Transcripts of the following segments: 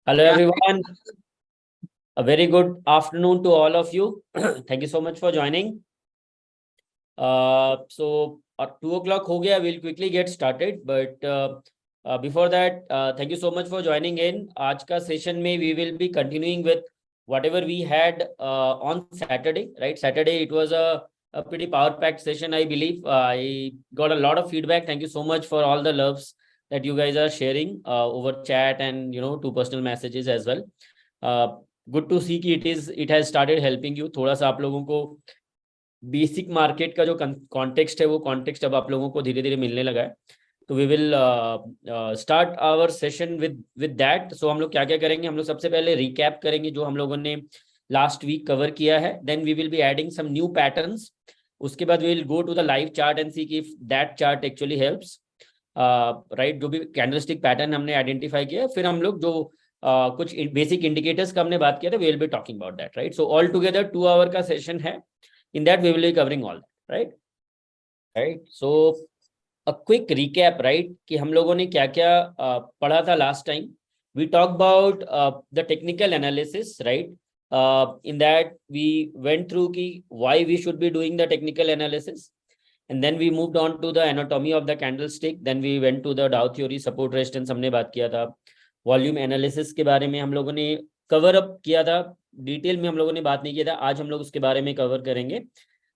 Hello everyone. A very good afternoon to all of you. Thank you so much for joining. So 2 o'clock हो गया. We'll quickly get started. But before that, thank you so much for joining in. आज का session में we will be continuing with whatever we had on Saturday. Right? Saturday it was a pretty power-packed session, I believe. I got a lot of feedback. Thank you so much for all the loves that you guys are sharing over chat and to personal messages as well. Good to see कि it has started helping you. थोड़ा सा आप लोगों को basic market का जो context है वो कॉन्टेक्स्ट अब आप लोगों को धीरे धीरे मिलने लगा है. तो we will start our session with that. So हम लोग क्या क्या करेंगे, हम लोग सबसे पहले रिकैप करेंगे जो हम लोगों ने लास्ट वीक कवर किया है. Then we will be adding some new patterns. उसके बाद we will go to the live chart and see if that chart actually helps. Right, जो भी कैंडलस्टिक पैटर्न हमने आइडेंटिफाई किया, फिर हम लोग जो कुछ बेसिक इंडिकेटर्स का हमने बात किया था, we will be talking about that. Right, so all together 2 hour का सेशन है. In that we will be covering all that, right. So a quick recap, right, कि हम लोगों ने क्या क्या पढ़ा था last time. We talked about the technical analysis, right. In that we went through कि why we should be doing the technical analysis, and then we moved on to the anatomy of the candlestick. Then we went to the Dow theory, support resistance हमने बात किया था. Volume analysis के बारे में हम लोगों ने कवर अप किया था. डिटेल में हम लोगों ने बात नहीं किया था. आज हम लोग उसके बारे में कवर करेंगे.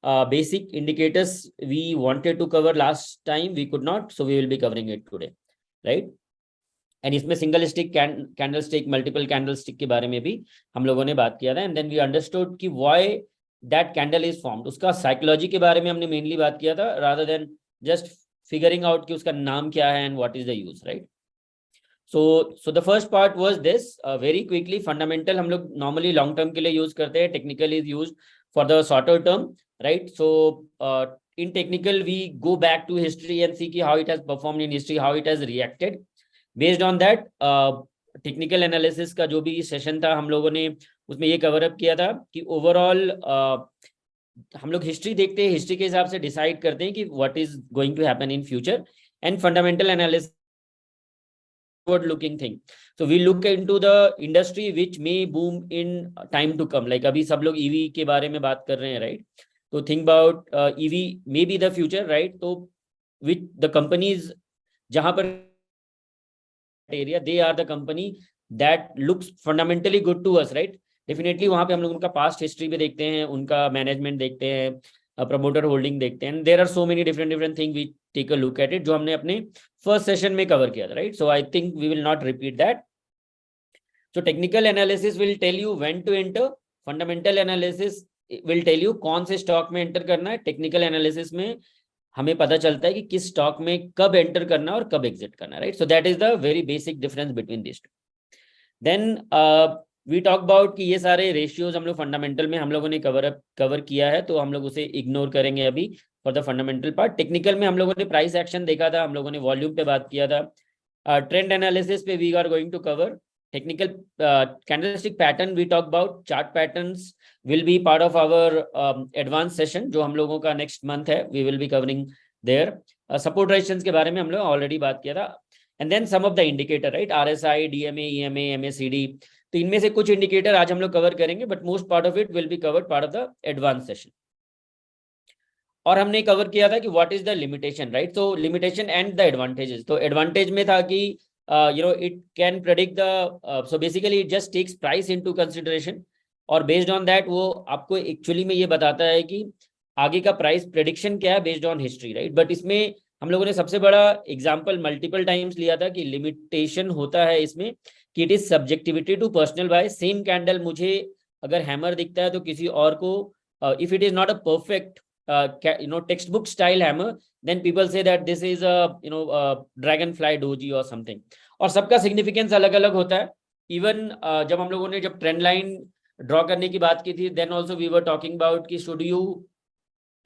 Basic indicators we wanted to cover last time, we could not, so we will be covering it today, right. And इसमें single stick candle stick, multiple candle stick के बारे में भी हम लोगों ने बात किया था. एंड देन वी अंडरस्टूड कि why that candle is formed. उसका साइकोलॉजी के बारे में हमने मेनली बात किया था, rather than just figuring out कि उसका नाम क्या है and what is the use, right. So the first part was this, very quickly. Fundamental हम लोग normally long term के लिए use करते हैं. Technical is used for the shorter term, right. So in technical we go back to history and see how it has performed in history, how it has reacted. Based on that, technical analysis का जो भी session था हम लोगों ने उसमें ये cover up किया था कि overall हम लोग history देखते हैं, history के हिसाब से decide करते हैं कि what is going to happen in future. And fundamental analysis looking thing, so we look into the industry which may boom in time to come. Like अभी सब लोग EV के बारे में बात कर रहे हैं, right. तो think about EV may be the future, right. तो with the companies जहां पर area, they are the company that looks fundamentally good to us, right. Definitely वहां पे हम लोग उनका past history भी देखते हैं, उनका management देखते हैं, प्रमोटर होल्डिंग देखते हैं. There are so many different thing we take a look at it, जो हमने अपने फर्स्ट सेशन में कवर किया था, right. So I think we will not repeat that. So technical analysis will tell you when to enter. Fundamental analysis will tell you कौन से stock में enter करना है. टेक्निकल एनालिसिस में हमें पता चलता है कि किस स्टॉक में कब एंटर करना है और कब एग्जिट करना है, right. So that is the very basic difference between this two. Then we talk about कि ये सारे रेशियोज हम लोग फंडामेंटल में हम लोगों ने कवर किया है, तो हम लोग उसे इग्नोर करेंगे अभी for the fundamental part. Technical में हम लोगों ने प्राइस एक्शन देखा था, हम लोगों ने वॉल्यूम पे बात किया था. ट्रेंड एनालिसिस पे we are going to cover. Technical candlestick pattern we talk about. Chart patterns will be part of our advance session जो हम लोगों का नेक्स्ट मंथ है. We will be covering there. Support resistance के बारे में हम लोग ऑलरेडी बात किया था. And then some of the indicator, right, RSI, DMA, EMA, MACD. तो इनमें से कुछ इंडिकेटर आज हम लोग कवर करेंगे, but most part of it will be covered part of the advance session. और हमने कवर किया था कि what is the limitation, right. तो लिमिटेशन एंड द एडवांटेजेस. तो एडवांटेज में था कि it can predict the, so basically it just takes price into consideration, और बेस्ड ऑन दैट वो आपको एक्चुअली में ये बताता है कि आगे का प्राइस प्रेडिक्शन क्या है based on history, right. But इसमें हम लोगों ने सबसे बड़ा एग्जाम्पल मल्टीपल टाइम्स लिया था कि लिमिटेशन होता है इसमें कि it is subjectivity to personal bias. Same candle मुझे अगर हैमर दिखता है तो किसी और को, if it is not a perfect text book style hammer, then people say that this is dragon fly doji और समथिंग. और सबका सिग्निफिकेंस अलग अलग होता है. इवन जब हम लोगों ने जब ट्रेंड लाइन ड्रॉ करने की बात की थी, then also we were talking about कि should you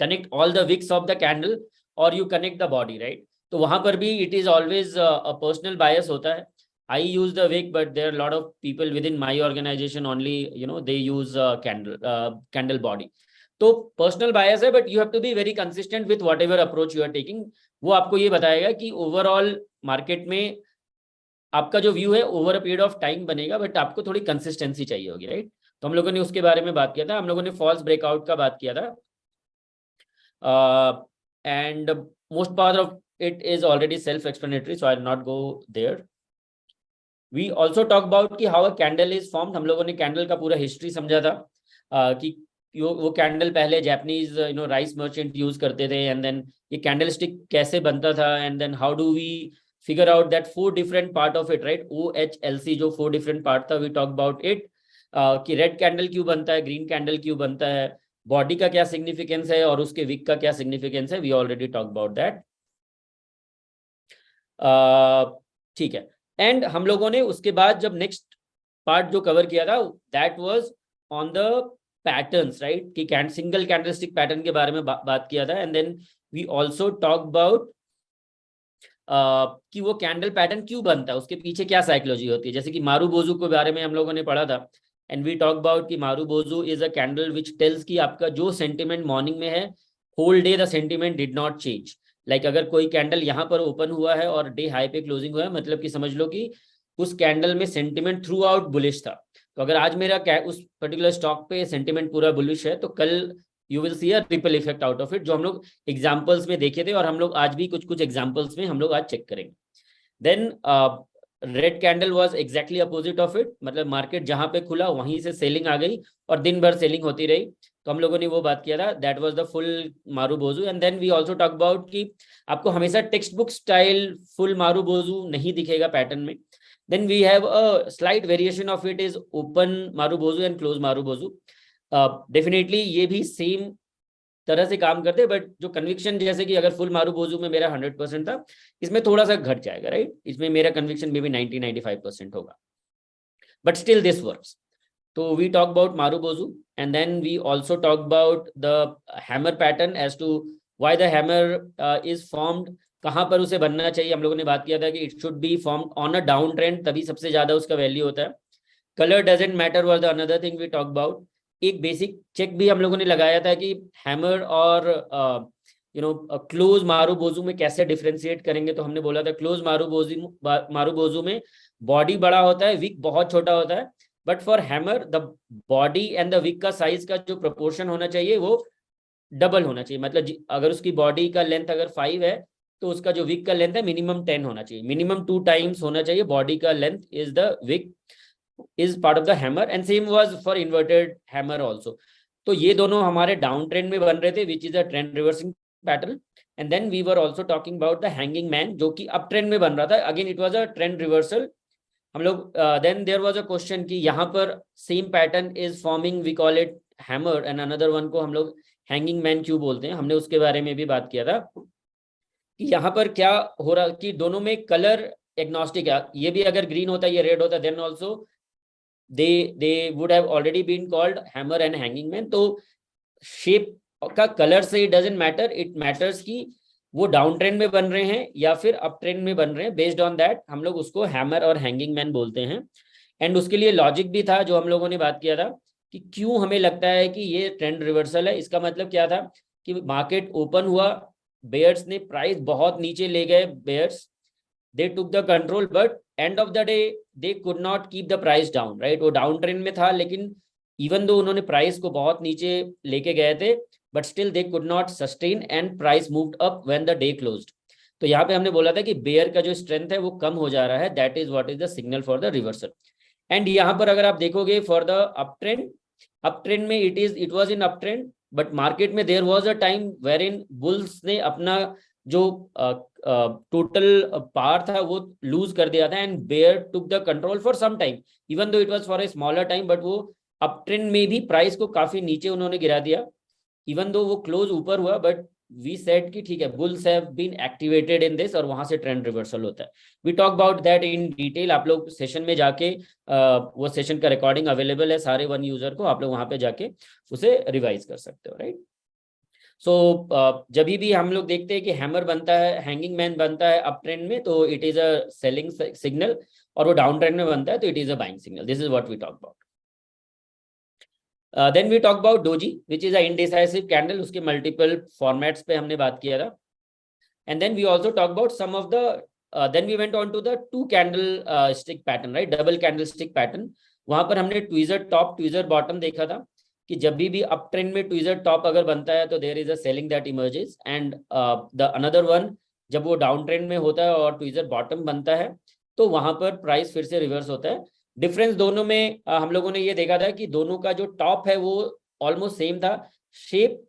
connect all the wicks of the candle और you connect the body, right. तो वहां पर भी it is always a personal bias होता है. I use the wick, but there are a lot of people within my organization only, they use candle body. तो personal bias है, but you have to be very consistent with whatever approach you are taking. वो आपको ये बताएगा कि overall market में आपका जो व्यू है over a period of time बनेगा, बट आपको थोड़ी कंसिस्टेंसी चाहिए होगी, राइट। तो हम लोगों ने उसके बारे में बात किया था, हम लोगों ने फॉल्स ब्रेकआउट का बात किया था, and most part of it is already self explanatory, so I will not go there. We also talk about कि how a candle is formed, हम लोगों ने कैंडल का पूरा हिस्ट्री समझा था, कि वो कैंडल पहले जापानीज राइस मर्चेंट यूज करते थे, एंड देन ये कैंडल स्टिक कैसे बनता था, and then how do we figure out that 4 different part of it, right, OHLC जो 4 डिफरेंट पार्ट था, वी टॉक अबाउट इट, कि रेड कैंडल क्यों बनता है, ग्रीन कैंडल क्यों बनता है, बॉडी का क्या सिग्निफिकेंस है और उसके विक का क्या सिग्निफिकेंस है, we already talk about that. ठीक है, एंड हम लोगों ने उसके बाद जब नेक्स्ट पार्ट जो कवर किया था, that was on the patterns, right, कि सिंगल कैंडलस्टिक पैटर्न के बारे में बात किया था, and then we also talk about कि वो कैंडल पैटर्न क्यों बनता है, उसके पीछे क्या साइकोलॉजी होती है, जैसे कि मारूबोजू के बारे में हम लोगों ने पढ़ा था, एंड वी टॉक अबाउट कि marubozu is a candle which tells कि आपका जो सेंटिमेंट मॉर्निंग में है, whole day the sentiment did not change. Like अगर कोई कैंडल यहाँ पर ओपन हुआ है और डे हाई पे क्लोजिंग हुआ है, मतलब कि समझ लो कि उस कैंडल में सेंटिमेंट थ्रू आउट बुलिश था। तो अगर आज मेरा उस पर्टिकुलर स्टॉक पे सेंटिमेंट पूरा बुलिश है, तो कल you will see a ripple effect out of it, जो हम लोग एग्जांपल्स में देखे थे, और हम लोग आज भी कुछ कुछ एग्जांपल्स में हम लोग आज चेक करेंगे। Then red candle was exactly opposite of it, मतलब मार्केट जहां पे खुला वहीं से सेलिंग आ गई और दिन भर सेलिंग होती रही, तो हम लोगों ने वो बात किया था, that was the full marubozu. And then we also talk about कि आपको हमेशा text book style full marubozu नहीं दिखेगा पैटर्न में, then we have a slight variation of it is open marubozu and close marubozu. Definitely ये भी same तरह से काम करते हैं, बट जो कन्विक्शन, जैसे कि अगर फुल मारूबोजू में मेरा 100% था, इसमें थोड़ा सा घट जाएगा, राइट, इसमें मेरा कन्विक्शन में भी 90-95% होगा, बट स्टिल दिस वर्क्स। तो we talk about marubozu, and then we also talk about the hammer pattern as to why the hammer is formed, कहाँ पर उसे बनना चाहिए। हम लोगों ने बात किया था कि it should be formed on a down trend, तभी सबसे ज्यादा उसका वैल्यू होता है। Colour doesn't matter was the another thing we talk about. एक बेसिक चेक भी हम लोगों ने लगाया था कि हैमर और क्लोज मारूबोजू में कैसे डिफरेंशिएट करेंगे, तो हमने बोला था क्लोज मारूबोजू में बॉडी बड़ा होता है, विक बहुत छोटा होता है, but for hammer the body and the wick का साइज का जो प्रोपोर्शन होना चाहिए वो डबल होना चाहिए। मतलब अगर उसकी बॉडी का लेंथ अगर 5 है, तो उसका जो विक का लेंथ है मिनिमम 10 होना चाहिए, मिनिमम 2 टाइम्स होना चाहिए बॉडी का length is the wick is part of the hammer, and same was for inverted hammer also। तो ये दोनों हमारे डाउन ट्रेंड में बन रहे थे, which is a trend reversing pattern, and then we were also talking about the hanging man जो कि अप ट्रेंड में बन रहा था, again it was a trend reversal। हम लोग then there was a question कि यहाँ पर same pattern is forming, we call it hammer, and another one को हम लोग hanging man क्यों बोलते हैं, हमने उसके बारे में भी बात किया था कि यहाँ पर क्या हो रहा कि दोनों में कलर एग्नोस्टिक है, ये भी अगर ग्रीन होता है ये रेड होता है, then also they would have already been called hammer and hanging man। तो शेप का कलर से it doesn't matter, it matters कि वो डाउन ट्रेंड में बन रहे हैं या फिर अप ट्रेंड में बन रहे हैं, बेस्ड ऑन दैट हम लोग उसको हैमर और हैंगिंग मैन बोलते हैं। एंड उसके लिए लॉजिक भी था जो हम लोगों ने बात किया था कि क्यों हमें लगता है कि ये ट्रेंड रिवर्सल है। इसका मतलब क्या था कि मार्केट ओपन हुआ, बेयर्स ने प्राइस बहुत नीचे ले गए, bears they took the control, but end of the day they could not keep the price down, right। वो डाउन ट्रेंड में था, लेकिन इवन दो उन्होंने प्राइस को बहुत नीचे लेके गए थे, but still they could not sustain and price moved up when the day closed. तो यहाँ पे हमने बोला था कि बेयर का जो स्ट्रेंथ है वो कम हो जा रहा है, that is what is the signal for the reversal. And यहाँ पर अगर आप देखोगे फॉर द अप ट्रेंड में it was in up trend, but market में there was a time where इन बुल्स ने अपना जो टोटल पार था वो लूज कर दिया था, and bear took the control for some time, even though it was for a smaller time, but वो अप ट्रेंड में भी प्राइस को काफी नीचे उन्होंने गिरा दिया, इवन दो वो क्लोज ऊपर हुआ, बट वी सेड कि ठीक है bulls have been activated in this, और वहां से ट्रेंड रिवर्सल होता है। We talk about that in detail, आप लोग सेशन में जाके वो सेशन का रिकॉर्डिंग अवेलेबल है सारे वन यूजर को, आप लोग वहां पे जाके उसे रिवाइज कर सकते हो, राइट। सो जब भी हम लोग देखते हैं कि हैमर बनता है, हैंगिंग मैन बनता है अप ट्रेंड में, तो it is a selling signal, और वो डाउन ट्रेंड में बनता है तो it is a buying signal. This is what we talk about. Then we talk about doji which is a indecisive candle, उसके मल्टीपल फॉर्मेट्स पे हमने बात किया था। And then we also talk about some of the then we went on to the 2 candlestick pattern, right, double candlestick pattern. वहां पर हमने tweezer top tweezer bottom देखा था कि जब भी अप ट्रेंड में ट्वीजर टॉप अगर बनता है तो there is a selling that emerges, and the another one जब वो डाउन ट्रेंड में होता है और ट्वीजर बॉटम बनता है तो वहां पर प्राइस फिर से रिवर्स होता है। डिफरेंस दोनों में हम लोगों ने ये देखा था कि दोनों का जो टॉप है वो ऑलमोस्ट सेम था, shape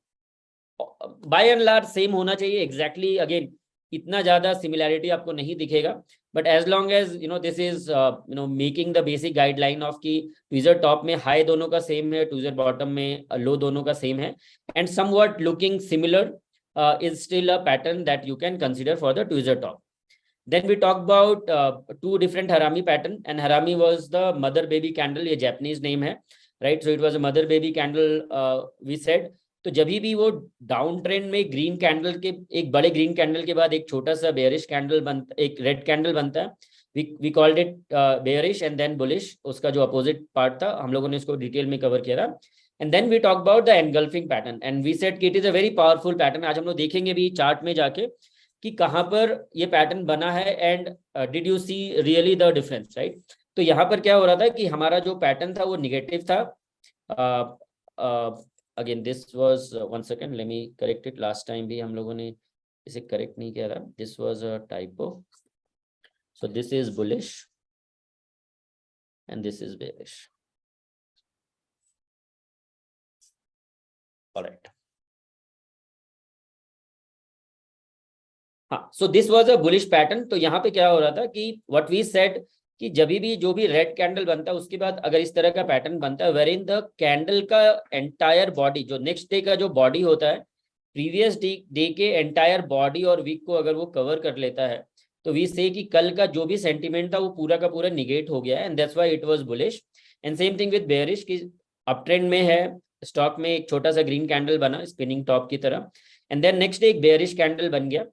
by and large same होना चाहिए एग्जैक्टली, अगेन इतना ज्यादा सिमिलैरिटी आपको नहीं दिखेगा, but as long as this is making the basic guideline of कि ट्वीजर टॉप में हाई दोनों का सेम है, ट्वीजर बॉटम में लो दोनों का सेम है, and somewhat looking similar is still a pattern that you can consider for the tweezer top. Then we talked about 2 different harami pattern, and harami was the mother baby candle, ये Japanese name है, right? So it was a mother baby candle we said. तो जब भी वो down trend में green candle के एक बड़े ग्रीन कैंडल के बाद एक छोटा सा बेयरिश कैंडल बनता, एक रेड कैंडल बनता है, we called it bearish and then bullish, उसका जो अपोजिट पार्ट था हम लोगों ने इसको डिटेल में कवर किया था। And then we talk about the engulfing pattern, and we said कि it is a very powerful pattern। आज हम लोग देखेंगे भी चार्ट में जाके कि कहाँ पर ये पैटर्न बना है, and did you see really the difference, right? तो यहाँ पर क्या हो रहा था कि हमारा जो पैटर्न था वो निगेटिव था। Again this was, one second let me correct it, last time भी हम लोगों ने इसे करेक्ट नहीं किया था, this was a typo. So this is bullish and this is bearish. Alright. हाँ, so this was a bullish pattern। तो यहाँ पे क्या हो रहा था कि what we said कि जब भी जो भी रेड कैंडल बनता है उसके बाद अगर इस तरह का पैटर्न बनता है वेर इन द कैंडल का एंटायर बॉडी, जो नेक्स्ट डे का जो बॉडी होता है, प्रीवियस डे के एंटायर बॉडी और वीक को अगर वो कवर कर लेता है तो वी से कि कल का जो भी सेंटीमेंट था वो पूरा का पूरा निगेट हो गया है, and that's why it was bullish. And same thing with bearish कि अप ट्रेंड में है, स्टॉक में एक छोटा सा ग्रीन कैंडल बना स्पिनिंग टॉप की तरह, एंड देन नेक्स्ट डे एक बेयरिश कैंडल बन गया,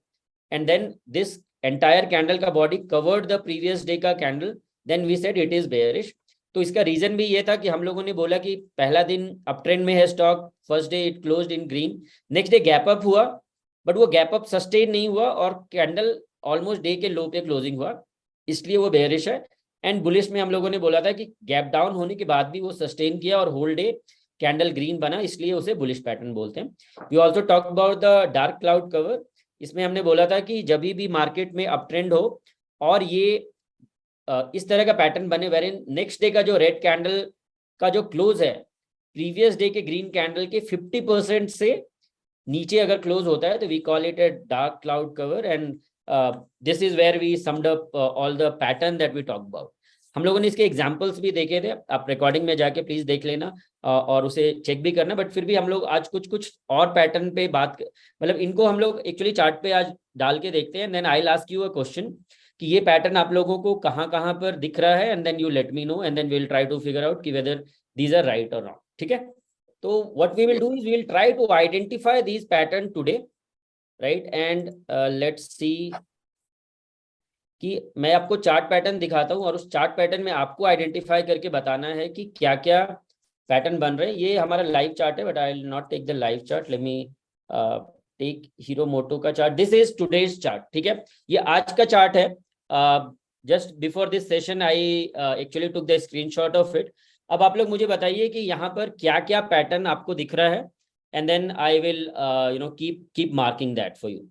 and then this entire candle का body covered the previous day का candle, then we said it is bearish. तो इसका रीजन भी ये था कि हम लोगों ने बोला कि पहला दिन अप ट्रेंड में है stock, first day it closed in green, next day gap up हुआ, बट वो गैप अप सस्टेन नहीं हुआ और कैंडल ऑलमोस्ट डे के लो पे क्लोजिंग हुआ, इसलिए वो बेयरिश है। एंड बुलिश में हम लोगों ने बोला था कि गैप डाउन होने के बाद भी वो सस्टेन किया और होल डे कैंडल ग्रीन बना, इसलिए उसे बुलिश पैटर्न बोलते हैं। We also talk about the dark cloud cover. इसमें हमने बोला था कि जब भी मार्केट में अप ट्रेंड हो और ये इस तरह का पैटर्न बने वेरिन नेक्स्ट डे का जो रेड कैंडल का जो क्लोज है प्रीवियस डे के ग्रीन कैंडल के 50% से नीचे अगर क्लोज होता है तो we call it a dark cloud cover, and this is where we summed up all the pattern that we talk about. हम लोगों ने इसके एग्जाम्पल्स भी देखे थे, आप रिकॉर्डिंग में जाके प्लीज देख लेना और उसे चेक भी करना, बट फिर भी हम लोग आज कुछ और पैटर्न पे बात मतलब इनको हम लोग एक्चुअली चार्ट पे आज डाल के देखते हैं, then I will ask you a question कि ये पैटर्न आप लोगों को कहाँ कहाँ पर दिख रहा है, and then you let me know, and then we will try to figure out कि वेदर दीज आर राइट और नॉट, ठीक है? तो what we will do is we will try to identify these pattern today, right? And let's see कि मैं आपको chart pattern दिखाता हूं और उस चार्ट पैटर्न में आपको आइडेंटिफाई करके बताना है कि क्या क्या पैटर्न बन रहे हैं। ये हमारा लाइव चार्ट है, but I will not take the live chart, let me take Hero Moto का chart. This is today's chart, ठीक है? ये आज का चार्ट है। Just before this session I actually took the screenshot of it. अब आप लोग मुझे बताइए कि यहाँ पर क्या क्या पैटर्न आपको दिख रहा है, and then I will keep marking that for you.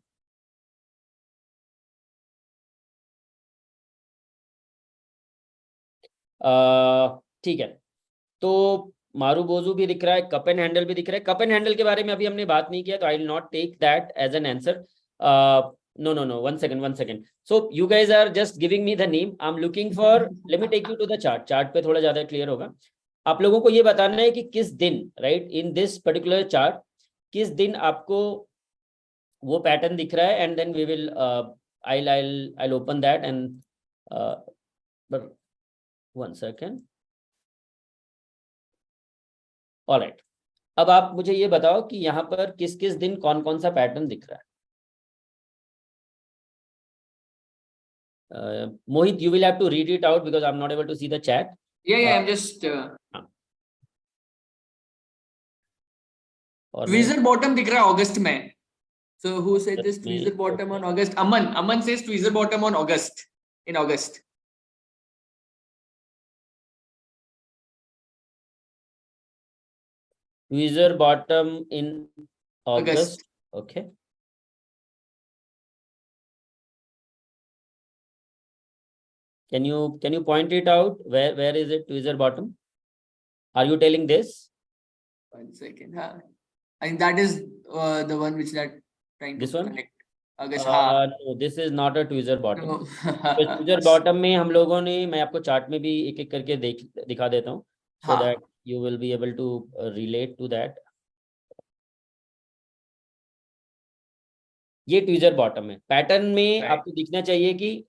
ठीक है, तो मारूबोजू भी दिख रहा है, कप एंड हैंडल भी दिख रहा है। कप एंड हैंडल के बारे में अभी हमने बात नहीं किया, तो I will not take that as an answer. no, 1 second. So you guys are just giving me the name. I'm looking for, let me take you to the chart. Chart पे थोड़ा ज्यादा क्लियर होगा। आप लोगों को ये बताना है कि किस दिन, right, in this particular chart किस दिन आपको वो पैटर्न दिख रहा है, and then we will I'll open that and but 1 second. Alright, अब आप मुझे ये बताओ कि यहाँ पर किस किस दिन कौन कौन सा पैटर्न दिख रहा है। Mohit, you will have to read it out because I'm not able to see the chat. Yeah, I'm just और ट्वीजर बॉटम दिख रहा है अगस्त में, So who said this tweezer bottom on August? Aman says tweezer bottom on August. In August. Tweezer bottom in August. Okay. Can you point it out? Where is it? Tweezer bottom? Are you telling this? 1 second. I think that is the one which that trying to This one? connect. August. No, this is not a tweezer bottom. No. Tweezer bottom में हम लोगों ने, मैं आपको chart में भी एक एक करके दिखा देता हूँ, so that you will be able to relate to that. ये ट्वीजर बॉटम है. पैटर्न में आपको दिखना चाहिए कि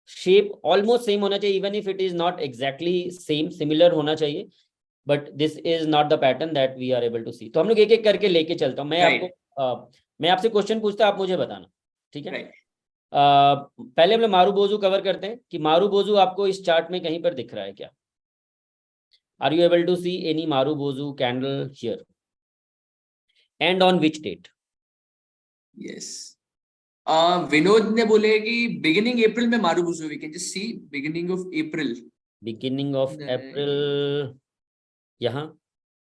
शेप ऑलमोस्ट सेम होना चाहिए, even if it is not exactly same, similar होना चाहिए, but this is not the pattern that we are able to see. तो हम लोग एक एक करके लेके चलता हूँ. मैं आपसे क्वेश्चन पूछता, आप मुझे बताना, ठीक है? पहले हम लोग मारुबोजू कवर करते हैं कि मारुबोजू आपको इस चार्ट में कहीं पर दिख रहा है क्या? Are you able to see any marubozu candle here and on which date? Yes, Vinod ने बोले कि बिगिनिंग अप्रैल में marubozu. We can just see beginning of April. Beginning of April यहाँ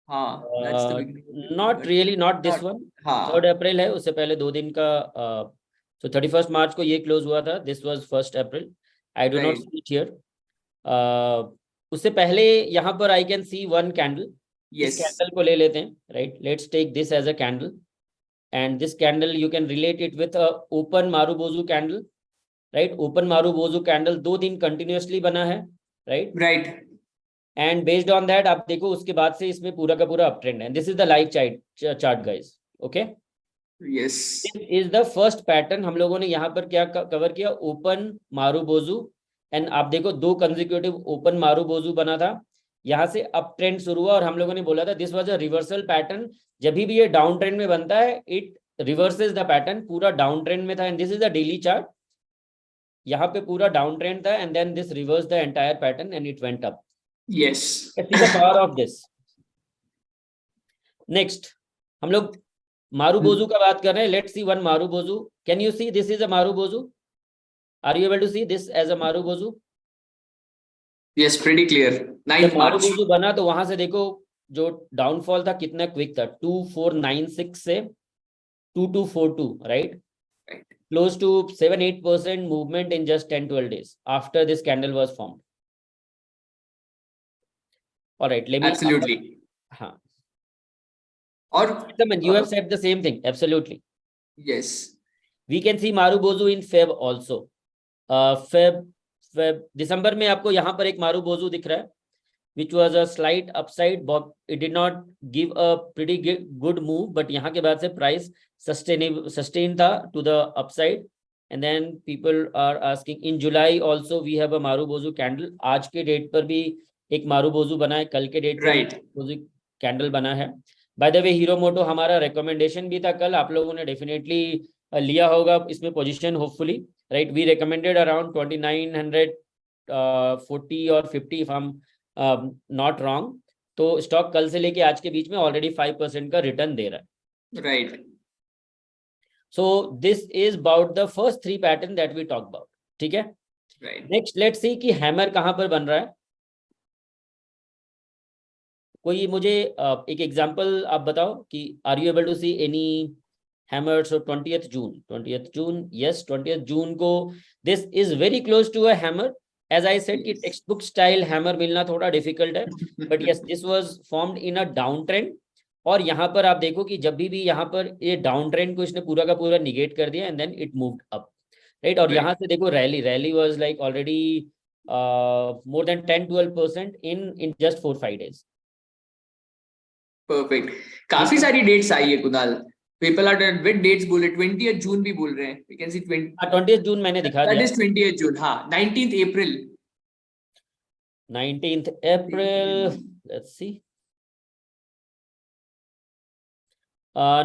not really, not this one. 3rd April है, उससे पहले 2 दिन का. So 31st मार्च को ये क्लोज हुआ था. This was 1st April. I do not see it here. उससे पहले यहाँ पर I can see one candle. इस कैंडल को ले लेते हैं, right? Let's take this as a candle, and this candle you can relate it with a open marubozu candle, right? Open marubozu candle 2 दिन continuously बना है, right? And based on that आप देखो उसके बाद से इसमें पूरा का पूरा अप ट्रेंड है. This is the live chart guys, okay? Yes. This is the first pattern. हम लोगों ने यहाँ पर क्या कवर किया? Open marubozu. एंड आप देखो 2 कंसेक्यूटिव ओपन मारुबोजू बना था, यहाँ से अप ट्रेंड शुरू हुआ और हम लोगों ने बोला था this was a reversal pattern. जब भी ये डाउन ट्रेंड में बनता है इट रिवर्सेस द पैटर्न. पूरा डाउन ट्रेंड में था and this is the daily chart. यहाँ पे पूरा डाउन ट्रेंड था and then this reverse the entire pattern and it went up. Yes, see the power of this. Next हम लोग marubozu का बात कर रहे हैं. Let's see one marubozu. Can you see this is a marubozu? Are you able to see this as a marubozu? Yes, pretty clear. 9th March marubozu बना तो वहां से देखो जो डाउनफॉल था कितना क्विक था. 2496 से 2242, right? Close to 7-8% movement in just 10-12 days after this candle was formed. All right, let me absolutely. Or you have said the same thing. Absolutely. Yes. We can see marubozu in Feb also. Feb दिसंबर में आपको यहाँ पर एक marubozu दिख रहा है which was a slight upside, but it did not give a pretty good move, but यहाँ के बाद से price sustained था to the upside, and then people are asking in July also we have a marubozu candle. आज के date पर भी एक मारुबोजू बना है, कल के डेट पर मारुबोजू कैंडल बना है. बाय द वे हीरो मोटो हमारा रिकमेंडेशन भी था कल, आप लोगों ने डेफिनेटली लिया होगा इसमें position hopefully, right? We recommended around 2940 और 50 if I am not wrong. तो स्टॉक कल से लेके आज के बीच में ऑलरेडी 5% का रिटर्न दे रहा है, right? So this is about the first 3 pattern that we talk about, ठीक है? नेक्स्ट लेट्स सी कि हैमर कहां पर बन रहा है. कोई मुझे एक एग्जांपल आप बताओ कि are you able to see any hammer? So 20th June, yes 20th June को this is very close to a hammer. As I said कि टेक्स्ट बुक स्टाइल हैमर मिलना थोड़ा डिफिकल्ट है, but yes this was formed in a down trend. और यहाँ पर आप देखो कि जब भी यहाँ पर ये डाउन ट्रेंड को इसने पूरा का पूरा निगेट कर दिया and then it moved up, right? और यहाँ से देखो rally was like already more than 10-12% in just 4-5 days. Perfect. काफी सारी डेट्स आई है Kunal. People are with dates बोले 20th जून भी बोल रहे हैं. We can see 20th जून मैंने दिखा दिया. That is 20th जून. हाँ, 19th April. 19th April. Let's see.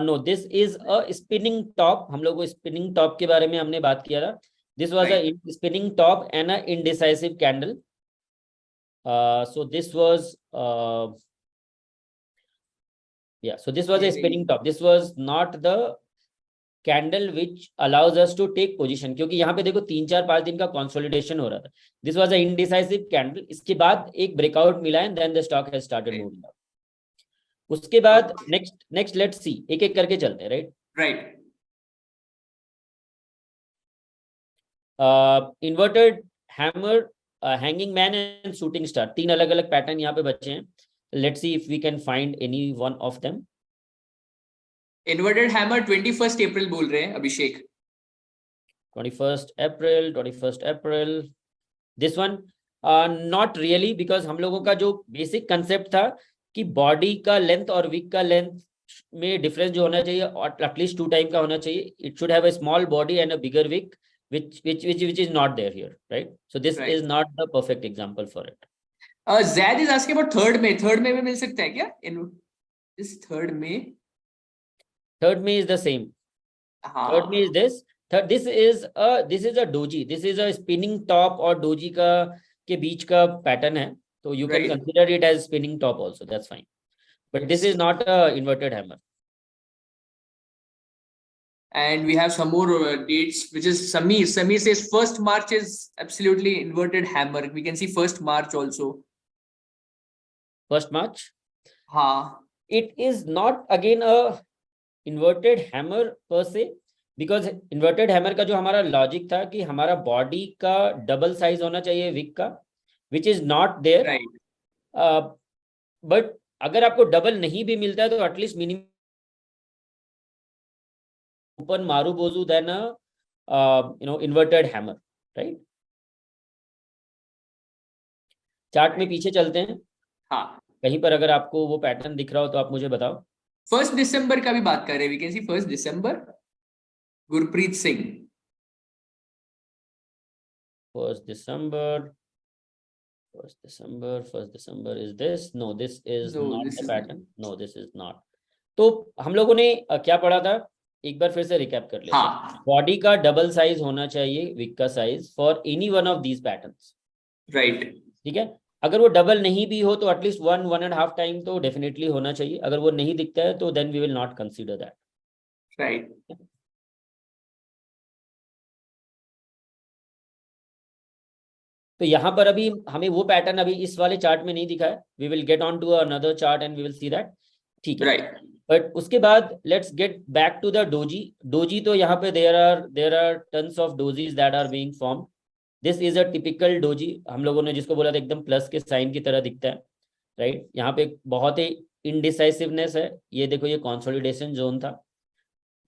No, this is a spinning top. हम लोग को spinning top के बारे में हमने बात किया था. This was a spinning top and a indecisive candle. So this was yeah. So this was a spinning top. This was not the candle which allows us to take position, क्योंकि यहाँ पे देखो 3-4-5 दिन का कंसोलिडेशन हो रहा था. This was a indecisive candle. इसके बाद एक ब्रेकआउट मिला and then the stock has started moving up. उसके बाद नेक्स्ट लेट्स सी, एक एक करके चलते हैं. Right. Right. Inverted hammer, hanging man and shooting star, 3 अलग अलग पैटर्न यहाँ पे बचे हैं. Let's see if we can find any one of them. Inverted hammer 21 April बोल रहे हैं Abhishek. 21 April. This one not really, because हम लोगों का जो बेसिक कंसेप्ट था कि बॉडी का लेंथ और विक का लेंथ में डिफरेंस जो होना चाहिए और एटलीस्ट 2 टाइम का होना चाहिए. It should have a small body and a bigger wick, which is not there here, right? So this Right. is not the perfect example for it. Zaid is asking about third May में मिल सकता है क्या? In this third May. Third May is the same. Third May is this. This is a doji. This is a spinning top और doji का के बीच का pattern है. So you can Right. consider it as spinning top also. That's fine. But this is not a inverted hammer. And we have some more dates, which is Sami. Sami says 1st March is absolutely inverted hammer. We can see 1st March also. 1st March? हाँ. It is not again a inverted hammer per se, because inverted hammer का जो हमारा logic था कि हमारा body का double size होना चाहिए wick का, which is not there. Right. But अगर आपको double नहीं भी मिलता है तो at least minimum open Marubozu than a inverted hammer, right? Chart में पीछे चलते हैं. हाँ. कहीं पर अगर आपको वो पैटर्न दिख रहा हो तो आप मुझे बताओ. 1 दिसंबर का भी बात कर रहे हैं. We can see 1 December. Gurpreet Singh. 1 December. 1 December is this? No, this is not the pattern. No, this is not. तो हम लोगों ने क्या पढ़ा था, एक बार फिर से रिकैप कर लेते हैं. बॉडी का डबल साइज होना चाहिए विक का size for any one of these patterns. Right. ठीक है. अगर वो डबल नहीं भी हो तो एटलीस्ट 1.5 टाइम तो डेफिनेटली होना चाहिए. अगर वो नहीं दिखता है तो then we will not consider that. Right. तो यहाँ पर अभी हमें वो पैटर्न अभी इस वाले चार्ट में नहीं दिखा है. We will get on to another chart and we will see that. ठीक है. राइट. बट उसके बाद let's get back to the doji. Doji तो यहाँ पे there are tons of dojis that are being form. This is a typical doji. हम लोगों ने जिसको बोला था एकदम प्लस के साइन की तरह दिखता है. राइट. यहाँ पे बहुत ही इनडिसाइसिवनेस है. ये देखो, ये कंसोलिडेशन जोन था.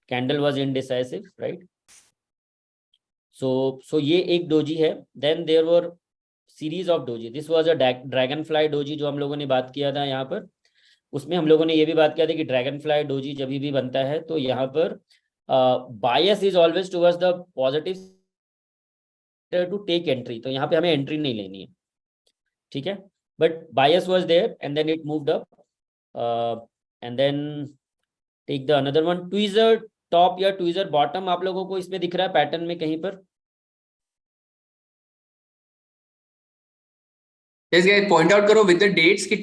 Candle was indecisive. Right. So ये एक डोजी है. Then there were series of doji. This was a dragon fly doji जो हम लोगों ने बात किया था यहाँ पर. उसमें हम लोगों ने ये भी बात किया था कि ड्रैगन फ्लाई डोजी जब भी बनता है तो यहाँ पर bias is always towards the positive to take entry. तो यहाँ पे हमें एंट्री नहीं लेनी है. ठीक है. But bias was there and then it moved up and then take the another one. Tweezer top या ट्वीजर बॉटम आप लोगों को इसमें दिख रहा है पैटर्न में कहीं पर? Yes, guys, point out करो with the dates कि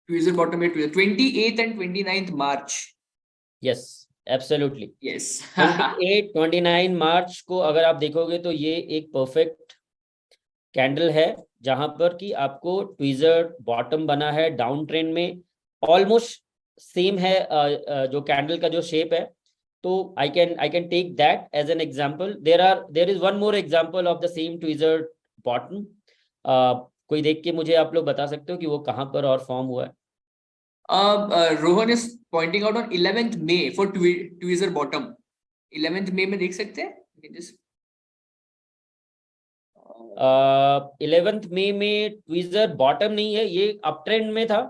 tweezer bottom में tweezer 28th and 29th March. Yes, absolutely. Yes. 28-29 मार्च को अगर आप देखोगे तो ये एक परफेक्ट कैंडल है जहां पर कि आपको ट्वीजर बॉटम बना है डाउन ट्रेंड में. ऑलमोस्ट सेम है जो कैंडल का जो शेप है. तो I can take that as an example. There is one more example of the same tweezer bottom. कोई देख के मुझे आप लोग बता सकते हो कि वो कहां पर और फॉर्म हुआ है? Rohan is pointing out on 11th May for tweezer bottom. 11th May में देख सकते हैं. 11th May में ट्वीजर बॉटम नहीं है, ये अप ट्रेंड में था.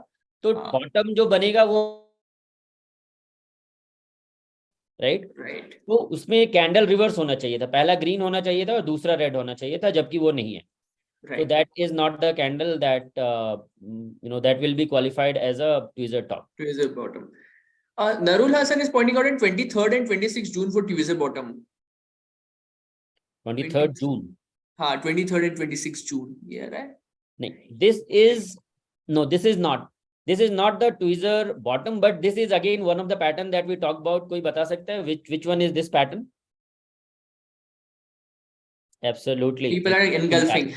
तो बॉटम जो बनेगा वो राइट. तो उसमें कैंडल रिवर्स होना चाहिए था. पहला ग्रीन होना चाहिए था और दूसरा रेड होना चाहिए था, जबकि वो नहीं है. So that is not the candle that that will be qualified as a tweezer top. Tweezer bottom. Narul Hassan is pointing out in 23rd and 26th June for tweezer bottom. 23rd June. हाँ, 23rd and 26th June. Yeah, right. नहीं, this is not. This is not the tweezer bottom, but this is again one of the pattern that we talk about. कोई बता सकता है which one is this pattern? Absolutely. People are engulfing.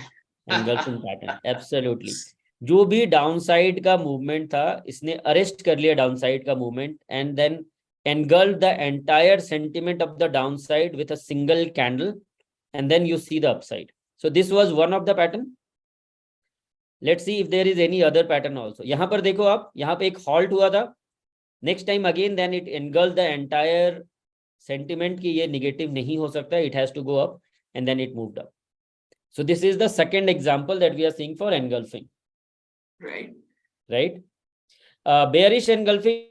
Engulfing pattern. Absolutely. जो भी downside का movement था, इसने arrest कर लिया डाउनसाइड का movement and then engulf the entire sentiment of the downside with a single candle, and then you see the upside. So this was one of the pattern. Let's see if there is any other pattern also. यहाँ पर देखो आप, यहाँ पे एक halt हुआ था. Next time again, then it engulfed the entire sentiment कि ये negative नहीं हो सकता. It has to go up, and then it moved up. So this is the second example that we are seeing for engulfing. Right. Right. Bearish engulfing.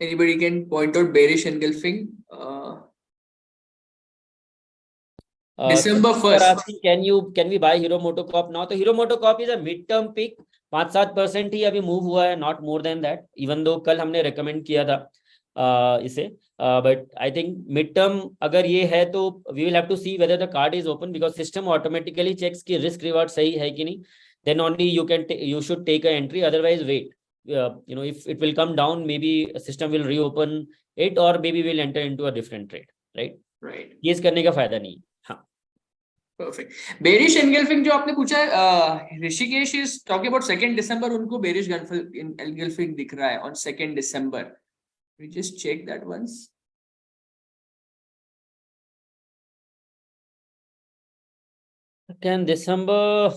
Anybody can point out bearish engulfing? December 1st. Can we buy Hero MotoCorp now? तो Hero MotoCorp is a mid-term peak. 5-7% ही अभी move हुआ है, not more than that. Even though कल हमने recommend किया था इसे, but I think mid-term अगर ये है तो we will have to see whether the card is open, because system automatically checks कि risk reward सही है कि नहीं. Then only you should take an entry. Otherwise wait. You know, if it will come down, maybe a system will reopen it, or maybe we'll enter into a different trade. Right. Right. ये करने का फायदा नहीं. Perfect. Bearish engulfing जो आपने पूछा है, Rishikesh is talking about 2nd December, उनको bearish engulfing दिख रहा है on 2nd December. We just check that once. Can December?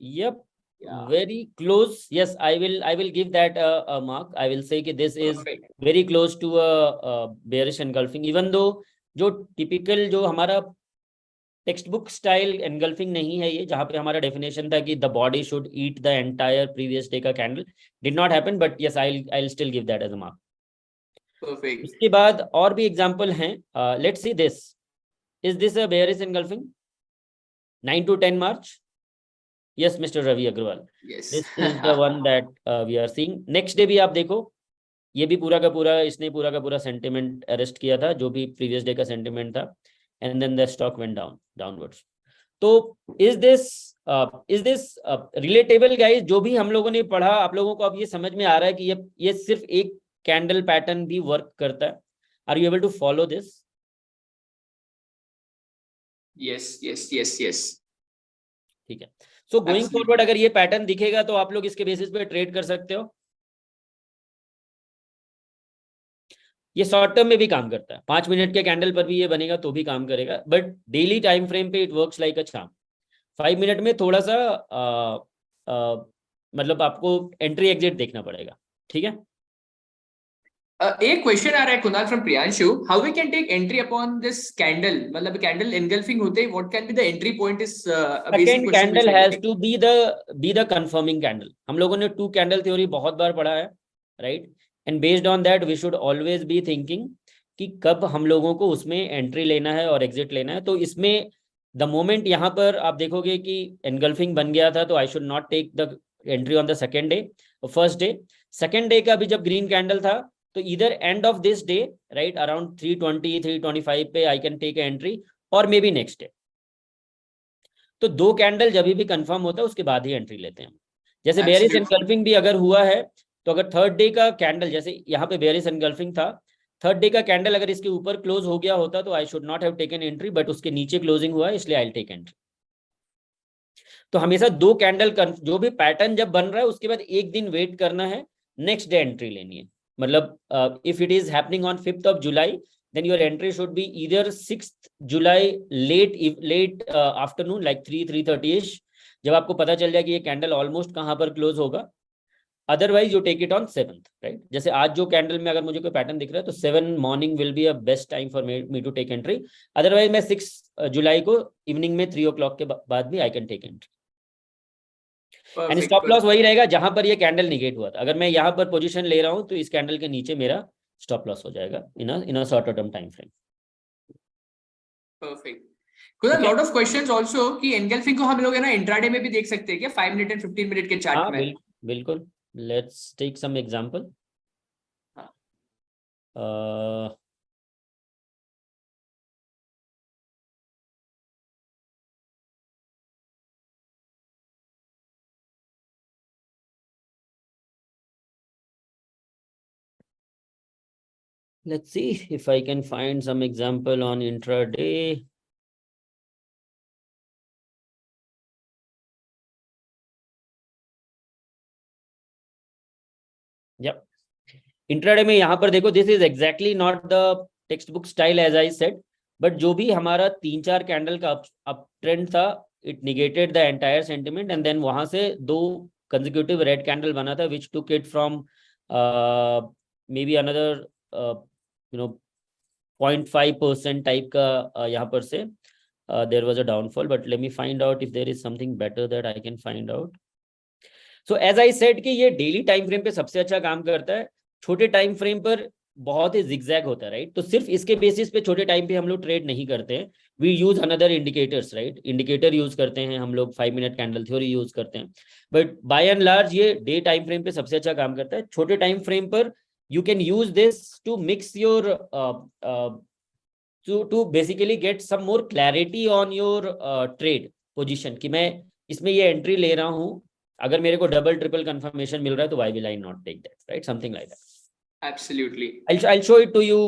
Yep. Yeah. Very close. Yes, I will give that a mark. I will say that this Perfect. Is very close to a bearish engulfing, even though जो typical जो हमारा textbook style engulfing नहीं है ये, जहां पे हमारा definition था कि the body should eat the entire previous day का candle. Did not happen, but yes I will still give that as a mark. Perfect. उसके बाद और भी एग्जांपल हैं. Let's see this. Is this a bearish engulfing? 9 to 10 March. Yes mister Ravi Agarwal. This is the one that we are seeing. Next day भी आप देखो, ये भी पूरा का पूरा इसने पूरा का पूरा सेंटिमेंट अरेस्ट किया था, जो भी प्रीवियस डे का सेंटिमेंट था, and then the stock went downwards. तो is this relatable guys? जो भी हम लोगों ने पढ़ा, आप लोगों को अब ये समझ में आ रहा है कि ये सिर्फ एक कैंडल पैटर्न भी वर्क करता है. Are you able to follow this? Yes. ठीक है. So going forward अगर ये पैटर्न दिखेगा तो आप लोग इसके बेसिस पे ट्रेड कर सकते हो. ये शॉर्ट टर्म में भी काम करता है. 5 मिनट के कैंडल पर भी ये बनेगा तो भी काम करेगा, बट डेली टाइम फ्रेम पे it works like a charm. 5 minute में थोड़ा सा मतलब आपको एंट्री एग्जिट देखना पड़ेगा. ठीक है. एक क्वेश्चन आ रहा है Kunal from Priyanshu, how we can take entry upon this candle? मतलब कैंडल एनगल्फिंग होते ही what can be the entry point? Is second candle has to be the confirming candle. हम लोगों ने 2 कैंडल थ्योरी बहुत बार पढ़ा है, right? And based on that we should always be thinking कि कब हम लोगों को उसमें एंट्री लेना है और एग्जिट लेना है. तो इसमें द मोमेंट यहाँ पर आप देखोगे कि एनगल्फिंग बन गया था, तो I should not take the entry on the second day, first day. Second day का भी जब ग्रीन कैंडल था, तो इधर end of this day, right, around 320 325 पे आई कैन टेक एंट्री, और मे बी नेक्स्ट डे. तो 2 कैंडल जब भी कंफर्म होता है उसके बाद ही एंट्री लेते हैं. जैसे बेयरिश एनगल्फिंग भी अगर हुआ है, तो अगर थर्ड डे का कैंडल, जैसे यहाँ पे बेयरिश एनगल्फिंग था, थर्ड डे का कैंडल अगर इसके ऊपर क्लोज हो गया होता तो I should not have taken entry, but उसके नीचे क्लोजिंग हुआ है इसलिए आई विल टेक एंट्री. तो हमेशा 2 कैंडल जो भी पैटर्न जब बन रहा है उसके बाद एक दिन वेट करना है, नेक्स्ट डे एंट्री लेनी है. मतलब if it is happening on 5th of July, then your entry should be either 6th July late afternoon, like 3:30ish, जब आपको पता चल जाए कि ये कैंडल ऑलमोस्ट कहाँ पर क्लोज होगा. Otherwise you take it on 7th, right? जैसे आज जो कैंडल में अगर मुझे कोई पैटर्न दिख रहा है तो 7 morning will be a best time for me to take entry. Otherwise मैं 6 जुलाई को इवनिंग में 3 o'clock के बाद भी I can take entry. And stop loss वही रहेगा जहां पर ये कैंडल निगेट हुआ था. अगर मैं यहाँ पर पोजीशन ले रहा हूं तो इस कैंडल के नीचे मेरा स्टॉप लॉस हो जाएगा in a shorter term time frame. Perfect. कुछ लॉट ऑफ क्वेश्चंस आल्सो कि एनगल्फिंग को हम लोग है ना इंट्राडे में भी देख सकते हैं क्या, 5 मिनट एंड 15 मिनट के चार्ट में? बिल्कुल. Let's take some example. Let's see if I can find some example on intraday. Yep. Intraday में यहाँ पर देखो, this is exactly not the text book style as I said, but जो भी हमारा 3-4 कैंडल का अप ट्रेंड था, it negated the entire sentiment and then वहां से 2 कंसेक्यूटिव रेड कैंडल बना था which took it from maybe another 0.5% type का यहाँ पर से there was a downfall, but let me find out if there is something better that I can find out. So as I said कि ये daily time frame पे सबसे अच्छा काम करता है, छोटे टाइम फ्रेम पर बहुत ही जिगजैग होता है, राइट. तो सिर्फ इसके बेसिस पे छोटे टाइम पे हम लोग ट्रेड नहीं करते हैं, we use another indicators, right. Indicator use करते हैं हम लोग, 5 मिनट कैंडल थ्योरी यूज करते हैं, बट बाय एंड लार्ज ये डे टाइम फ्रेम पे सबसे अच्छा काम करता है. छोटे टाइम फ्रेम पर you can use this to mix your to basically get some more clarity on your trade position कि मैं इसमें ये एंट्री ले रहा हूँ, अगर मेरे को डबल ट्रिपल कंफर्मेशन मिल रहा है तो why will I not take that, right? Something like that. Absolutely. I'll show it to you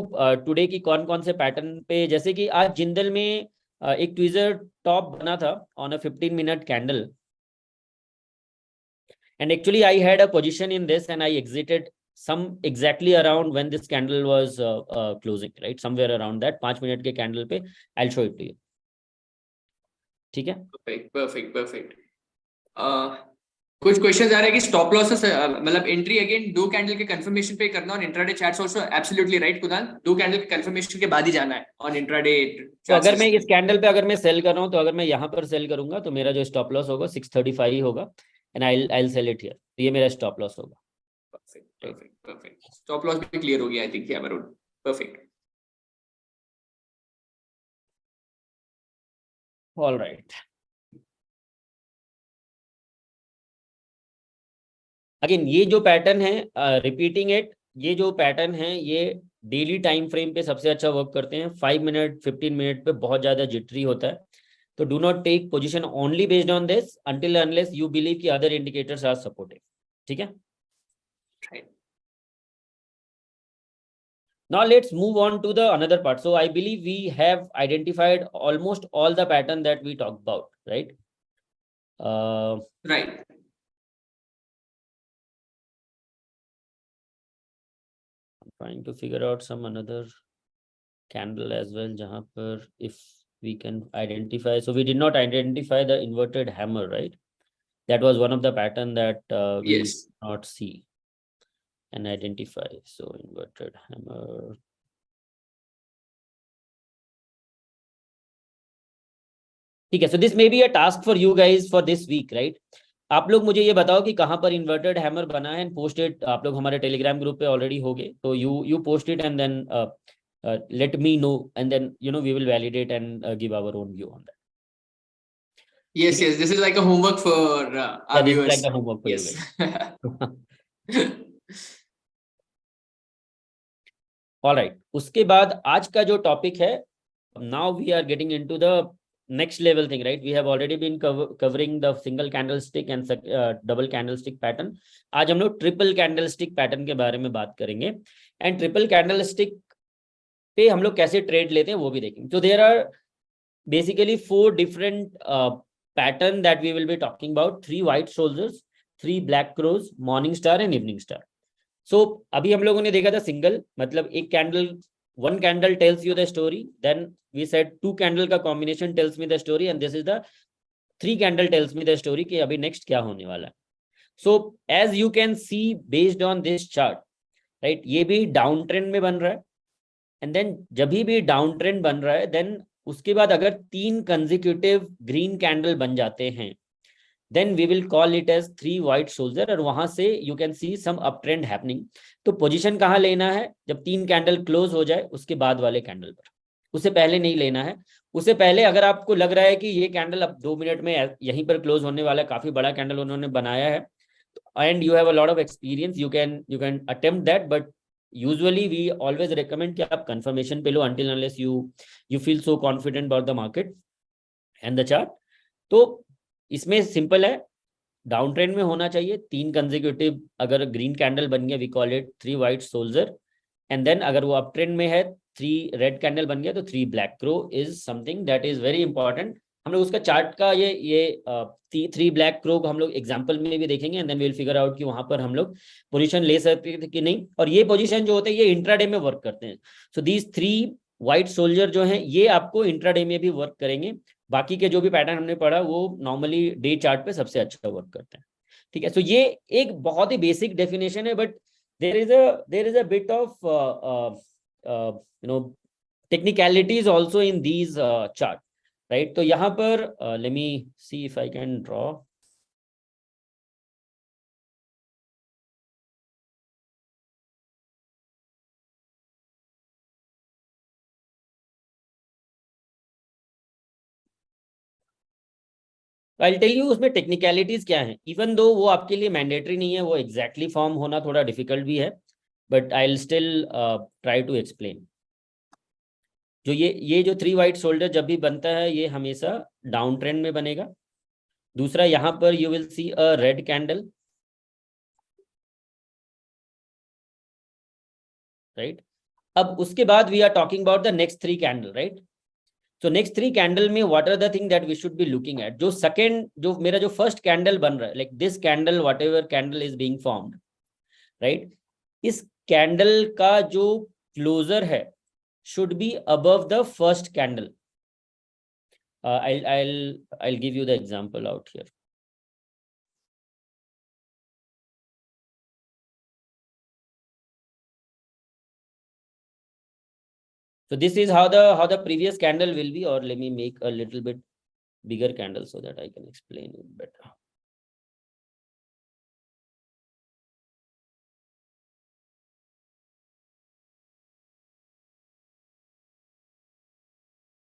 today कि कौन कौन से पैटर्न पे, जैसे कि आज जिंदल में एक ट्विजर टॉप बना था on a 15 minute candle and actually I had a position in this and I exited some exactly around when this candle was closing, right? Somewhere around that 5 minute के candle पे. I'll show it to you. ठीक है. Perfect. कुछ questions आ रहे हैं कि stop losses मतलब entry again 2 candle के कंफर्मेशन पे करना on intraday charts also. Absolutely right Kunal, 2 candle के कंफर्मेशन के बाद ही जाना है ऑन इंट्राडे. तो अगर मैं इस कैंडल पे अगर मैं सेल कर रहा हूँ, तो अगर मैं यहाँ पर सेल करूंगा तो मेरा जो स्टॉप लॉस होगा 635 होगा and I'll cell it here. तो ये मेरा स्टॉप लॉस होगा. perfect. स्टॉप लॉस भी क्लियर हो गया आई थिंक. या Varun, perfect. All right. Again ये जो पैटर्न है, रिपीटिंग इट, ये जो पैटर्न है ये डेली टाइम फ्रेम पे सबसे अच्छा वर्क करते हैं. 5 मिनट 15 मिनट पे बहुत ज्यादा जिटरी होता है, तो do not take position only based on this until unless you believe कि अदर इंडिकेटर्स आर सपोर्टिव. ठीक है. Now let's move on to the another part. So I believe we have identified almost all the pattern that we talked about, right? Right. I'm trying to figure out some another candle as well, jahan par if we can identify. So we did not identify the inverted hammer, right? That was one of the pattern that we Yes. did not see and identify. So inverted hammer. ठीक है. So this may be a task for you guys for this week, right? आप लोग मुझे ये बताओ कि कहाँ पर इन्वर्टेड हैमर बना है एंड पोस्ट इट. आप लोग हमारे टेलीग्राम ग्रुप पे ऑलरेडी हो गए, तो you post it and then let me know and then we will validate and give our own view on that. Yes, this is like a homework for our this viewers. is like a homework for you guys. All right. उसके बाद आज का जो topic है, now we are getting into the next level thing, right? We have already been covering the single candlestick and double candlestick pattern. आज हम लोग triple candlestick pattern के बारे में बात करेंगे एंड ट्रिपल कैंडलस्टिक पे हम लोग कैसे ट्रेड लेते हैं वो भी देखेंगे. तो there are basically 4 different pattern that we will be talking about. 3 white soldiers, 3 black crows, morning star and evening star. So अभी हम लोगों ने देखा था सिंगल, मतलब एक candle, 1 candle tells you the story, then we said 2 candle का combination tells me the story and this is the 3 candle tells me the story कि अभी next क्या होने वाला है. So as you can see based on this chart, right, ये भी down trend में बन रहा है एंड देन जब भी डाउन ट्रेंड बन रहा है देन उसके बाद अगर 3 कंसेक्यूटिव ग्रीन कैंडल बन जाते हैं then we will call it as 3 white soldier और वहां से you can see some uptrend happening. तो पोजीशन कहाँ लेना है? जब 3 कैंडल क्लोज हो जाए उसके बाद वाले कैंडल पर, उससे पहले नहीं लेना है. उससे पहले अगर आपको लग रहा है कि ये कैंडल अब 2 मिनट में यहीं पर क्लोज होने वाला है, काफी बड़ा कैंडल उन्होंने बनाया है and you have a lot of experience, you can attempt that, but usually we always recommend कि आप confirmation पे लो until unless you feel so confident about the market and the chart. तो इसमें सिंपल है, down trend में होना चाहिए 3 consecutive, अगर ग्रीन कैंडल बन गया we call it 3 white soldier and then अगर वो अप ट्रेंड में है 3 रेड कैंडल बन गया तो 3 black crow is something that is very important. हम लोग उसका चार्ट का ये 3 ब्लैक क्रो हम लोग एग्जांपल में भी देखेंगे and then we will figure out कि वहां पर हम लोग पोजीशन ले सकते थे कि नहीं. और ये पोजीशन जो होते हैं ये इंट्राडे में वर्क करते हैं. सो दीज 3 व्हाइट सोल्जर जो हैं ये आपको इंट्राडे में भी वर्क करेंगे. बाकी के जो भी पैटर्न हमने पढ़ा वो नॉर्मली डे चार्ट पे सबसे अच्छा वर्क करते हैं. ठीक है. सो ये एक बहुत ही बेसिक डेफिनेशन है, but there is a bit of technicalities also in these chart, right? तो यहाँ पर let me see if I can draw. I'll tell you उसमें टेक्निकलिटीज क्या है. इवन दो वो आपके लिए मैंडेटरी नहीं है, वो एग्जैक्टली फॉर्म होना थोड़ा डिफिकल्ट भी है, but I will still try to explain. जो ये जो 3 वाइट शोल्डर जब भी बनता है ये हमेशा डाउन ट्रेंड में बनेगा. दूसरा यहाँ पर you will see a red candle, right. अब उसके बाद we are talking about the next 3 candle, right. तो नेक्स्ट 3 कैंडल में what are the thing that we should be looking at. जो सेकंड जो मेरा जो फर्स्ट कैंडल बन रहा है, like this candle what ever candle is being formed, right. इस कैंडल का जो क्लोजर है should be above the first candle. I'll give you the example out here. So this is how the previous candle will be, or let me make a little bit bigger candle so that I can explain it better.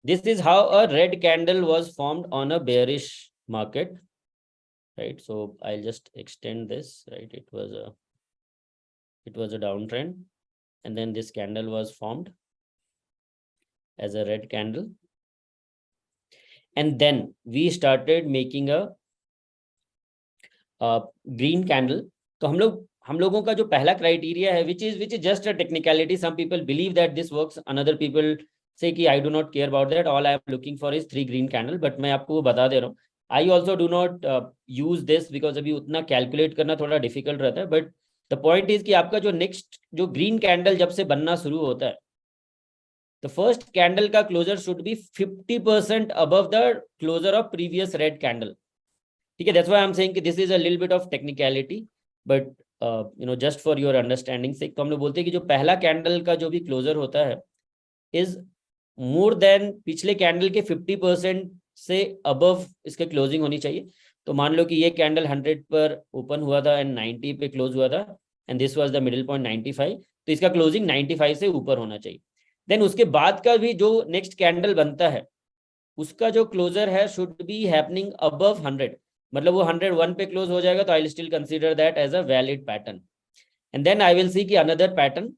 This is how a red candle was formed on a bearish market, right? So I'll just extend this, right? It was a downtrend, and then this candle was formed as a red candle, and then we started making a green candle. तो हम लोगों का जो पहला criteria है which is just a technicality. Some people believe that this works, another people say कि I do not care about that, all I am looking for is 3 green candle. but मैं आपको वो बता दे रहा हूँ, I also do not use this because अभी उतना calculate करना थोड़ा डिफिकल्ट रहता है. बट द पॉइंट इज कि आपका जो नेक्स्ट जो ग्रीन कैंडल जब से बनना शुरू होता है, the first candle का closer should be 50% above the closer of previous red candle. ठीक है. that's why I'm saying कि this is a little bit of technicality, but just for your understanding से तो हम लोग बोलते हैं कि जो पहला कैंडल का जो भी क्लोजर होता है is more than पिछले कैंडल के 50% से above इसके क्लोजिंग होनी चाहिए. तो मान लो कि ये कैंडल 100 पर ओपन हुआ था एंड 90 पे क्लोज हुआ था and this was the middle point 95, तो इसका क्लोजिंग 95 से ऊपर होना चाहिए. देन उसके बाद का भी जो नेक्स्ट कैंडल बनता है उसका जो क्लोजर है शुड बी हैपनिंग अबव 100. मतलब वो 101 पे क्लोज हो जाएगा तो I will still consider that as a valid pattern. And then I will see कि another pattern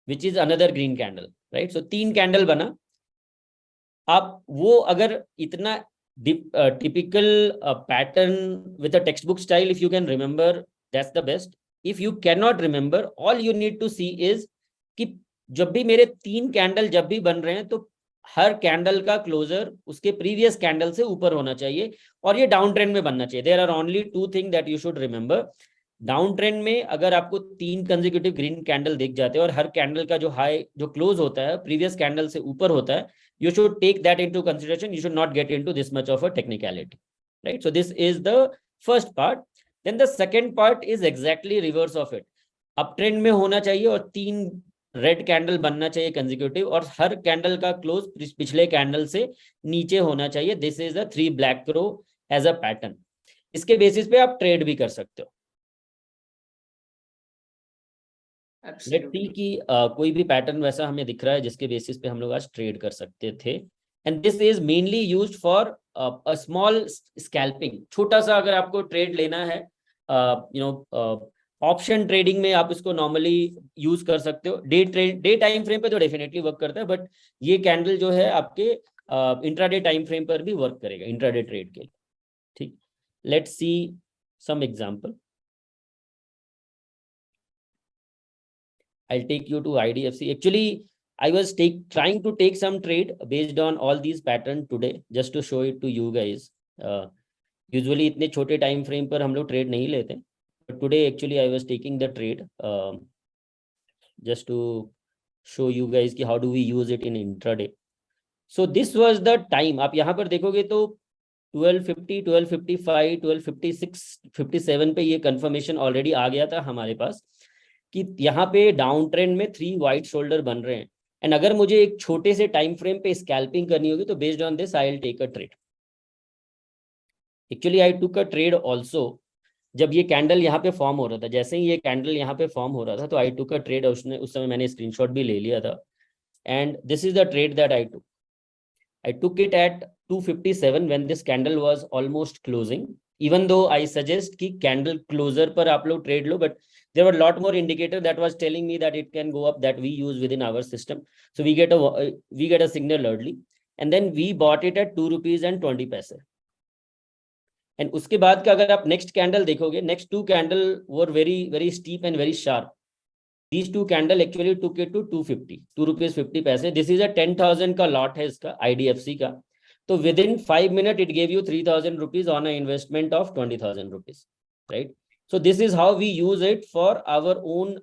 which is another green candle, right. So 3 candle बना. आप वो अगर इतना typical pattern with a textbook style, if you can remember, that's the best. If you cannot remember, all you need to see is कि जब भी मेरे 3 candle जब भी बन रहे हैं तो हर कैंडल का क्लोजर उसके प्रीवियस कैंडल से ऊपर होना चाहिए और ये डाउन ट्रेंड में बनना चाहिए. There are only 2 thing that you should remember. Down trend में अगर आपको 3 कंसेक्यूटिव ग्रीन कैंडल दिख जाते हैं और हर कैंडल का जो हाई जो क्लोज होता है प्रीवियस कैंडल से ऊपर होता है, you should take that into consideration. You should not get into this much of a technicality, right? So this is the first part. Then the second part is exactly reverse of it. uptrend में होना चाहिए और 3 red candle बनना चाहिए consecutive और हर candle का close पिछले कैंडल से नीचे होना चाहिए. This is the 3 black crow as a pattern. इसके बेसिस पे आप ट्रेड भी कर सकते हो. लेट्स सी कि कोई भी पैटर्न वैसा हमें दिख रहा है जिसके बेसिस पे हम लोग आज ट्रेड कर सकते थे. And this is mainly used for a small scalping. छोटा सा अगर आपको ट्रेड लेना है, ऑप्शन ट्रेडिंग में आप इसको नॉर्मली यूज कर सकते हो. डे टाइम फ्रेम पे तो डेफिनेटली वर्क करता है, बट ये कैंडल जो है आपके इंट्राडे टाइम फ्रेम पर भी वर्क करेगा इंट्राडे ट्रेड के लिए. ठीक. Let's see some example. I'll take you to IDFC. Actually, I was trying to take some trade based on all these patterns today, just to show it to you guys. Usually इतने छोटे time frame पर हम लोग trade नहीं लेते, but today actually I was taking the trade just to show you guys कि how do we use it in intraday. So this was the time. आप यहाँ पर देखोगे तो 1250, 1255, 1256, 57 पे ये कंफर्मेशन ऑलरेडी आ गया था हमारे पास कि यहाँ पे डाउन ट्रेंड में 3 वाइट शोल्डर बन रहे हैं. एंड अगर मुझे एक छोटे से टाइम फ्रेम पे स्कैल्पिंग करनी होगी तो based on this I will take a trade. Actually I took a trade also जब ये कैंडल यहाँ पे फॉर्म हो रहा था. जैसे ही ये कैंडल यहाँ पे फॉर्म हो रहा था तो आई टुक अ ट्रेड. उस समय मैंने स्क्रीनशॉट भी ले लिया था. And this is the trade that I took. I took it at 257 when this candle was almost closing. Even though I suggest कि candle closer पर आप लोग trade low, but there were a lot more indicator that was telling me that it can go up, that we use within our system. So we get a signal early, and then we bought it at 2 rupees and 20 paise. And उसके बाद का अगर आप next candle देखोगे, next 2 candle were very steep and very sharp. These 2 candle actually took it to 250, 2 rupees 50 paise. This is a 10,000 का lot है इसका IDFC का. तो within 5 minutes it gave you 3,000 rupees on an investment of 20,000 rupees, right? So this is how we use it for our own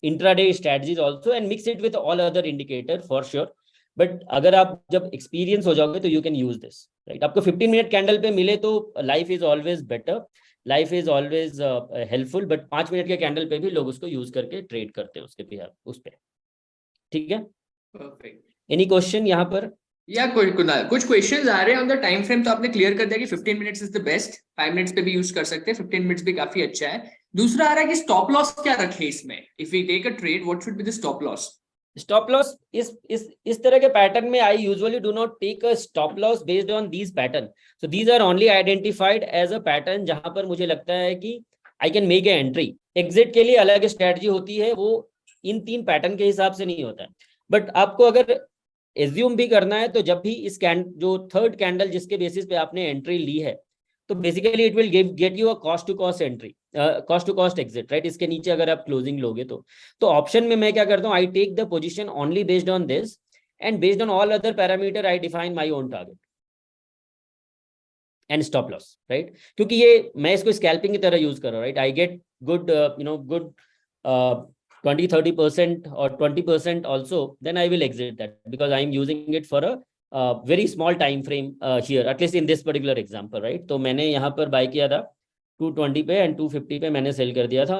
intraday strategies also, and mix it with all other indicator for sure. But अगर आप जब experience हो जाओगे तो you can use this, right? आपको 15 minute candle पे मिले तो life is always better. Life is always helpful, but 5 minute के कैंडल पे भी लोग उसको यूज करके ट्रेड करते हैं उसके बिहार उस पे. ठीक है, परफेक्ट. एनी क्वेश्चन यहाँ पर? या कुछ क्वेश्चंस आ रहे हैं ऑन द टाइम फ्रेम. तो आपने क्लियर कर दिया कि 15 minutes is the best. 5 minutes पे भी यूज कर सकते हैं, 15 मिनट्स भी काफी अच्छा है. दूसरा आ रहा है कि स्टॉप लॉस क्या रखे इसमें. If we take a trade what should be the stop loss? Stop loss इस तरह के पैटर्न में I usually do not take a stop loss based on these pattern. So these are only identified as a pattern जहां पर मुझे लगता है कि I can make a entry. Exit के लिए अलग स्ट्रेटजी होती है, वो इन 3 पैटर्न के हिसाब से नहीं होता है. बट आपको अगर एज्यूम भी करना है तो जब भी इस जो थर्ड कैंडल जिसके बेसिस पे आपने एंट्री ली है, तो basically it will get you a cost to cost entry, cost to cost exit, right? इसके नीचे अगर आप क्लोजिंग लोगे तो ऑप्शन में मैं क्या करता हूँ, I take the position only based on this, and based on all other parameter I define my own target and stop loss, right? क्योंकि ये मैं इसको स्कैल्पिंग की तरह यूज कर रहा हूँ, right? I get good good 20-30% or 20% also, then I will exit that because I am using it for a very small time frame here, at least in this particular example, right? तो मैंने यहाँ पर buy किया था 220 पे and 250 पे मैंने cell कर दिया था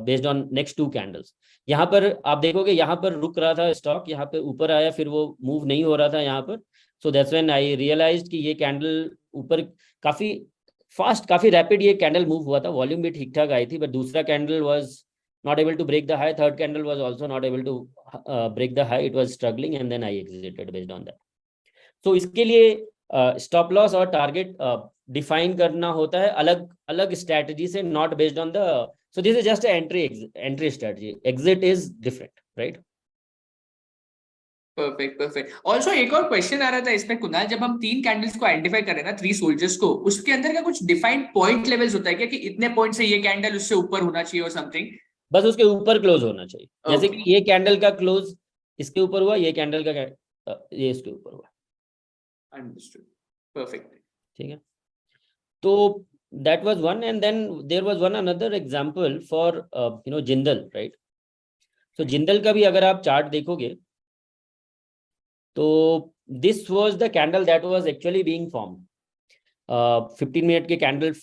बेस्ड ऑन नेक्स्ट 2 कैंडल्स. यहाँ पर आप देखोगे यहाँ पर रुक रहा था स्टॉक, यहाँ पे ऊपर आया, फिर वो मूव नहीं हो रहा था यहाँ पर. So that's when I realized कि ये कैंडल ऊपर काफी फास्ट, काफी रैपिड ये कैंडल मूव हुआ था. वॉल्यूम भी ठीक ठाक आई थी, बट दूसरा candle was not able to break the high. Third candle was also not able to break the high. It was struggling, and then I exited based on that. So इसके लिए stop loss और target define करना होता है अलग अलग strategy से, not based on the. So this is just an entry strategy. Exit is different, right? Perfect. Also एक और क्वेश्चन आ रहा था इसमें कुणाल, जब हम 3 कैंडल्स को आइडेंटिफाई कर रहे हैं ना, 3 सोल्जर्स को, उसके अंदर का कुछ डिफाइंड पॉइंट लेवल्स होता है क्या, कि इतने पॉइंट से ये कैंडल उससे ऊपर होना चाहिए और समथिंग? बस उसके ऊपर क्लोज होना चाहिए. जैसे कि ये कैंडल का क्लोज इसके ऊपर हुआ, ये कैंडल का ये इसके ऊपर हुआ. अंडरस्टूड. परफेक्ट. ठीक है, तो that was one, and then there was one another example for Jindal, right? So Jindal का भी अगर आप चार्ट देखोगे तो this was the candle that was actually being formed. 15 minute के कैंडल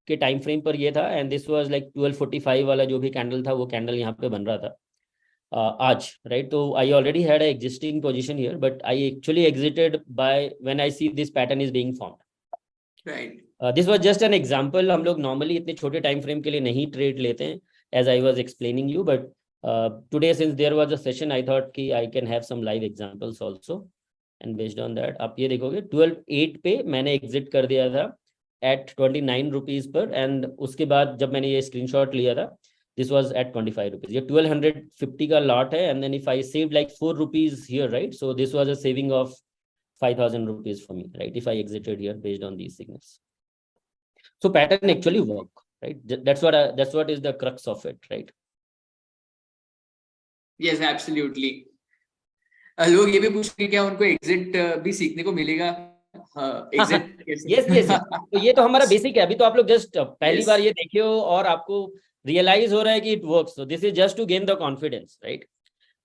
के टाइम फ्रेम पर ये था, एंड दिस वाज लाइक 1245 वाला जो भी कैंडल था, वो कैंडल यहाँ पे बन रहा था आज, राइट? तो I already had a existing position here, but I actually exerted by when I see this pattern is being formed, right? This was just an example. हम लोग नॉर्मली इतने छोटे टाइम फ्रेम के लिए नहीं ट्रेड लेते हैं, as I was explaining you, but today since there was a session I thought कि I can have some live examples also, and based on that आप ये देखोगे 12.8 पे मैंने एग्जिट कर दिया था at 29 rupees पर, एंड उसके बाद जब मैंने ये स्क्रीनशॉट लिया था this was at 25 rupees. ये 1250 का लॉट है, and then if I saved like 4 rupees here, right? So this was a saving of 5,000 rupees for me, right? If I exited here based on these signals. So pattern actually work, right? That's what is the crux of it, right? Yes, absolutely. लोग ये भी पूछ रहे हैं क्या उनको exit भी सीखने को मिलेगा? एग्जिट यस यस, तो ये तो हमारा बेसिक है। अभी तो आप लोग जस्ट पहली बार ये देखे हो और आपको रियलाइज हो रहा है कि इट वर्क्स, तो this is just to gain the confidence, right?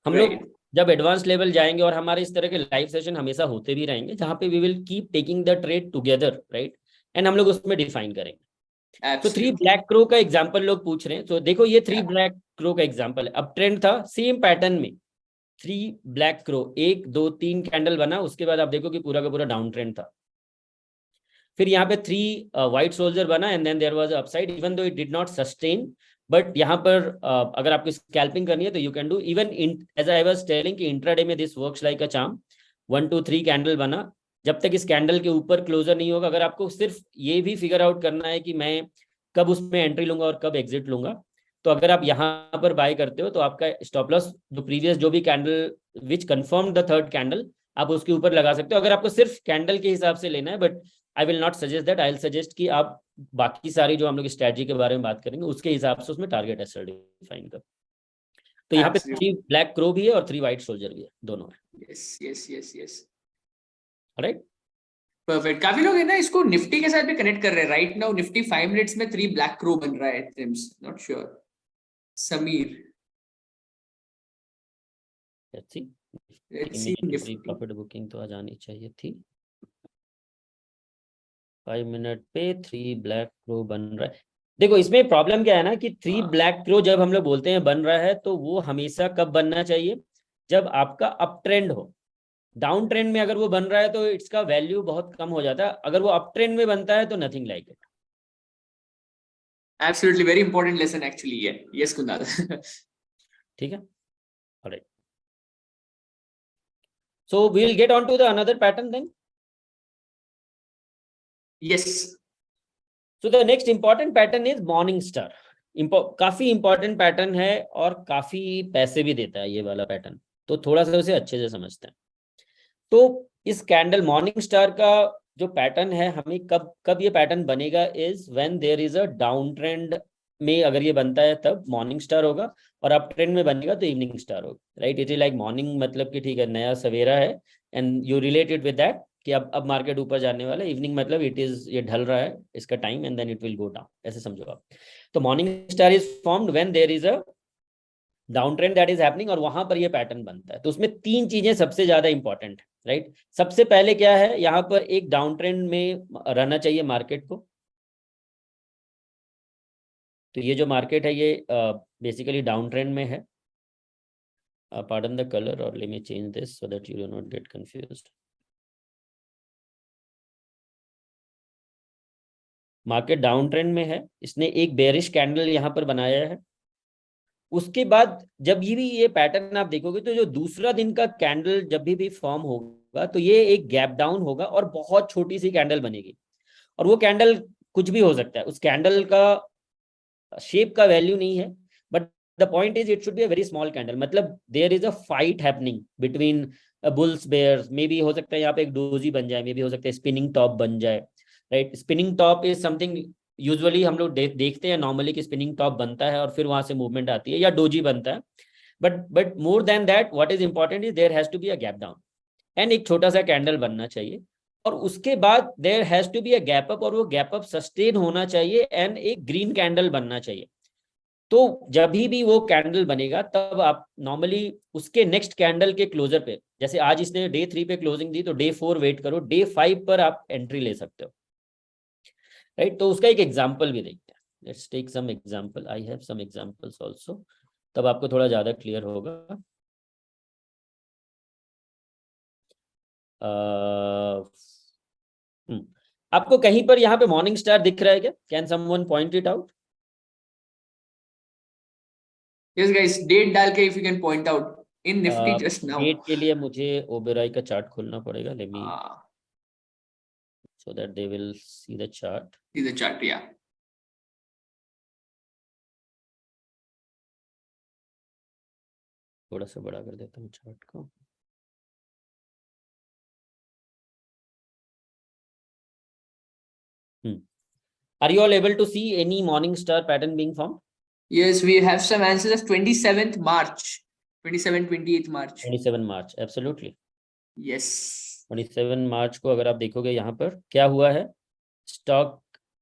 हम लोग जब एडवांस लेवल जाएंगे, और हमारे इस तरह के लाइव सेशन हमेशा होते भी रहेंगे जहां पे we will keep taking the trade together, right? एंड हम लोग उसमें डिफाइन करेंगे। तो 3 ब्लैक क्रो का एग्जांपल लोग पूछ रहे हैं, तो देखो ये 3 ब्लैक क्रो का एग्जांपल है। अब ट्रेंड था सेम पैटर्न में, 3 ब्लैक क्रो, 1 2 3 कैंडल बना, उसके बाद आप देखो कि पूरा का पूरा डाउन ट्रेंड था। फिर यहाँ पे 3 व्हाइट सोल्जर बना and then there was upside, even though it did not sustain. But यहाँ पर अगर आपको स्कैल्पिंग करनी है तो you can do even in, as I was telling कि इंट्राडे में this works like a charm. 1 2 3 candle बना, जब तक इस कैंडल के ऊपर क्लोजर नहीं होगा, अगर आपको सिर्फ ये भी फिगर आउट करना है कि मैं कब उसमें एंट्री लूंगा और कब एग्जिट लूंगा, तो अगर आप यहाँ पर बाय करते हो तो आपका स्टॉप लॉस जो प्रीवियस जो भी candle which confirm the third candle, आप उसके ऊपर लगा सकते हो, अगर आपको सिर्फ कैंडल के हिसाब से लेना है। But I will not suggest that, I will suggest कि आप बाकी सारी जो हम लोग स्ट्रेटजी के बारे में बात करेंगे उसके हिसाब से उसमें टारगेट एसएल डिफाइन कर। तो यहाँ पे 3 ब्लैक क्रो भी है और 3 व्हाइट सोल्जर भी है, दोनों है। Yes yes yes yes, right, perfect. काफी लोग है ना इसको निफ्टी के साथ भी कनेक्ट कर रहे हैं। राइट नाउ निफ्टी 5 मिनट्स में 3 ब्लैक क्रो बन रहा है, TRIMS, not sure. Sameer, profit booking तो आ जानी चाहिए थी। 5 मिनट पे 3 ब्लैक क्रो बन रहा है। देखो इसमें प्रॉब्लम क्या है ना कि 3 ब्लैक क्रो जब हम लोग बोलते हैं बन रहा है, तो वो हमेशा कब बनना चाहिए? जब आपका अप ट्रेंड हो। डाउन ट्रेंड में अगर वो बन रहा है तो इसका वैल्यू बहुत कम हो जाता है, अगर वो अप ट्रेंड में बनता है तो nothing like it. Absolutely, very important lesson actually है। यस कुणाल। ठीक है, alright, so we will get on to the another pattern then. Yes, so the next important pattern is morning star. काफी important pattern है और काफी पैसे भी देता है ये वाला पैटर्न, तो थोड़ा सा उसे अच्छे से समझते हैं। तो इस कैंडल मॉर्निंग स्टार का जो पैटर्न है, हमें कब कब ये पैटर्न बनेगा, is when there is a down trend में अगर ये बनता है तब मॉर्निंग स्टार होगा, और अप ट्रेंड में बनेगा तो इवनिंग स्टार होगा। Right, it is like morning मतलब कि ठीक है नया सवेरा है, and you related with that कि अब मार्केट ऊपर जाने वाला है। इवनिंग मतलब इट इज, ये ढल रहा है इसका time, and then it will go down, ऐसे समझो आप। तो morning star is formed when there is a down trend that is happening, और वहां पर ये पैटर्न बनता है। तो उसमें 3 चीजें सबसे ज्यादा इंपॉर्टेंट है। राइट, सबसे पहले क्या है, यहाँ पर एक डाउन ट्रेंड में रहना चाहिए मार्केट को। तो ये जो मार्केट है ये बेसिकली डाउन ट्रेंड में है। पार्डन द कलर और let me change this so that you do not gate confused. Market down trend में है, इसने एक बेरिश कैंडल यहाँ पर बनाया है। उसके बाद जब ये पैटर्न आप देखोगे तो जो दूसरा दिन का कैंडल जब भी फॉर्म होगा तो ये एक गैप डाउन होगा और बहुत छोटी सी कैंडल बनेगी, और वो कैंडल कुछ भी हो सकता है, उस कैंडल का शेप का वैल्यू नहीं है। But the point is it should be a very small candle, मतलब there is a fight happening between bulls bears. Maybe हो सकता है यहाँ पे एक डोजी बन जाए, मे बी हो सकता है स्पिनिंग टॉप बन जाए। Right, spinning top is something usually हम लोग देखते हैं नॉर्मली कि स्पिनिंग टॉप बनता है और फिर वहां से मूवमेंट आती है, या डोजी बनता है। But more than that what is important is there has to be a gap down, and एक छोटा सा कैंडल बनना चाहिए, और उसके बाद there has to be a gap up, और वो गैप अप सस्टेन होना चाहिए, एंड एक ग्रीन कैंडल बनना चाहिए। तो जब भी वो कैंडल बनेगा तब आप नॉर्मली उसके नेक्स्ट कैंडल के क्लोजर पे, जैसे आज इसने डे 3 पे क्लोजिंग दी तो डे 4 वेट करो, डे 5 पर आप एंट्री ले सकते हो। राइट, तो उसका एक एग्जांपल भी देखते हैं। Let's take some example, I have some examples also, तब आपको थोड़ा ज्यादा क्लियर होगा। आपको कहीं पर यहाँ पे मॉर्निंग स्टार दिख रहा है क्या? Can someone point it out? Yes guys, date डाल के if you can point out in Nifty just now. Date के लिए मुझे ओबेरॉय का चार्ट खोलना पड़ेगा, let me, so that they will see the chart. See the chart, yeah. थोड़ा सा बड़ा कर देता हूँ चार्ट को। Are you all able to see any morning star pattern being formed? Yes, we have some answers of 27th March 27 28 March. 27 March, absolutely. Yes. 27 मार्च को अगर आप देखोगे यहाँ पर क्या हुआ है, stock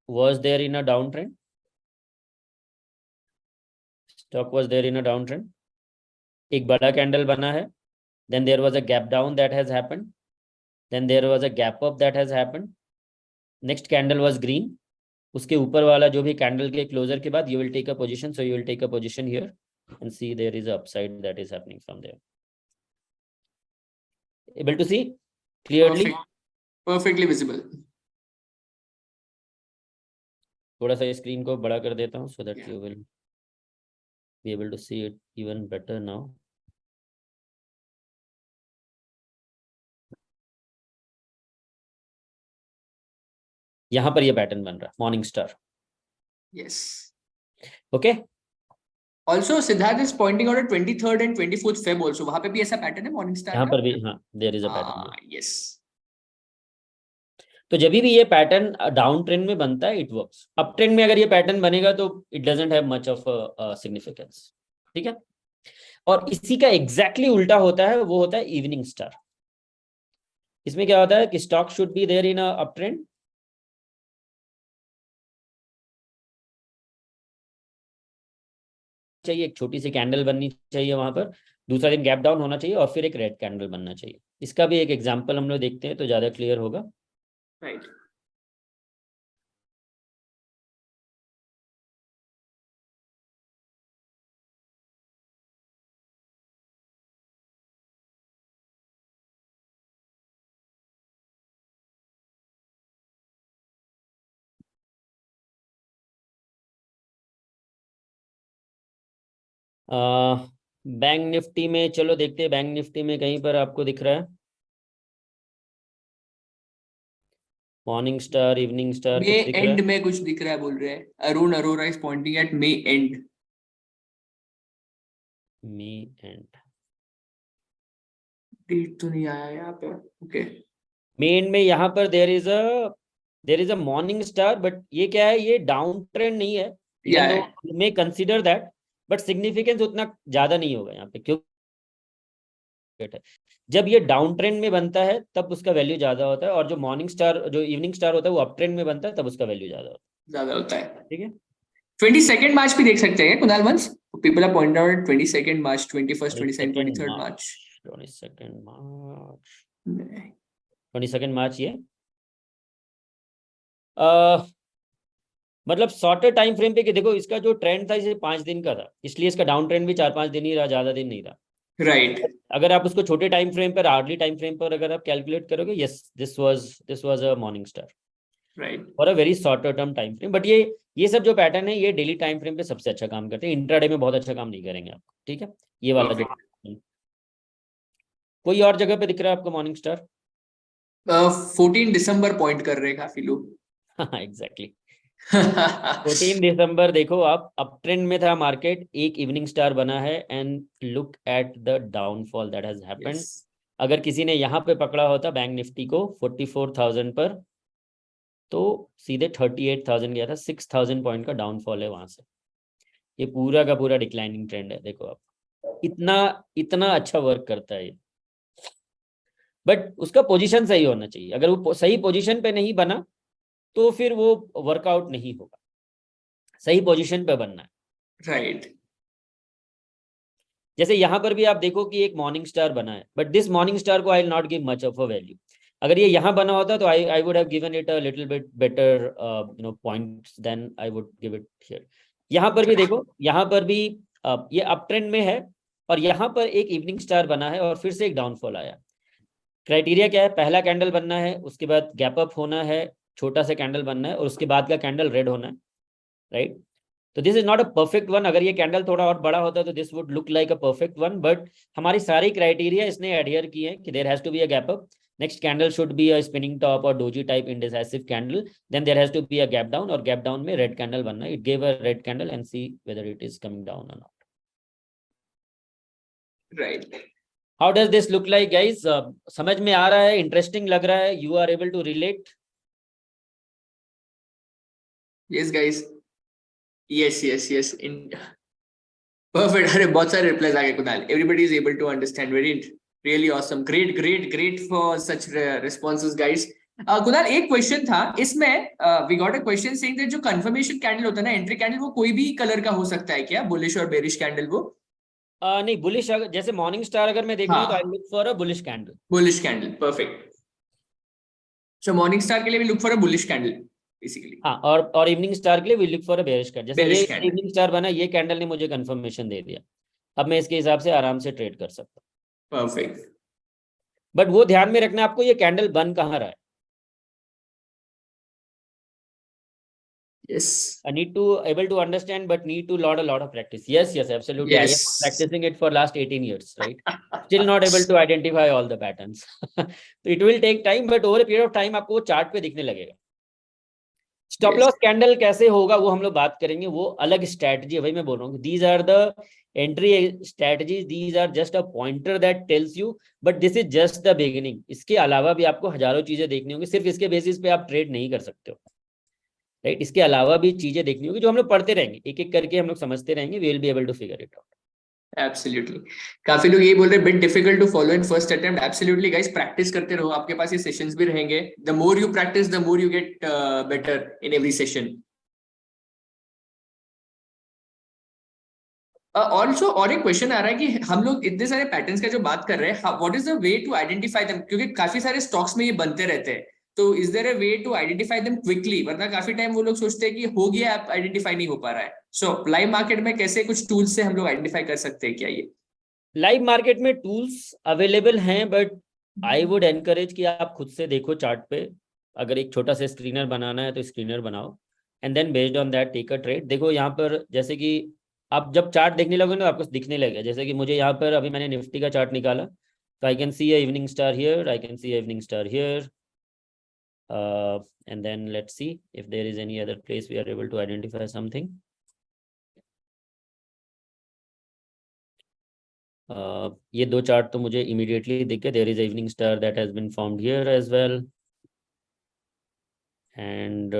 was there in a downtrend. Stock was there in a downtrend. एक बड़ा कैंडल बना है, then there was a gap down that has happened, then there was a gap up that has happened. Next candle was green. उसके ऊपर वाला जो भी candle के क्लोजर के बाद you will take a position, so you will take a position here and see there is a upside that is happening from there. Able to see clearly? Perfect. Perfectly visible. थोड़ा सा screen को बड़ा कर देता हूँ so that Yeah. you will be able to see it even better now. यहाँ पर ये पैटर्न बन रहा है, morning star. Yes. Okay, Also, Siddharth is pointing out at 23rd and 24th Feb also. वहाँ पे भी ऐसा पैटर्न है मॉर्निंग स्टार यहाँ का? पर भी हाँ, there is a pattern. Yes. तो जब भी ये पैटर्न डाउन ट्रेंड में बनता है इट वर्क्स, अप ट्रेंड में अगर ये पैटर्न बनेगा तो it doesn't have much of significance, ठीक है। और इसी का एग्जैक्टली उल्टा होता है, वो होता है इवनिंग स्टार। इसमें क्या होता है कि stock should be there in a up trend, चाहिए एक छोटी सी कैंडल बननी चाहिए वहां पर, दूसरा दिन गैप डाउन होना चाहिए और फिर एक रेड कैंडल बनना चाहिए। इसका भी एक एग्जांपल हम लोग देखते हैं तो ज्यादा क्लियर होगा। Right. बैंक निफ्टी में चलो देखते हैं, बैंक निफ्टी में कहीं पर आपको दिख रहा है मॉर्निंग स्टार, इवनिंग स्टार मे कुछ दिख रहा एंड है? में कुछ दिख रहा है बोल रहे हैं। Arun Arora is pointing at May end. May end date तो नहीं आया यहाँ पे। ओके, मे एंड में यहाँ पर there is a morning star, but ये क्या है, ये डाउन ट्रेंड नहीं है, even though you may consider that, but significance उतना ज्यादा नहीं होगा यहाँ पे। क्यों? जब ये डाउन ट्रेंड में बनता है तब उसका वैल्यू ज्यादा होता है, और जो मॉर्निंग स्टार, जो इवनिंग स्टार होता है वो अप ट्रेंड में बनता है तब उसका वैल्यू ज्यादा होता है। ठीक है, 22nd मार्च भी देख सकते हैं Kunal Vansh. People are pointing out 22nd March, 21st 22nd 23rd March. 22nd March ये मतलब शॉर्टर टाइम फ्रेम पे कि देखो इसका जो ट्रेंड था इसे 5 दिन का था, इसलिए इसका डाउन ट्रेंड भी 4-5 दिन ही रहा, ज्यादा दिन नहीं रहा। राइट। अगर आप उसको छोटे टाइम फ्रेम पर, आर्ली टाइम फ्रेम पर अगर आप कैलकुलेट करोगे, yes this was a morning star right. For a very shorter term time frame. But ये सब जो पैटर्न है ये डेली टाइम फ्रेम पे सबसे अच्छा काम करते हैं, इंट्राडे में बहुत अच्छा काम नहीं करेंगे आपको। ठीक है, ये वाला जो कोई और जगह पे दिख रहा है आपको मॉर्निंग स्टार? 14 दिसंबर पॉइंट कर रहे हैं काफी लोग। हाँ एग्जैक्टली 14 दिसंबर देखो आप, अप ट्रेंड में था मार्केट, एक इवनिंग स्टार बना है and look at the downfall that has happened. अगर किसी ने यहाँ पे पकड़ा होता बैंक निफ्टी को 44,000 पर, तो सीधे 38,000 गया था, 6,000 पॉइंट का डाउनफॉल है वहां से। ये पूरा का पूरा डिक्लाइनिंग ट्रेंड है, देखो आप, इतना अच्छा वर्क करता है ये। बट उसका पोजीशन सही होना चाहिए, अगर वो सही पोजीशन पे नहीं बना तो फिर वो वर्कआउट नहीं होगा, सही पोजीशन पे बनना है। राइट। जैसे यहाँ पर भी आप देखो कि एक मॉर्निंग स्टार बना है, बट दिस मॉर्निंग स्टार को I will not give much of a value. अगर ये यहाँ बना होता तो I would have given it a little bit better points then I would give it here. यहाँ पर भी देखो, यहाँ पर भी ये अप ट्रेंड में है और यहाँ पर एक इवनिंग स्टार बना है और फिर से एक डाउनफॉल आया। क्राइटेरिया क्या है, पहला कैंडल बनना है, उसके बाद गैप अप होना है, छोटा सा कैंडल बनना है और उसके बाद का कैंडल रेड होना है, राइट। तो this is not a perfect one. अगर ये कैंडल थोड़ा और बड़ा होता तो this would look like a perfect one, but हमारी सारी क्राइटेरिया इसने एडहियर की है कि there has to be a gap up, next candle should be a spinning top और doji type indecisive candle, then there has to be a gap down और gap down में red candle बनना है। It give a red candle and see whether it is coming down और not. Right. How does this look like guys? समझ में आ रहा है, इंटरेस्टिंग लग रहा है, you are able to relate? Yes guys, yes. Perfect, अरे बहुत सारे रिप्लाईज आ गए Kunal, everybody is able to understand, very really awesome, great great great for such responses guys. Kunal एक क्वेश्चन था इसमें, we got a question saying that जो confirmation candle होता है ना, एंट्री कैंडल, वो कोई भी कलर का हो सकता है क्या, बुलिश और बेरिश कैंडल वो? नहीं, बुलिश जैसे मॉर्निंग स्टार अगर मैं देखूंगा तो आई हाँ, look for a bullish candle. Bullish candle, perfect. So morning star के लिए भी look for a bullish candle basically. हाँ, और इवनिंग स्टार के लिए we look for a bearish candle. जैसे ये बेरिश कैंडल, इवनिंग स्टार बना, ये कैंडल ने मुझे कंफर्मेशन दे दिया, अब मैं इसके हिसाब से आराम से ट्रेड कर सकता हूँ। परफेक्ट। बट वो ध्यान में रखना आपको, ये कैंडल बन कहाँ रहा है। Yes I need to able to understand, but need to lot of practice. Yes, absolutely. I am yes. practicing it for last 18 years, right? Still not able to identify all the patterns. So it will take time, but over a period of time आपको वो chart पे दिखने लगेगा। Stop loss candle कैसे होगा वो हम लोग बात करेंगे, वो अलग स्ट्रैटेजी है। भाई मैं बोल रहा हूँ, these are the entry strategies, these are just a pointer that tells you, but this is just the beginning. इसके अलावा भी आपको हजारों चीजें देखनी होंगी, सिर्फ इसके बेसिस पे आप ट्रेड नहीं कर सकते हो, राइट? इसके अलावा भी चीजें देखनी होगी जो हम लोग पढ़ते रहेंगे, एक एक करके हम लोग समझते रहेंगे, we will be able to figure it out. Absolutely. काफी लोग ये बोल रहे हैं bit difficult to follow in first attempt. Absolutely guys, practice करते रहो, आपके पास ये सेशंस भी रहेंगे। The more you practice the more you get better in every session. Also और एक क्वेश्चन आ रहा है कि हम लोग इतने सारे पैटर्न्स का जो बात कर रहे हैं, what is the way to identify them, क्योंकि काफी सारे स्टॉक्स में ये बनते रहते हैं, तो is there a way to identify them quickly? वरना काफी टाइम वो लोग सोचते हैं कि हो गया, आप आइडेंटिफाई नहीं हो पा रहा है। सो लाइव मार्केट में कैसे कुछ टूल्स से हम लोग आइडेंटिफाई कर सकते हैं क्या ये? लाइव मार्केट में टूल्स अवेलेबल हैं, बट आई वुड एनकरेज कि आप खुद से देखो चार्ट पे। अगर एक छोटा सा स्क्रीनर बनाना है तो स्क्रीनर बनाओ, and then based on that take a trade. देखो यहाँ पर जैसे कि आप जब चार्ट देखने लगोगे ना, आपको दिखने लगेगा। जैसे कि मुझे यहाँ पर अभी मैंने निफ्टी का चार्ट निकाला, तो I can C a evening star here, I can C a evening star here, and then let's see if there is any other place we are able to identify something. ये दो chart तो मुझे immediately दिख गए। There is a evening star that has been formed here as well, and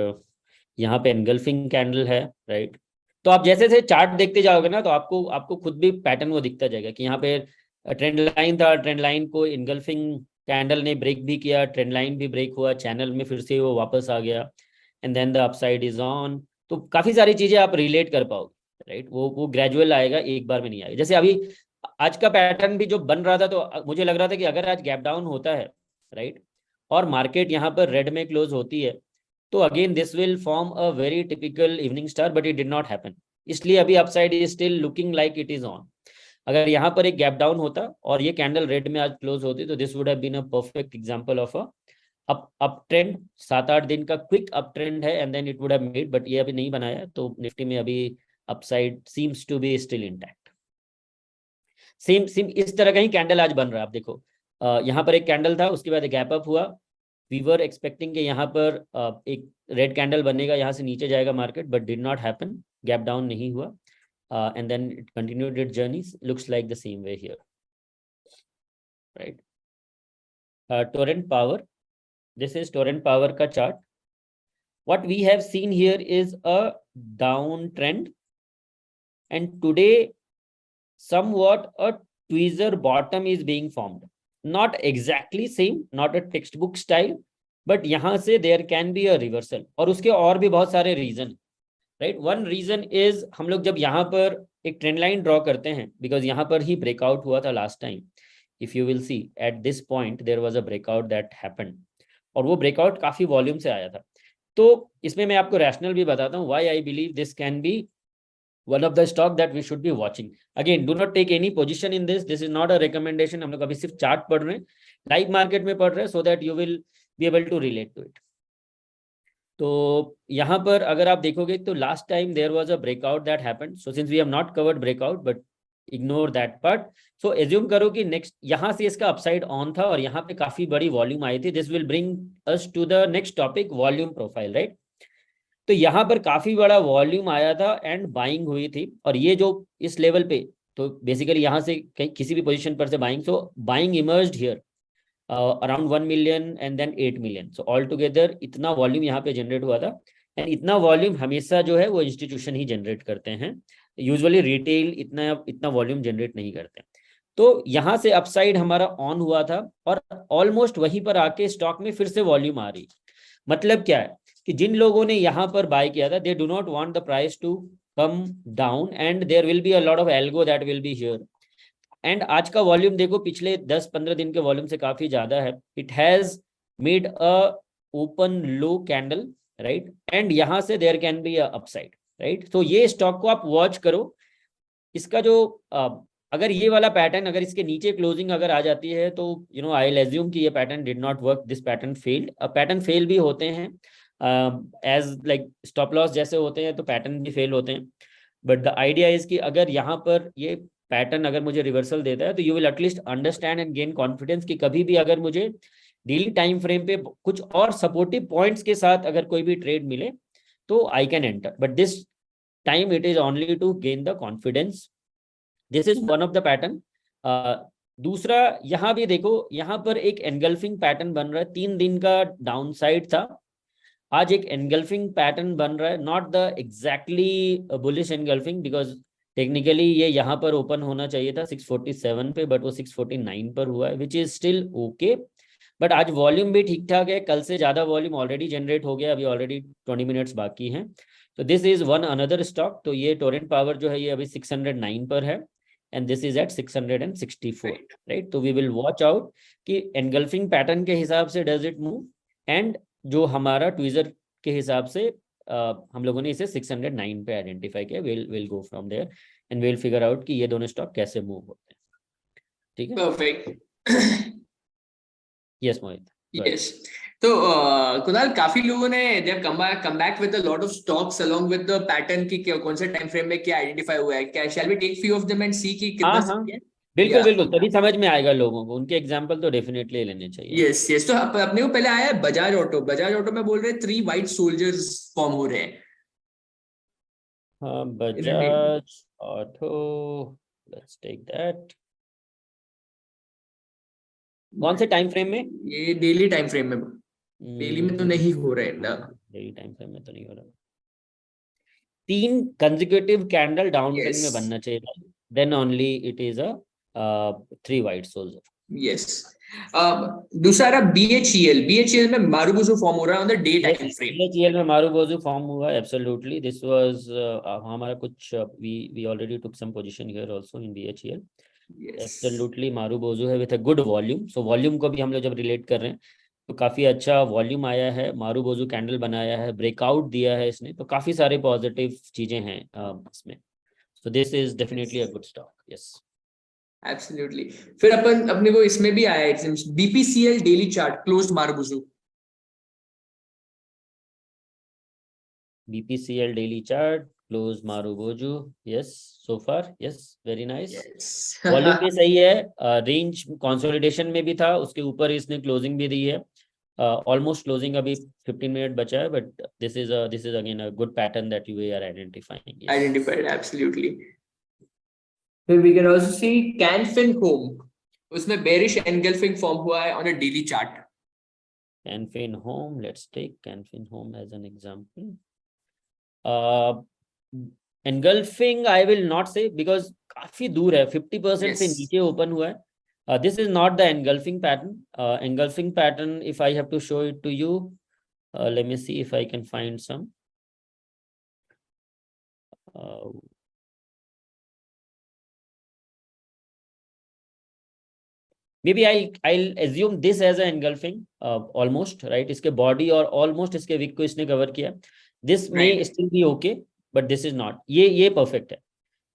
यहाँ पे engulfing candle है, right? तो आप जैसे जैसे चार्ट देखते जाओगे ना, तो आपको आपको खुद भी पैटर्न वो दिखता जाएगा कि यहाँ पे ट्रेंड लाइन था, ट्रेंड लाइन को इनगल्फिंग कैंडल ने ब्रेक भी किया, ट्रेंड लाइन भी ब्रेक हुआ, चैनल में फिर से वो वापस आ गया, and then the upside is on. तो काफी सारी चीजें आप रिलेट कर पाओगे, राइट? वो ग्रेजुअल आएगा, एक बार में नहीं आएगा। जैसे अभी आज का पैटर्न भी जो बन रहा था, तो मुझे लग रहा था कि अगर आज गैप डाउन होता है, राइट, और मार्केट यहाँ पर रेड में क्लोज होती है, तो again this will form a very typical evening star, but it did not happen. इसलिए अभी upside is still looking like it is on. अगर यहाँ पर एक गैप डाउन होता और ये कैंडल रेड में आज क्लोज होती, तो this would have been a perfect example of a up trend. 7-8 दिन का क्विक अप ट्रेंड है, and then it would have made, but ये अभी नहीं बनाया, तो निफ्टी में अभी upside seems to be still intact. Same same इस तरह का ही कैंडल आज बन रहा है। आप देखो, यहाँ पर एक कैंडल था, उसके बाद गैप अप हुआ, वी वर एक्सपेक्टिंग कि यहाँ पर एक रेड कैंडल बनेगा, यहाँ से नीचे जाएगा market, but did not happen, gap down नहीं हुआ, and then it continued its journey. Looks like the same way here, right? Torrent Power, this is Torrent Power ka chart. What we have seen here is a downtrend, and today somewhat a tweezer bottom is being formed. Not exactly same, not a textbook style, but यहाँ से there can be a reversal, और उसके और भी बहुत सारे reason, right? One reason is, हम लोग जब यहाँ पर एक ट्रेंड लाइन ड्रॉ करते हैं, बिकॉज यहाँ पर ही ब्रेकआउट हुआ था last time. If you will see at this point there was a breakout that happened, और वो ब्रेकआउट काफी वॉल्यूम से आया था। तो इसमें मैं आपको रैशनल भी बताता हूँ why I believe this can be one of the stock that we should be watching. Again, do not take any position in this, this is not a recommendation. हम लोग अभी सिर्फ चार्ट पढ़ रहे हैं, लाइव मार्केट में पढ़ रहे हैं, so that you will be able to relate to it. तो यहाँ पर अगर आप देखोगे, तो last time there was a breakout that happened, so since we have not covered breakout, but ignore that part. So assume करो कि next यहाँ से इसका अपसाइड ऑन था, और यहाँ पे काफी बड़ी वॉल्यूम आई थी। This will bring us to the next topic, volume profile, right? तो यहाँ पर काफी बड़ा वॉल्यूम आया था एंड बाइंग हुई थी, और ये जो इस लेवल पे, तो बेसिकली यहाँ से कहीं किसी भी पोजिशन पर से buying, so buying emerged here around 1 million and then 8 million, so all together इतना वॉल्यूम यहाँ पे जनरेट हुआ था। एंड इतना वॉल्यूम हमेशा जो है वो इंस्टीट्यूशन ही जनरेट करते हैं, यूजुअली रिटेल इतना वॉल्यूम जनरेट नहीं करते। तो यहाँ से अपसाइड हमारा ऑन हुआ था और ऑलमोस्ट वहीं पर आके स्टॉक में फिर से वॉल्यूम आ रही। मतलब क्या है कि जिन लोगों ने यहाँ पर बाय किया था, they do not want the price to come down and there will be a lot of algo that will be here. And आज का वॉल्यूम देखो पिछले 10-15 दिन के वॉल्यूम से काफी ज्यादा है। It has made a open low candle, right, and यहां से there can be a upside, right. तो ये स्टॉक को आप वॉच करो। इसका जो अगर ये वाला पैटर्न, अगर इसके नीचे क्लोजिंग अगर आ जाती है तो आई विल एज्यूम कि ये pattern did not work, this pattern failed. Pattern fail भी होते हैं एज लाइक स्टॉप लॉस जैसे होते हैं, तो पैटर्न भी फेल होते हैं। बट द आइडिया इज कि अगर यहाँ पर ये पैटर्न अगर मुझे रिवर्सल देता है तो you will at least understand and gain confidence कि कभी भी अगर मुझे डेली टाइम फ्रेम पे कुछ और सपोर्टिव पॉइंट्स के साथ अगर कोई भी ट्रेड मिले तो I can enter, but this time it is only to gain the confidence. This is one of the pattern. दूसरा यहाँ भी देखो, यहाँ पर एक एनगल्फिंग पैटर्न बन रहा है, 3 दिन का डाउन साइड था, आज एक एनगल्फिंग पैटर्न बन रहा है, not the exactly bullish engulfing because technically ये यहाँ पर ओपन होना चाहिए था 647 पे, बट वो 649 पर हुआ है, which is still okay. But आज वॉल्यूम भी ठीक ठाक है, कल से ज्यादा वॉल्यूम ऑलरेडी जनरेट हो गया, अभी ऑलरेडी 20 मिनट्स बाकी हैं। तो this is one another stock. तो ये टोरेंट पावर जो है ये अभी 609 पर है and this is at 664, right. तो वी विल वॉच आउट कि एनगल्फिंग पैटर्न के हिसाब से डज इट मूव, एंड जो हमारा ट्विजर के हिसाब से हम लोगों ने इसे 609 पे आइडेंटिफाई किया, will go from there and will figure out कि ये दोनों स्टॉक कैसे मूव होते हैं। ठीक है, परफेक्ट। यस मोहित। यस, तो कुणाल, काफी लोगों ने they have come back with a lot of stocks along with the pattern की कौन से टाइम फ्रेम में क्या आइडेंटिफाई हुआ है। क्या shall we take few of them and see कि कितना हाँ हाँ, सही है? बिल्कुल या बिल्कुल, तभी समझ में आएगा लोगों को, उनके एग्जाम्पल तो डेफिनेटली लेने चाहिए। यस यस, तो अपने को पहले आया है बजाज ऑटो। बजाज ऑटो में बोल रहे 3 व्हाइट सोल्जर्स फॉर्म हो रहे हैं। हाँ, Bajaj Auto, let's take that. कौन से टाइम फ्रेम में? ये डेली टाइम फ्रेम में, डेली में तो नहीं हो रहे ना। डेली टाइम फ्रेम में तो नहीं हो रहा। 3 कंसेक्यूटिव कैंडल डाउन ट्रेंड में यस बनना चाहिए, then only it is a 3 white soldier. Yes. दूसरा रहा बीएचईएल। बीएचईएल में मारुबुजु फॉर्म हो रहा है on the day time frame. BHEL में मारुबुजु फॉर्म हुआ, एब्सोल्युटली। दिस वाज हमारा कुछ we already took some position here also in BHEL. Absolutely marubozu है with a good volume. So volume को भी हम लोग जब रिलेट कर रहे हैं तो काफी अच्छा वॉल्यूम आया है, मारुबुजु कैंडल बनाया है, ब्रेकआउट दिया है इसने, तो काफी सारे पॉजिटिव चीजें हैं इसमें। So this is definitely a good stock, yes. Absolutely. फिर अपने को इसमें भी आया है BPCL daily chart closed marubozu. BPCL daily chart close Marubozu, yes, so far yes, very nice. Volume भी सही है, रेंज कंसोलिडेशन में भी था, उसके ऊपर इसने क्लोजिंग भी दी है, ऑलमोस्ट क्लोजिंग अभी 15 मिनट बचा है, but this is again a good pattern that you are identifying. Identified, absolutely. फिर we can also see Canfin home, उसमें बेरिश एनगल्फिंग फॉर्म हुआ है on a daily chart. Canfin home, let's take Canfin home as an example. Engulfing I will not say because काफी दूर है, 50% से नीचे open हुआ है। This is not the engulfing pattern. Engulfing pattern if I have to show it to you, let me see if I can find some. Maybe I'll assume this as an engulfing, almost, right? इसके body और almost इसके wick को इसने cover किया. This may still be okay, but this is not. ये perfect है.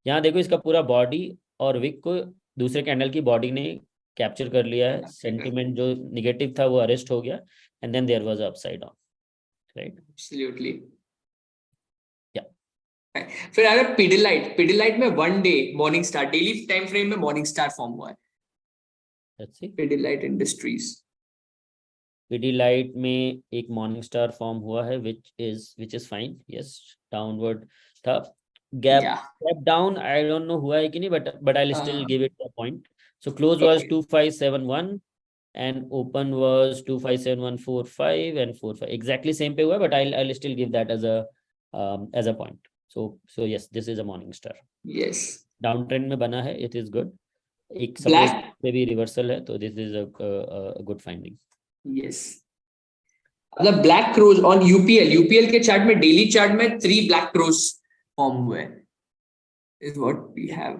यहाँ देखो इसका पूरा body और wick को दूसरे कैंडल की बॉडी ने कैप्चर कर लिया है, सेंटिमेंट जो निगेटिव था वो अरेस्ट हो गया, and then there was upside down, right? Absolutely. या फिर अगर पिडिलाइट में 1 day morning star, daily time frame में मॉर्निंग स्टार फॉर्म हुआ है। लेट्स सी, पिडिलाइट इंडस्ट्रीज, पिडिलाइट में एक मॉर्निंग स्टार फॉर्म हुआ है, which is fine, yes, downward था, gap down, I don't know हुआ है कि नहीं, but I'll still give it a point. So close was 2571, and open was 257145 and 45 exactly same पे हुआ है, but I'll still give that as a point. So yes, this is a morning star. Yes. Downtrend में बना है, it is good. एक Black. support पे भी reversal है, तो this is a good finding. Yes. मतलब ब्लैक क्रोज ऑन यूपीएल के चार्ट में, डेली चार्ट में 3 ब्लैक क्रोज फॉर्म हुए is what we have.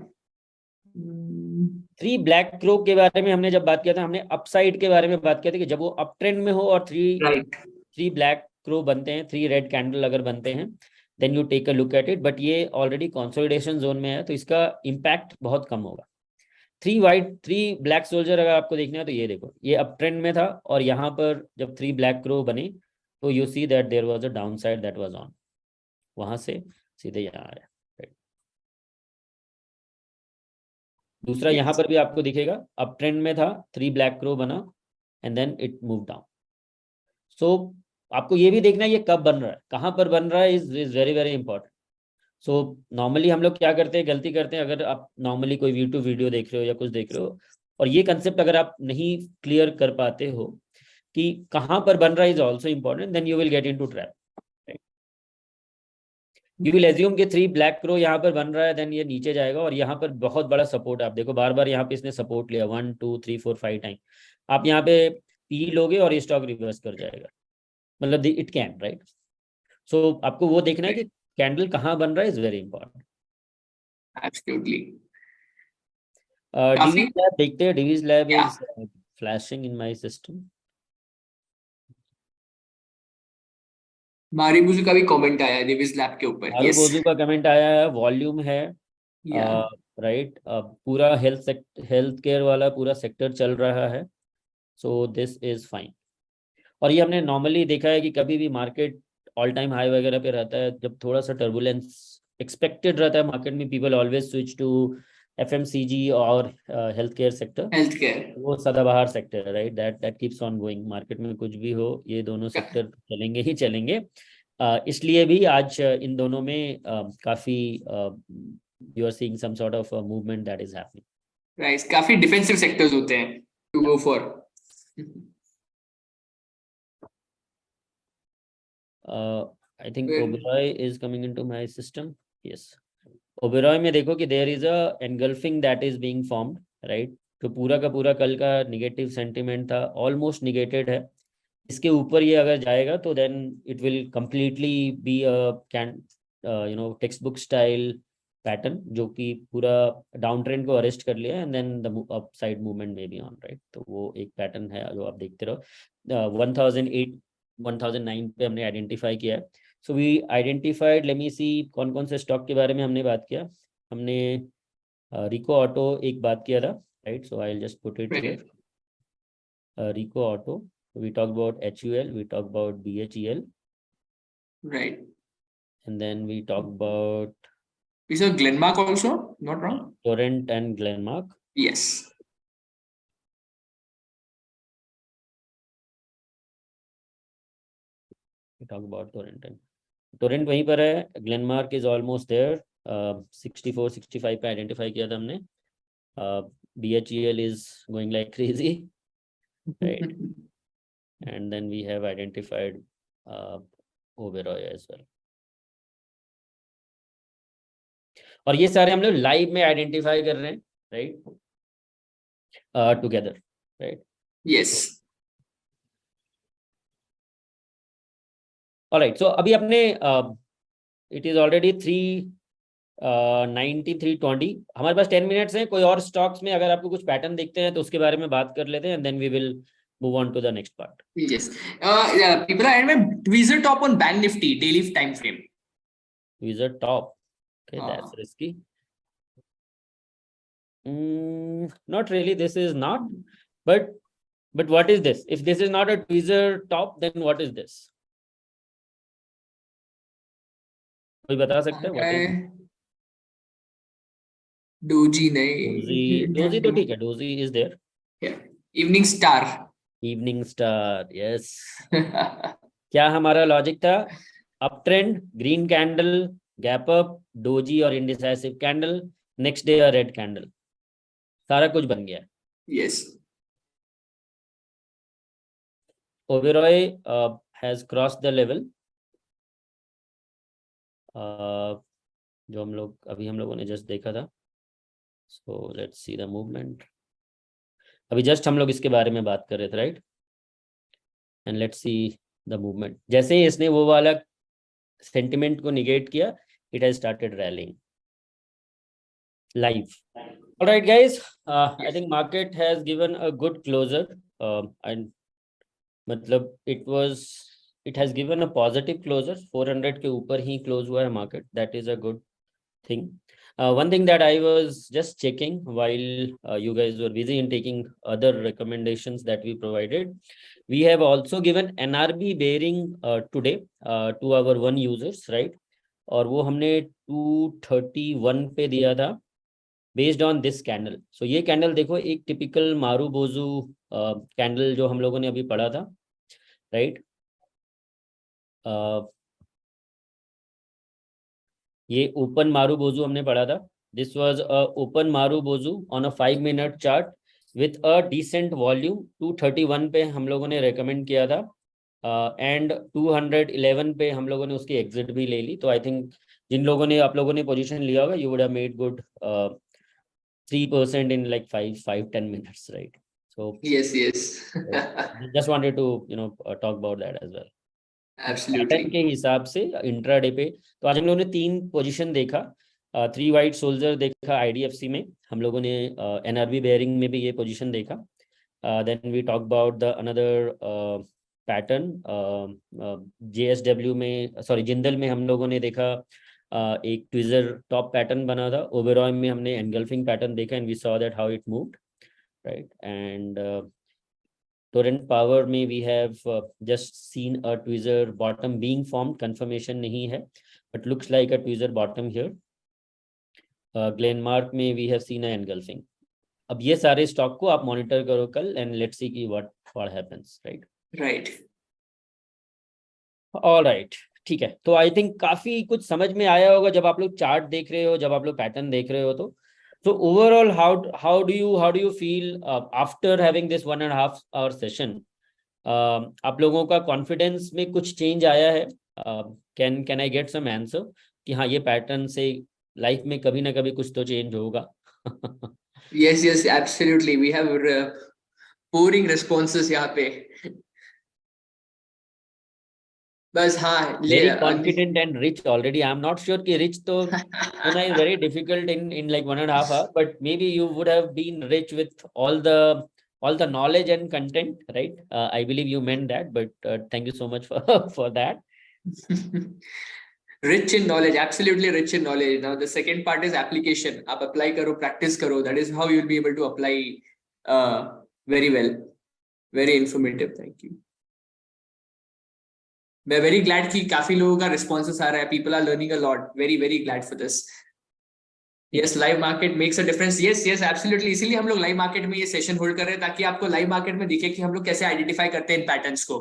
3 black crow के बारे में हमने जब बात किया था, हमने अपसाइड के बारे में बात किया था कि जब वो अप ट्रेंड में हो और 3 ब्लैक क्रो बनते हैं, 3 रेड कैंडल अगर बनते हैं, then you take a look at it. But ये ऑलरेडी कंसोलिडेशन जोन में है, तो इसका इम्पैक्ट बहुत कम होगा. 3 ब्लैक सोल्जर अगर आपको देखना है तो ये देखो, ये अप ट्रेंड में था और यहाँ पर जब 3 ब्लैक क्रो बने तो you see that there was a down side that was on, वहां से सीधे यहाँ आया. दूसरा यहाँ पर भी आपको दिखेगा, अप ट्रेंड में था, 3 ब्लैक क्रो बना and then it move down. So आपको ये भी देखना है ये कब बन रहा है, कहाँ पर बन रहा है, is very very important. So normally हम लोग क्या करते हैं, गलती करते हैं, अगर आप नॉर्मली कोई यूट्यूब वीडियो देख रहे हो या कुछ देख रहे हो और ये कंसेप्ट अगर आप नहीं क्लियर कर पाते हो कि कहाँ पर बन रहा है is also important, then you will get into trap. You will assume कि 3 ब्लैक क्रो यहाँ पर बन रहा है, देन ये नीचे जाएगा और यहाँ पर बहुत बड़ा सपोर्ट, आप देखो बार बार यहाँ पे इसने सपोर्ट लिया 1 2 3 4 5 टाइम. आप यहाँ पे पी लोगे और ये स्टॉक रिवर्स कर जाएगा, मतलब इट कैन, राइट. सो आपको वो देखना है कि कैंडल कहाँ बन रहा है, is very important. Absolutely. Divi's lab देखते हैं. Divi's lab is flashing in my system. मारिबुजू का भी कमेंट आया है डिविस लैब के ऊपर. मारिबुजू का कमेंट आया है, वॉल्यूम है, राइट. पूरा हेल्थ केयर वाला पूरा सेक्टर चल रहा है, सो दिस इज फाइन. और ये हमने नॉर्मली देखा है कि कभी भी मार्केट ऑल टाइम हाई वगैरह पे रहता है, जब थोड़ा सा टर्बुलेंस एक्सपेक्टेड रहता है मार्केट में, people always switch to FMCG और हेल्थ केयर सेक्टर. वो सदाबहार सेक्टर है, right. That keeps on going. Market में कुछ भी हो, ये दोनों सेक्टर चलेंगे ही चलेंगे. इसलिए भी आज इन दोनों में काफी you are seeing some sort of movement that is happening. Right. काफी डिफेंसिव सेक्टर्स होते हैं to go for. I think Oberoi is coming into my system. Yes. Oberoi में देखो कि there is a engulfing that is being formed, right. तो पूरा का पूरा कल का नेगेटिव सेंटिमेंट था, ऑलमोस्ट निगेटेड है. इसके ऊपर ये अगर जाएगा तो then it will completely be text book style pattern, जो कि पूरा डाउन ट्रेंड को अरेस्ट कर लिया and then the upside movement में बी ऑन, राइट. तो वो एक पैटर्न है जो आप देखते रहो. 1009 पे हमने आइडेंटिफाई किया है. So we identified, let me see कौन कौन से स्टॉक के बारे में हमने बात किया. हमने रिको ऑटो एक बात किया था, right. So I will just put it here. Rico Auto, we talked about HUL, we talked about BHEL, right, and then we talked about is a Glenmark also, not wrong. Torrent and Glenmark. Yes. We talked about Torrent वहीं पर है. Glenmark is almost there. 64 65 पे identify किया था हमने. BHEL is going like crazy, right. And then we have identified Oberoi as well. और ये सारे हम लोग लाइव में आइडेंटिफाई कर रहे हैं, right, together, right. Yes. Alright. So अभी अपने इट इज ऑलरेडी 3:93:20. हमारे पास 10 मिनट्स हैं. कोई और स्टॉक्स में अगर आपको कुछ पैटर्न दिखते हैं तो उसके बारे में बात कर लेते हैं, and then we will move on to the next part. Yes. People are asking tweezer top on Bank Nifty daily time frame. Tweezer top. Okay, that's risky. Not really. This is not. But what is this? If this is not a tweezer top, then what is this? कोई बता सकता है what is? Doji नहीं. Doji तो ठीक है. Doji is there. Yeah. Evening Star. Evening star, yes. क्या हमारा लॉजिक था? Up trend, green candle, gap up, doji और indecisive candle, next day red candle, सारा कुछ बन गया. Yes. Oberoi has crossed the level. जो हम लोगों ने जस्ट देखा था. So let's see the movement. अभी जस्ट हम लोग इसके बारे में बात कर रहे थे, right? And let's see the movement. जैसे ही इसने वो वाला सेंटिमेंट को निगेट किया, it has started railing live. All right, guys. I think market has given a good closer. And मतलब it has given a positive closer. 400 के ऊपर ही close हुआ है market. That is a good thing. One thing that I was just checking while you guys were busy in taking other recommendations that we provided, we have also given NRB bearing today to our one users, right? और वो हमने 231 पे दिया था based on this candle. So ये candle देखो, एक typical marubozu candle जो हम लोगों ने अभी पढ़ा था, right? ये ओपन मारूबोजू हमने पढ़ा था. This was a open marubozu on a 5-minute chart with a decent volume. 231 पे हम लोगों ने recommend किया था and 211 पे हम लोगों ने उसकी exit भी ले ली. तो I think जिन लोगों ने आप लोगों ने position लिया होगा, you would have made good 3% in like 5-10 minutes, right? So yes. just wanted to talk about that as well. Absolutely. Pattern के हिसाब से इंट्राडे पे तो आज हम लोगों ने 3 पोजीशन देखा. 3 वाइट सोल्जर देखा आईडीएफसी में, हम लोगों ने एनआरबी बेयरिंग में भी ये पोजीशन देखा. Then we talk about the another pattern JSW में, सॉरी जिंदल में हम लोगों ने देखा एक ट्विजर टॉप पैटर्न बना था. ओबेरॉय में हमने एनगल्फिंग पैटर्न देखा and we saw that how it moved, right? And Torrent Power में we have just seen a tweezer bottom being formed. Confirmation नहीं है, but looks like a tweezer bottom here. Glenmark में we have seen a engulfing. अब ये सारे stock को आप monitor करो कल and let's see कि what happens, right? Right. All right, ठीक है. तो आई थिंक काफी कुछ समझ में आया होगा जब आप लोग चार्ट देख रहे हो, जब आप लोग पैटर्न देख रहे हो. तो so overall, how do you feel after having this 1.5 hour session? आप लोगों का कॉन्फिडेंस में कुछ चेंज आया है? Can I get some answer कि हाँ ये पैटर्न से लाइफ में कभी ना कभी कुछ तो चेंज होगा? yes, absolutely. We have pouring responses यहाँ पे. बस हाँ, very confident and rich already. I'm not sure कि rich तो होना is very difficult in like 1.5 hours, but maybe you would have been rich with all the knowledge and content, right? I believe you meant that, but thank you so much for that. Rich in knowledge, absolutely rich in knowledge. Now the second part is application. आप apply करो, practice करो. That is how you'll be able to apply very well. Very informative. Thank you. मैं very glad कि काफी लोगों का responses आ रहा है. People are learning a lot. Very glad for this. Yes, live market makes a difference. Yes, absolutely. इसीलिए हम लोग live market में ये session hold कर रहे हैं ताकि आपको live market में दिखे कि हम लोग कैसे identify करते हैं इन patterns को.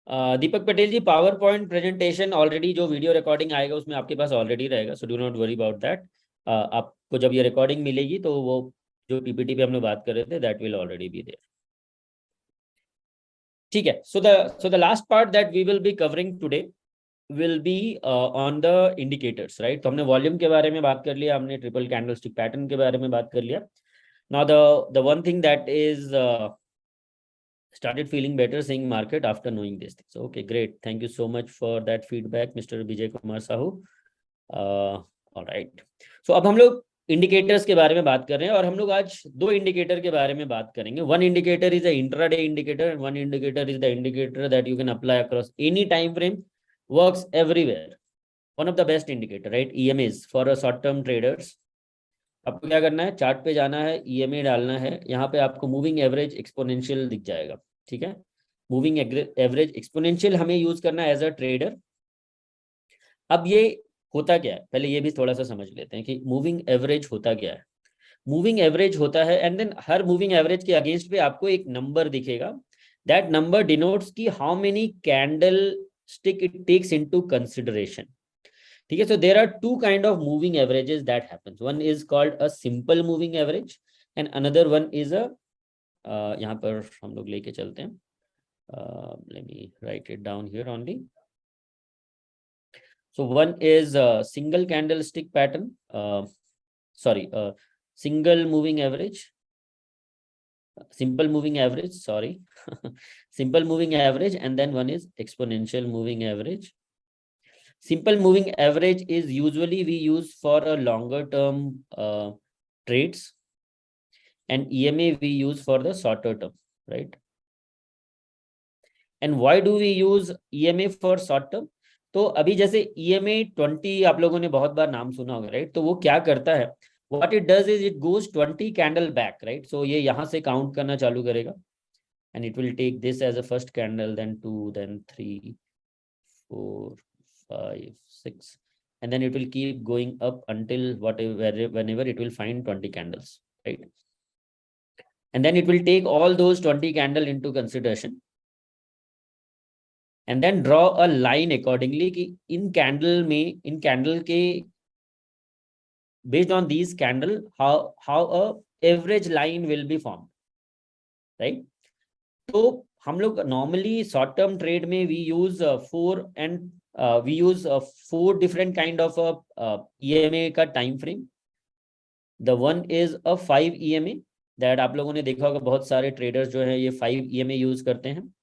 दीपक पटेल जी, पावर पॉइंट प्रेजेंटेशन ऑलरेडी जो वीडियो रिकॉर्डिंग आएगा उसमें आपके पास ऑलरेडी रहेगा, so do not worry about that. आपको जब ये रिकॉर्डिंग मिलेगी तो वो जो पीपीटी पे हम लोग बात कर रहे थे that will already be there. ठीक है. So the last part that we will be covering today will be on the indicators, right? तो हमने वॉल्यूम के बारे में बात कर लिया, हमने ट्रिपल कैंडलस्टिक पैटर्न के बारे में बात कर लिया. Now the one thing that is started feeling better seeing market after knowing these things. Okay, great. Thank you so much for that feedback, Mr. Vijay Kumar Sahu. All right. So अब हम लोग indicators के बारे में बात कर रहे हैं और हम लोग आज 2 इंडिकेटर के बारे में बात करेंगे. One indicator is a intraday indicator and one indicator is the indicator that you can apply across any time frame, works everywhere. One of the best indicator, right? EMAs for a short term traders. आपको क्या करना है, chart पे जाना है, EMA डालना है, यहाँ पे आपको मूविंग एवरेज एक्सपोनेंशियल दिख जाएगा. ठीक है, मूविंग एवरेज एक्सपोनेंशियल हमें यूज करना है एज अ ट्रेडर. अब ये होता क्या है, पहले ये भी थोड़ा सा समझ लेते हैं कि मूविंग एवरेज होता क्या है. मूविंग एवरेज होता है एंड देन हर मूविंग एवरेज के अगेंस्ट पे आपको एक नंबर दिखेगा. दैट नंबर डिनोट्स की how many candle stick it takes into consideration. ठीक है. So there are 2 kind of moving averages that happens. One is called a simple moving average and another one is a यहाँ पर हम लोग लेके चलते हैं Let me write it down here only. So one is a single candlestick pattern, single moving average, simple moving average, sorry, simple moving average, and then one is exponential moving average. Simple moving average is usually we use for a longer term trades, and EMA we use for the shorter term, right? And why do we use EMA for short term? तो अभी जैसे EMA 20 आप लोगों ने बहुत बार नाम सुना होगा, राइट? तो वो क्या करता है, what it does is it goes 20 candle back, right? So ये यहाँ से काउंट करना चालू करेगा, and it will take this as a first candle, then 2, then 3, 4, 5, 6, and then it will keep going up until whenever it will find 20 candles, right? And then it will take all those 20 candle into consideration, and then draw a line accordingly कि इन candle के based on these candle how a average line will be formed, right? तो हम लोग normally short term trade में we use four different kind of EMA का time frame. The one is a 5 EMA that आप लोगों ने देखा होगा, बहुत सारे traders जो है ये 5 EMA use करते हैं.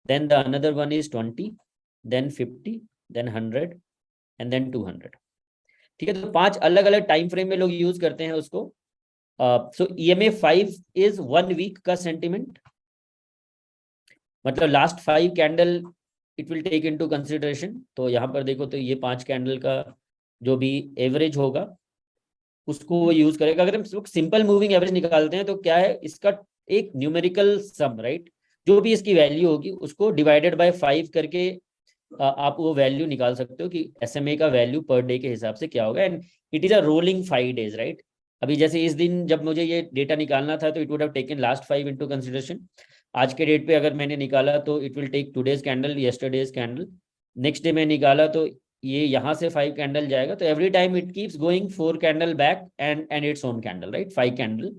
Then the another one is 20, then 50, then 100, and then 200. ठीक है, तो 5 अलग अलग टाइम फ्रेम में लोग यूज करते हैं उसको. सो EMA 5 इज 1 वीक का सेंटिमेंट, मतलब last 5 candle it will take into consideration. तो यहाँ पर देखो तो ये 5 कैंडल का जो भी एवरेज होगा उसको वो यूज करेगा. अगर हम सिंपल मूविंग एवरेज निकालते हैं तो क्या है, इसका एक न्यूमेरिकल सम, राइट? जो भी इसकी वैल्यू होगी उसको डिवाइडेड बाय 5 करके आप वो वैल्यू निकाल सकते हो कि SMA का वैल्यू पर डे के हिसाब से क्या होगा. And it is a rolling 5 days, right? अभी जैसे इस दिन जब मुझे ये डेटा निकालना था तो it would have taken last 5 into consideration. आज के डेट पे अगर मैंने निकाला तो it will take today's candle, yesterday's candle, next day में निकाला तो ये यहाँ से 5 कैंडल जाएगा. तो every time it keeps going 4 candle back and its own candle, right? 5 candle,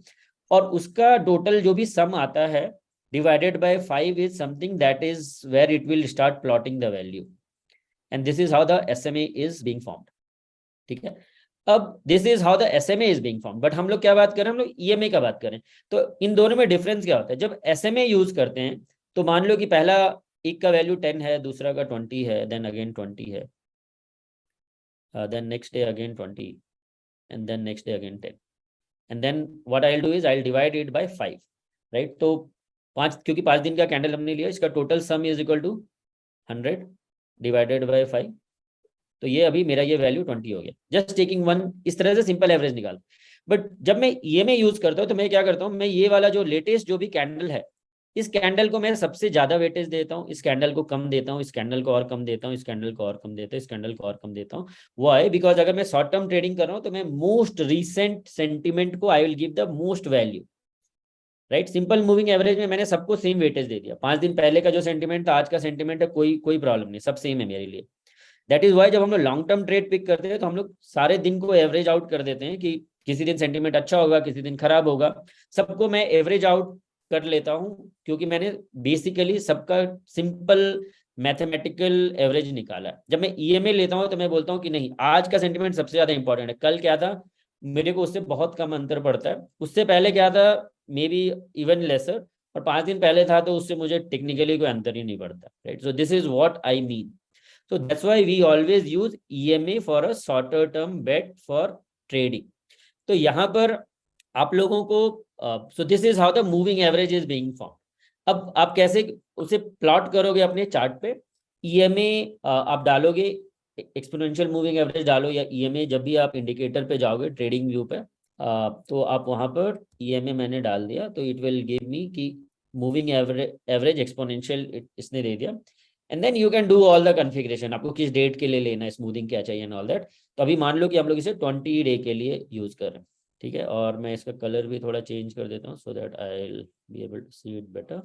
और उसका टोटल जो भी सम आता है divided by 5 is something that is where it will start plotting the value, and this is how the SMA is being formed. ठीक है, अब this is how the SMA is being formed, but हम लोग क्या बात कर रहे हैं, हम लोग EMA का बात करें. तो इन दोनों में डिफरेंस क्या होता है? जब SMA यूज करते हैं तो मान लो कि पहला एक का वैल्यू 10 है, दूसरा का 20 है, देन अगेन 20 है, then next day again 20, and then next day again 10, and then what I will do is I will divide it by 5, right? तो 5, क्योंकि 5 दिन का कैंडल हमने लिया, इसका total sum is equal to 100 divided by 5. तो ये अभी मेरा ये वैल्यू 20 हो गया, जस्ट टेकिंग वन. इस तरह से सिंपल एवरेज निकाल. बट जब मैं EMA यूज करता हूँ तो मैं क्या करता हूँ, मैं ये वाला जो लेटेस्ट जो भी कैंडल है, इस कैंडल को मैं सबसे ज्यादा वेटेज देता हूँ, इस कैंडल को कम देता हूँ, इस कैंडल को और कम देता हूँ, इस कैंडल को और कम देता हूँ, इस कैंडल को और कम देता हूँ. वो है बिकॉज अगर मैं शॉर्ट टर्म ट्रेडिंग कर रहा हूँ तो मैं मोस्ट रिसेंट सेंटिमेंट को I will give the most value, right? Simple moving average में मैंने सबको सेम वेटेज दे दिया. 5 दिन पहले का जो सेंटिमेंट था, आज का सेंटिमेंट है, कोई प्रॉब्लम नहीं, सब सेम है मेरे लिए. दैट इज वाई जब हम लोग लॉन्ग टर्म ट्रेड पिक करते हैं तो हम लोग सारे दिन को एवरेज आउट कर देते हैं कि किसी दिन सेंटिमेंट अच्छा होगा, किसी दिन खराब होगा, सबको मैं एवरेज आउट कर लेता हूँ, क्योंकि मैंने बेसिकली सबका सिंपल मैथमेटिकल एवरेज निकाला. जब मैं EMA लेता हूँ तो मैं बोलता हूँ कि नहीं, आज का सेंटिमेंट सबसे ज्यादा इंपॉर्टेंट है, कल क्या था मेरे को उससे बहुत कम अंतर पड़ता है, उससे पहले क्या था मे बी इवन लेसर, और 5 दिन पहले था तो उससे मुझे टेक्निकली कोई अंतर ही नहीं पड़ता, right? So this is what I mean. So that's why we always use EMA for a shorter term bet for trading. तो यहाँ पर आप लोगों को so this is how the moving average is being formed. अब आप कैसे उसे प्लॉट करोगे अपने चार्ट पे? EMA आप डालोगे, एक्सपोनेंशियल मूविंग एवरेज डालो या EMA, जब भी आप इंडिकेटर पे जाओगे ट्रेडिंग व्यू पे, तो आप वहाँ पर EMA मैंने डाल दिया तो इट विल गिव मी कि मूविंग एवरेज एक्सपोनेंशियल इसने दे दिया. And then you can do all the configuration, आपको किस डेट के लिए लेना है, स्मूथिंग क्या चाहिए एंड ऑल दैट. तो अभी मान लो कि हम लोग इसे 20 डे के लिए यूज कर रहे हैं, ठीक है? और मैं इसका कलर भी थोड़ा चेंज कर देता हूँ so that I will be able to see it better.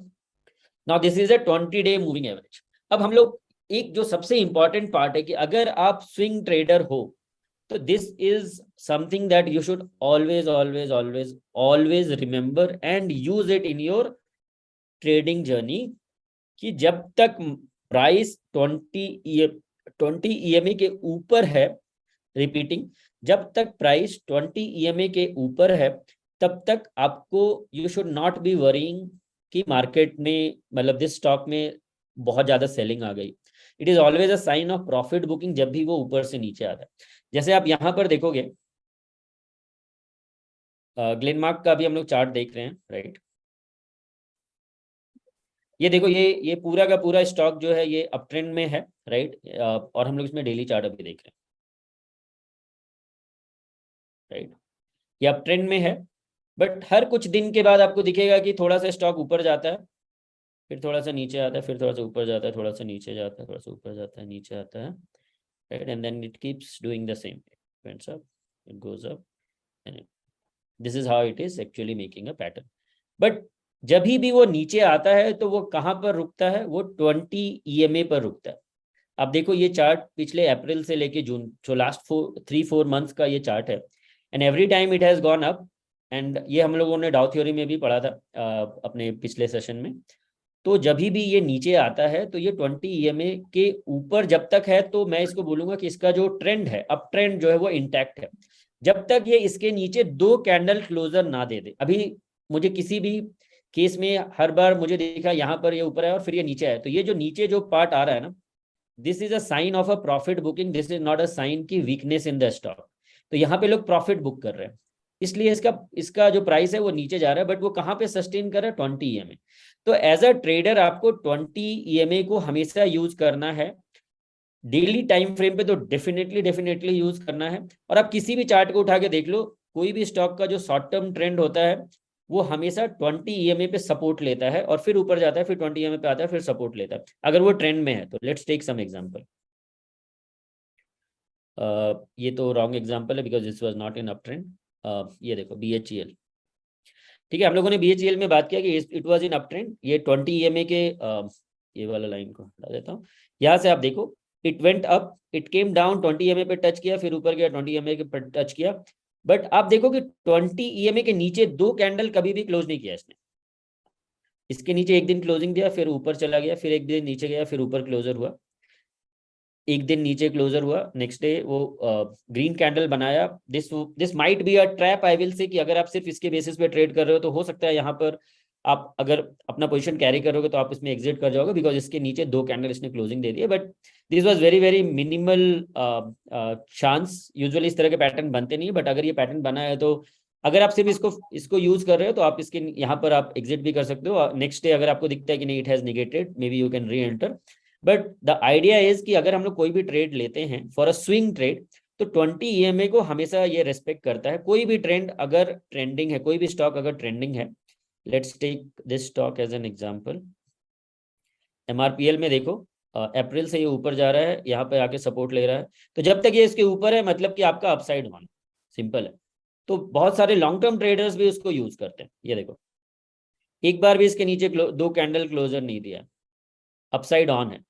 Now this is a 20 day moving average. अब हम लोग एक जो सबसे इंपॉर्टेंट पार्ट है कि अगर आप स्विंग ट्रेडर हो तो this is something that you should always always always always remember and use it in your trading journey. कि जब तक प्राइस 20 EMA के ऊपर है, रिपीटिंग, जब तक प्राइस 20 EMA के ऊपर है तब तक आपको you should not be worrying कि मार्केट में मतलब दिस स्टॉक में बहुत ज्यादा सेलिंग आ गई। It is always a sign of profit booking जब भी वो ऊपर से नीचे आता है। जैसे आप यहां पर देखोगे, ग्लेनमार्क का भी हम लोग चार्ट देख रहे हैं, राइट। ये देखो, ये पूरा का पूरा स्टॉक जो है ये अप ट्रेंड में है, राइट। और हम लोग इसमें डेली चार्ट अभी देख रहे हैं, राइट। ये अप ट्रेंड में है, बट हर कुछ दिन के बाद आपको दिखेगा कि थोड़ा सा स्टॉक ऊपर जाता है, फिर थोड़ा सा नीचे आता है, फिर थोड़ा सा ऊपर जाता है, थोड़ा सा नीचे जाता है, थोड़ा सा ऊपर जाता है, नीचे आता है, right. And then it keeps doing the same, went up, it goes up, and this is how it is actually making a pattern. But जब भी वो नीचे आता है तो वो कहाँ पर रुकता है, वो 20 EMA पर रुकता है। अब देखो ये चार्ट पिछले अप्रैल से लेके जून, जो लास्ट 3-4 मंथ्स का ये चार्ट है, and every time it has gone up. And ये हम लोगों ने डाउ थ्योरी में भी पढ़ा था अपने पिछले सेशन में। तो जब भी ये नीचे आता है तो ये 20 EMA के ऊपर जब तक है तो मैं इसको बोलूंगा कि इसका जो ट्रेंड है, अप ट्रेंड जो है वो इंटैक्ट है। जब तक ये इसके नीचे 2 कैंडल क्लोजर ना दे दे। अभी मुझे किसी भी केस में हर बार मुझे देखा यहाँ पर ये ऊपर है और फिर ये नीचे है, तो ये जो नीचे जो पार्ट आ रहा है ना, this is a sign of a profit booking, this is not a sign की वीकनेस इन द स्टॉक। तो यहाँ पे लोग प्रॉफिट बुक कर रहे हैं, इसलिए इसका इसका जो प्राइस है वो नीचे जा रहा है, बट वो कहाँ पे सस्टेन कर रहा है, 20 EMA। तो एज अ ट्रेडर आपको 20 EMA को हमेशा यूज करना है। डेली टाइम फ्रेम पे तो डेफिनेटली यूज करना है। और आप किसी भी चार्ट को उठा के देख लो, कोई भी स्टॉक का जो शॉर्ट टर्म ट्रेंड होता है वो हमेशा 20 EMA पे सपोर्ट लेता है और फिर ऊपर जाता है, फिर 20 EMA पे आता है, फिर सपोर्ट लेता है अगर वो ट्रेंड में है तो। Let's take some example. ये तो रॉन्ग एग्जांपल है because this was not in up trend. ये देखो BHEL, ठीक है। हम लोगों ने BHEL में बात किया कि it was in up trend. ये 20 EMA के ये वाला लाइन को हटा देता हूँ। यहाँ से आप देखो, it went up, it came down, 20 EMA पे टच किया, फिर ऊपर गया, 20 EMA के पर टच किया। बट आप देखो कि 20 EMA के नीचे 2 कैंडल कभी भी क्लोज नहीं किया इसने। इसके नीचे एक दिन क्लोजिंग दिया, फिर ऊपर चला गया, फिर एक दिन नीचे गया, फिर ऊपर क्लोजर हुआ, एक दिन नीचे क्लोजर हुआ, नेक्स्ट डे वो ग्रीन कैंडल बनाया। This might be a trap, I will say, कि अगर आप सिर्फ इसके बेसिस पे ट्रेड कर रहे हो तो हो सकता है यहाँ पर आप अगर अपना पोजीशन कैरी करोगे तो आप इसमें एग्जिट कर जाओगे, बिकॉज इसके नीचे 2 कैंडल इसने क्लोजिंग दे दिए। But this was very minimal chance. Usually इस तरह के पैटर्न बनते नहीं है, बट अगर ये पैटर्न बना है तो अगर आप सिर्फ इसको यूज कर रहे हो तो आप इसके यहाँ पर आप एग्जिट भी कर सकते हो। नेक्स्ट डे अगर आपको दिखता है कि नहीं it has negated, may be you can री enter. But the idea is कि अगर हम लोग कोई भी ट्रेड लेते हैं फॉर अ स्विंग ट्रेड तो 20 EMA को हमेशा ये रेस्पेक्ट करता है। कोई भी ट्रेंड अगर ट्रेंडिंग है, कोई भी स्टॉक अगर ट्रेंडिंग है, let's take this stock as an example. MRPL में देखो, अप्रैल से ये ऊपर जा रहा है, यहाँ पे आके सपोर्ट ले रहा है, तो जब तक ये इसके ऊपर है मतलब कि आपका अपसाइड वन, सिंपल है। तो बहुत सारे लॉन्ग टर्म ट्रेडर्स भी उसको यूज करते हैं। ये देखो, एक बार भी इसके नीचे 2 कैंडल क्लोजर नहीं दिया, अपसाइड ऑन है।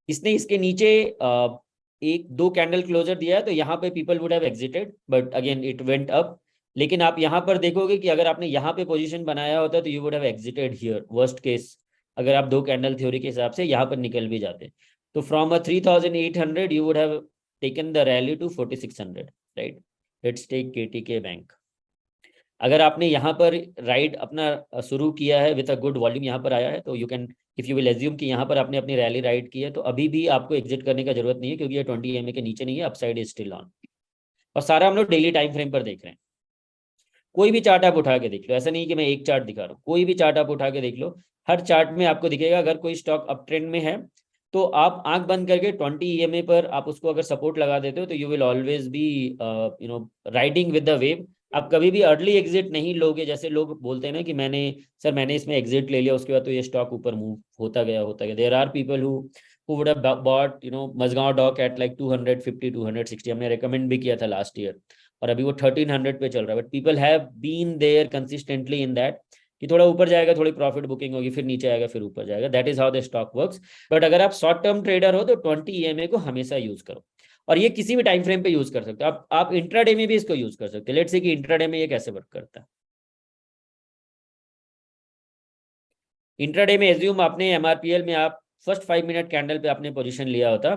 इसने इसके नीचे 1-2 कैंडल क्लोजर दिया है तो यहाँ पे people would have exerted, but again it went up. लेकिन आप यहाँ पर देखोगे कि अगर आपने यहाँ पे पोजीशन बनाया होता तो you would have exerted here, worst case अगर आप 2 कैंडल थ्योरी के हिसाब से यहाँ पर निकल भी जाते। तो from a 3800 you would have taken the rally to 4600, right. Let's take KTK bank. अगर आपने यहाँ पर राइड अपना शुरू किया है विद अ गुड वॉल्यूम, यहाँ पर आया है, तो you can if you will assume कि यहाँ पर आपने अपनी रैली राइड की है तो अभी भी आपको एग्जिट करने का जरूरत नहीं है, क्योंकि ये 20 EMA के नीचे नहीं है, अपसाइड इज स्टिल ऑन। और सारा हम लोग डेली टाइम फ्रेम पर देख रहे हैं। कोई भी चार्ट आप उठा के देख लो, ऐसा नहीं कि मैं एक चार्ट दिखा रहा हूँ, कोई भी चार्ट आप उठा के देख लो, हर चार्ट में आपको दिखेगा अगर कोई स्टॉक अप ट्रेंड में है तो आप आंख बंद करके 20 EMA पर आप उसको अगर सपोर्ट लगा देते हो तो you will always B riding with the wave. आप कभी भी अर्ली एग्जिट नहीं लोगे। जैसे लोग बोलते हैं ना कि मैंने इसमें एग्जिट ले लिया, उसके बाद तो ये स्टॉक ऊपर मूव होता गया। There are people who would have bought Mazagon Dock at like 250 260, हमने रेकमेंड भी किया था लास्ट ईयर, और अभी वो 1300 पे चल रहा है। But people have been there consistently in that कि थोड़ा ऊपर जाएगा, थोड़ी प्रॉफिट बुकिंग होगी, फिर नीचे आएगा, फिर ऊपर जाएगा। That is how the stock works. But अगर आप शॉर्ट टर्म ट्रेडर हो तो 20 EMA को हमेशा यूज करो, और ये किसी भी टाइम फ्रेम पे यूज कर सकते हो। आप इंट्राडे में भी इसको यूज कर सकते हो। लेट्स से कि इंट्राडे में ये कैसे वर्क करता है। इंट्राडे में एज्यूम आपने MRPL में आप फर्स्ट 5 मिनट कैंडल पे आपने पोजीशन लिया होता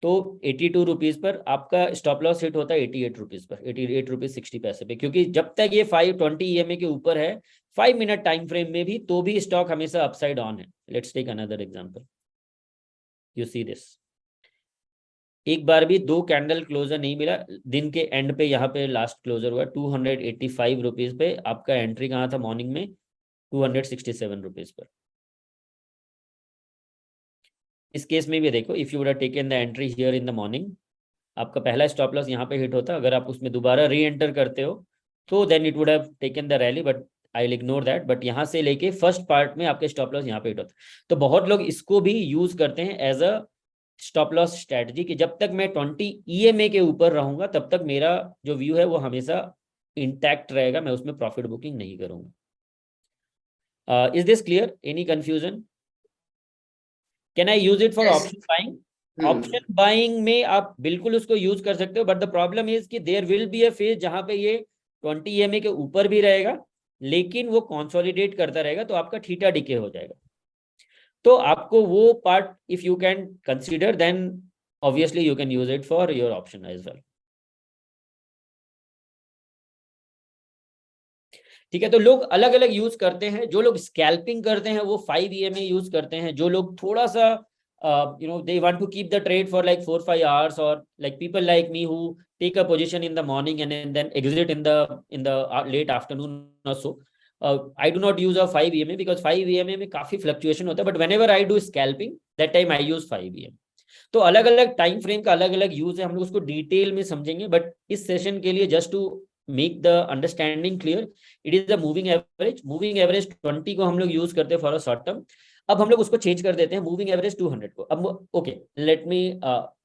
तो 82 रुपीज पर आपका स्टॉप लॉस हिट होता है 88 रुपीज पर, 88 रुपीज 60 पैसे पे, क्योंकि जब तक ये 520 EMA के ऊपर है 5 मिनट टाइम फ्रेम में भी, तो भी स्टॉक हमेशा अपसाइड ऑन है. Let's take another example. You see this, एक बार भी 2 कैंडल क्लोजर नहीं मिला दिन के एंड पे. यहाँ पे लास्ट क्लोजर हुआ 285 रुपीज पे. आपका एंट्री कहाँ था मॉर्निंग में? 267 रुपीज पर. इस केस में भी देखो, if you would taken the entry here in the morning, आपका पहला स्टॉप लॉस यहाँ पे हिट होता. अगर आप उसमें दोबारा री एंटर करते हो तो then it would have taken the rally, but I will ignore that. But यहाँ से लेके फर्स्ट पार्ट में आपके स्टॉप लॉस यहाँ पे हिट होता. तो बहुत लोग इसको भी यूज करते हैं as a stop loss strategy कि जब तक मैं 20 EMA के ऊपर रहूंगा तब तक मेरा जो व्यू है वो हमेशा इंटैक्ट रहेगा, मैं उसमें प्रॉफिट बुकिंग नहीं करूंगा. Is this clear? Any confusion? Can I use it for Yes. Option buying? Option buying में आप बिल्कुल उसको यूज कर सकते हो, बट द प्रॉब्लम इज कि there will be a phase जहां पे ये 20 EMA के ऊपर भी रहेगा लेकिन वो कंसोलिडेट करता रहेगा, तो आपका थीटा डिके हो जाएगा. तो आपको वो part if you can consider, then obviously you can use it for your option as well. ठीक है, तो लोग अलग अलग यूज करते हैं. जो लोग स्कैल्पिंग करते हैं वो 5 EMA यूज करते हैं. जो लोग थोड़ा सा they want to keep the trade for like 4-5 hours, or like people like me who take a position in the morning and then exit in the late afternoon or so. I do not use a 5 EMA because 5 EMA में काफी fluctuation होता है, but whenever I do scalping that time I use 5 EMA. तो अलग अलग time frame का अलग अलग यूज है, हम लोग उसको डिटेल में समझेंगे. बट इस सेशन के लिए just to make the understanding clear, it is the moving average. Moving average 20 को हम लोग यूज करते हैं फॉर अ शॉर्ट टर्म. अब हम लोग उसको चेंज कर देते हैं मूविंग एवरेज 200 को. अब okay, let me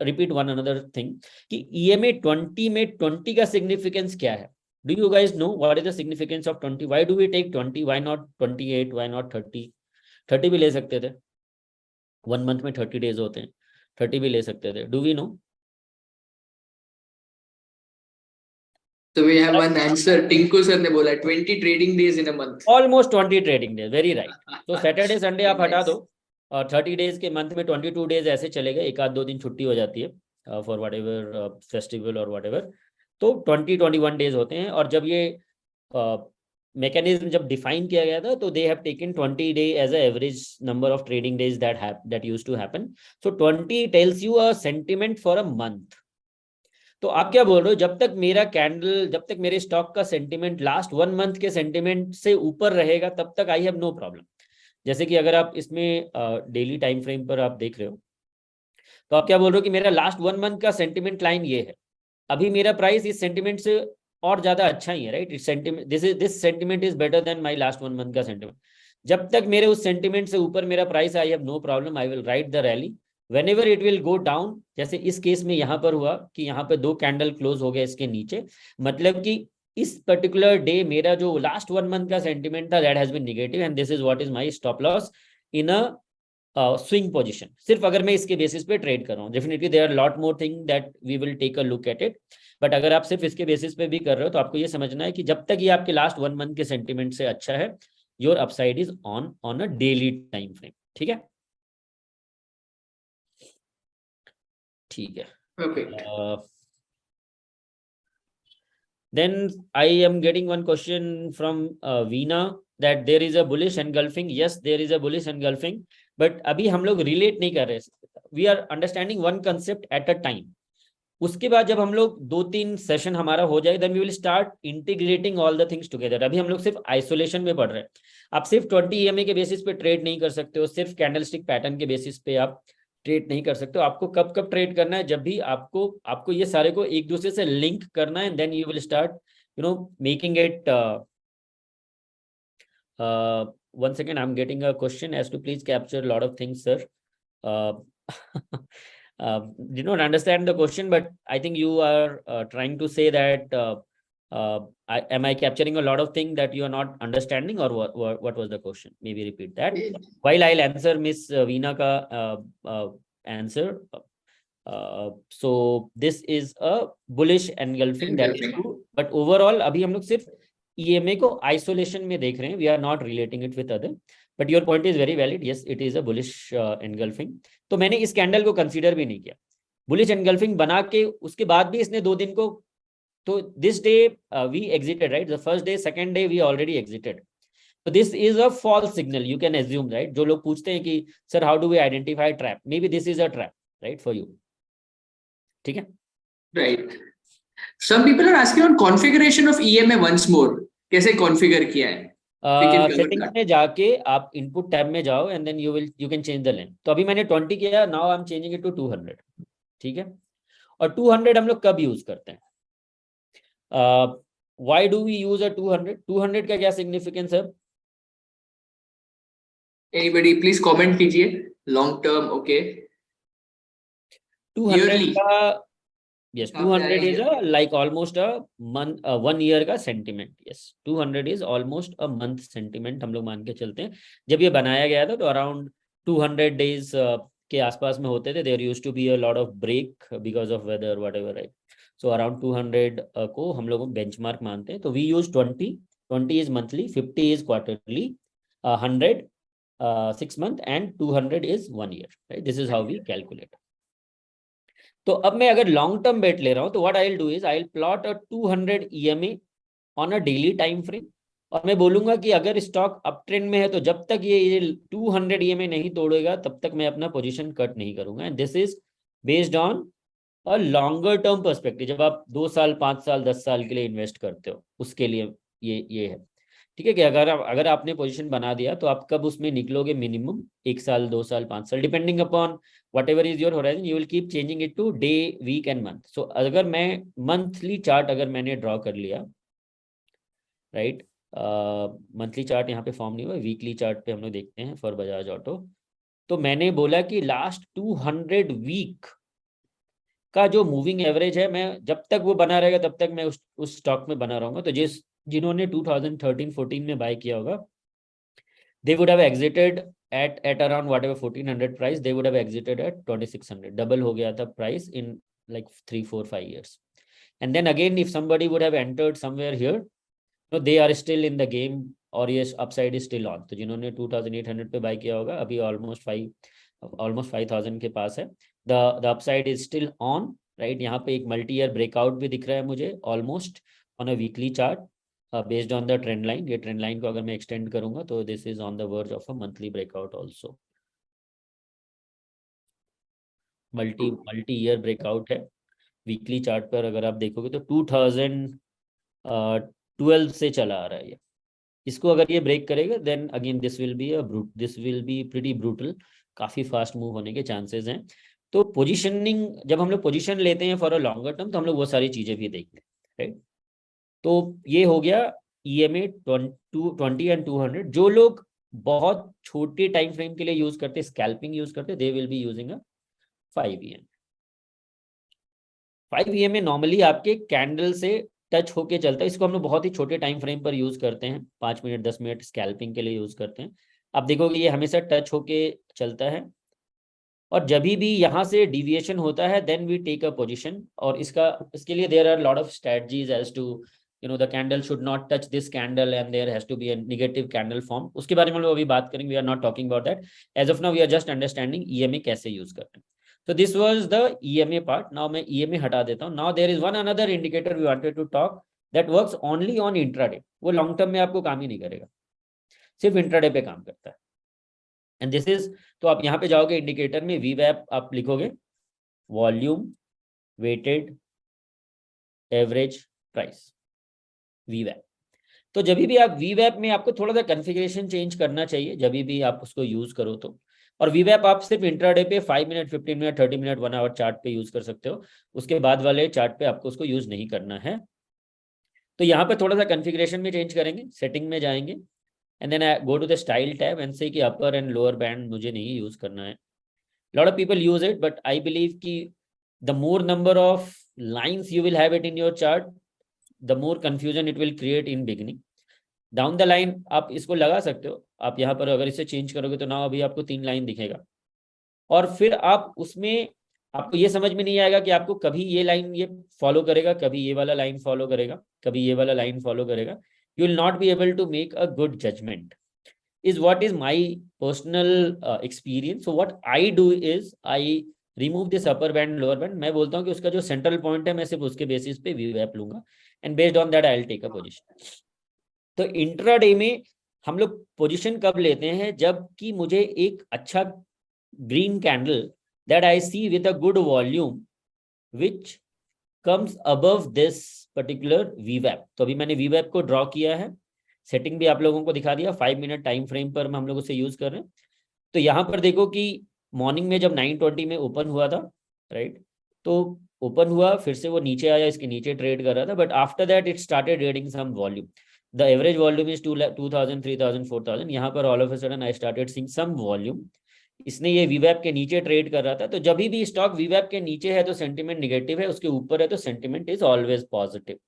repeat one another thing कि EMA 20 में 20 का सिग्निफिकेंस क्या है? Do you guys know what is the significance of 20? Why do we take 20? Why not 28? Why not 30? 30 भी ले सकते थे, 1 मंथ में 30 डेज होते हैं, 30 भी ले सकते थे. Do we know? So we have one answer. Tinku sir ने बोला 20 trading days in a month. Almost 20 trading days, very right. तो सैटरडे संडे आप हटा Nice. दो और 30 डेज के मंथ में 22 डेज ऐसे चले गए. एक आध 2 दिन छुट्टी हो जाती है फॉर वट एवर फेस्टिवल और वट एवर. तो 20-21 डेज होते हैं. और जब ये मैकेनिज्म जब डिफाइन किया गया था तो they have taken 20 day as a average number of trading days that used to happen. So 20 tells you a sentiment for a month. तो आप क्या बोल रहे हो, जब तक मेरा कैंडल, जब तक मेरे स्टॉक का सेंटिमेंट लास्ट 1 मंथ के सेंटिमेंट से ऊपर रहेगा तब तक आई हैव नो प्रॉब्लम. जैसे कि अगर आप इसमें डेली टाइम फ्रेम पर आप देख रहे हो तो आप क्या बोल रहे हो कि मेरा लास्ट 1 मंथ का सेंटिमेंट लाइन ये है. अभी मेरा प्राइस इस सेंटिमेंट से और ज्यादा अच्छा ही है, right? Sentiment, this sentiment is better than my last 1 month का सेंटिमेंट. जब तक मेरे उस सेंटिमेंट से ऊपर मेरा price, I have no problem, I will ride the rally. Whenever it will go down, जैसे इस केस में यहाँ पर हुआ कि यहाँ पे 2 कैंडल क्लोज हो गए इसके नीचे, मतलब कि इस पर्टिकुलर डे मेरा जो लास्ट 1 मंथ का सेंटिमेंट था that has been negative, and this is what is my stop loss in a swing position. सिर्फ अगर मैं इसके बेसिस पे ट्रेड कर रहा हूँ. Definitely there are lot more thing that we will take a look at it, but अगर आप सिर्फ इसके बेसिस पे भी कर रहे हो तो आपको ये समझना है कि जब तक ये आपके लास्ट 1 मंथ के सेंटिमेंट से अच्छा है, your upside is on a daily time frame. ठीक है, ठीक है. Perfect. Then I am getting one question from Veena that there is a bullish engulfing. Yes, there is a bullish engulfing, but अभी हम लोग relate नहीं कर रहे. We are understanding one concept at a time. उसके बाद जब हम लोग 2-3 सेशन हमारा हो जाए, then we will start integrating all the things together. अभी हम लोग सिर्फ आइसोलेशन में पढ़ रहे हैं. आप सिर्फ 20 EMA के बेसिस पे ट्रेड नहीं कर सकते हो, सिर्फ कैंडलस्टिक पैटर्न के बेसिस पे आप ट्रेड नहीं कर सकते हो. आपको कब कब ट्रेड करना है? जब भी आपको ये सारे को एक दूसरे से लिंक करना है, then you will start making it. one second, I'm getting a question as to please capture a lot of things, sir. Did not understand the question, but I think you are trying to say that am I capturing a lot of things that you are not understanding, or what was the question? Maybe repeat that. While I'll answer Miss Veena ka answer. So this is a bullish engulfing, that is true. But overall, अभी हम लोग सिर्फ EMA को isolation में देख रहे हैं, we are not relating it with other, but your point is very valid, yes it is a bullish engulfing. तो मैंने इस कैंडल को कंसीडर भी नहीं किया, बुलिश एनगल्फिंग बना के उसके बाद भी इसने 2 दिन को, तो this day we exited, right, the first day second day we already exited, so this is a false signal, you can assume, right? जो लोग पूछते हैं कि sir how do we identify trap, maybe this is a trap, right, for you, ठीक है। Right. Some people are asking on configuration of EMA once more. कैसे configure किया है? We can cover settings that. में जाके आप input tab में जाओ and then you can change the length. तो अभी मैंने 20 किया, now I am changing it to 200, ठीक है। और 200 हम लोग कब यूज करते हैं, why do we use a 200, 200 का क्या सिग्निफिकेंस है? Anybody please comment कीजिए. Long term, okay. 200 Yearly. का, yes, कहाँ पे 200 is आएगा? a like almost a month, 1 year का sentiment, yes 200 is almost a month sentiment हम लोग मान के चलते हैं। जब ये बनाया गया था तो अराउंड 200 days के आसपास में होते थे, there used to be a lot of break because of weather whatever, right? So around 200 को हम लोग benchmark मानते हैं। तो we use 20 is monthly, 50 is quarterly, 100 6 month and 200 is 1 year, right? This is how we calculate. तो अब मैं अगर लॉन्ग टर्म बेट ले रहा हूं तो what I will do is I will plot a 200 EMA on a daily time frame, और मैं बोलूंगा कि अगर स्टॉक अप ट्रेंड में है तो जब तक ये 200 ईएमए नहीं तोड़ेगा तब तक मैं अपना पोजीशन कट नहीं करूंगा। And this is based on a longer term perspective, जब आप 2 साल 5 साल 10 साल के लिए इन्वेस्ट करते हो उसके लिए ये है, ठीक है। कि अगर आपने पोजीशन बना दिया तो आप कब उसमें निकलोगे, मिनिमम 1 साल 2 साल 5 साल, depending upon whatever is your horizon, you will keep changing it to day, week and month. So अगर मैं मंथली चार्ट अगर मैंने ड्रॉ कर लिया, राइट, मंथली चार्ट यहाँ पे फॉर्म नहीं हुआ, वीकली चार्ट पे हम लोग देखते हैं फॉर बजाज ऑटो। तो मैंने बोला कि लास्ट 200 वीक का जो मूविंग एवरेज है, मैं जब तक वो बना रहेगा तब तक मैं उस स्टॉक में बना रहूंगा। तो जिन्होंने 2013-14 में बाय किया होगा, they would have exited at around whatever 1400 price, they would have exited at 2600, double हो गया था price in like 3-4-5 years. And then again if somebody would have entered somewhere here, no, they are still in the game, और ये upside is still on। तो जिन्होंने 2800 पे buy किया होगा अभी almost 5000 के पास है, the upside is still on, right? यहाँ पे एक multi year breakout भी दिख रहा है मुझे almost on a weekly chart, based on the trend line. ये ट्रेंड लाइन को अगर मैं एक्सटेंड करूंगा तो this is on the verge of a monthly breakout also, multi year breakout है। वीकली चार्ट पर अगर आप देखोगे तो 2012 से चला आ रहा है ये, इसको अगर ये ब्रेक करेगा then again this will be pretty brutal, काफी फास्ट मूव होने के चांसेस हैं। तो पोजीशनिंग, जब हम लोग पोजीशन लेते हैं फॉर अ लॉन्गर टर्म तो हम लोग वो सारी चीजें भी देखते हैं, राइट। तो ये हो गया ईएमए 20 एंड 200। जो लोग बहुत छोटे टाइम फ्रेम के लिए यूज करते, स्कैल्पिंग यूज करते, they will be using a 5 EMA. 5 EMA normally आपके कैंडल से टच होके चलता है, इसको हम लोग बहुत ही छोटे टाइम फ्रेम पर यूज करते हैं, 5 मिनट 10 मिनट स्कैल्पिंग के लिए यूज करते हैं। आप देखोगे ये हमेशा टच होके चलता है, और जब भी यहाँ से डिविएशन होता है then we take a position. और इसके लिए there are lot of strategies as to the candle should not touch this candle and there has to be a negative candle form, उसके बारे में हम लोग अभी बात करेंगे, we are not talking about that as of now, we are just understanding EMA कैसे use करते हैं। So this was the EMA part। now मैं EMA हटा देता हूँ। now there is one another indicator we wanted to talk that works only on intraday, वो long term में आपको काम ही नहीं करेगा, सिर्फ इंट्राडे पे काम करता है। एंड दिस इज, तो आप यहाँ पे जाओगे इंडिकेटर में, VWAP आप लिखोगे, volume weighted average price, VWAP। तो जब भी आप VWAP में आपको थोड़ा सा कॉन्फ़िगरेशन चेंज करना चाहिए जब भी आप उसको यूज करो तो। और VWAP आप सिर्फ इंट्राडे पे 5 minute 15 minute 30 minute 1 our chart पे यूज कर सकते हो, उसके बाद वाले चार्ट पे आपको उसको यूज नहीं करना है। तो यहाँ पे थोड़ा सा कॉन्फ़िगरेशन में चेंज करेंगे, सेटिंग में जाएंगे and then go to the style tab and से कि अपर एंड लोअर बैंड मुझे नहीं यूज करना है। Lot of people use it but I believe कि the more number of lines you will have it in your chart, the more confusion it will create in beginning। down the line आप इसको लगा सकते हो, आप यहाँ पर अगर इसे चेंज करोगे तो ना अभी आपको 3 लाइन दिखेगा, और फिर आप उसमें आपको ये समझ में नहीं आएगा कि आपको कभी ये लाइन ये फॉलो करेगा, कभी ये वाला लाइन फॉलो करेगा, कभी ये वाला लाइन फॉलो करेगा। you will not be able to make a good judgment, is what is my personal experience. So what I do is I remove this upper band lower band. मैं बोलता हूँ कि उसका जो central point है मैं सिर्फ उसके basis पे VWAP लूंगा, and based on that I'll take a position. तो इंट्राडे में हम लोग पोजीशन कब लेते हैं, जब कि मुझे एक अच्छा green candle that I see with a good volume which comes above this particular VWAP. तो अभी मैंने VWAP को ड्रॉ किया है, सेटिंग भी आप लोगों को दिखा दिया, 5 मिनट टाइम फ्रेम पर हम लोग उसे यूज कर रहे हैं. तो यहाँ पर देखो कि मॉर्निंग में जब 9:20 में ओपन हुआ था, राइट, तो ओपन हुआ, फिर से वो नीचे आया, इसके नीचे ट्रेड कर रहा था, but after that it started trading some volume. The average volume is 2,000, 3,000, 4,000. यहाँ पर all of a sudden I started seeing some volume. इसने ये VWAP के नीचे ट्रेड कर रहा था. तो जब भी स्टॉक VWAP के नीचे है तो सेंटिमेंट निगेटिव है, उसके ऊपर है तो सेंटिमेंट इज ऑलवेज पॉजिटिव.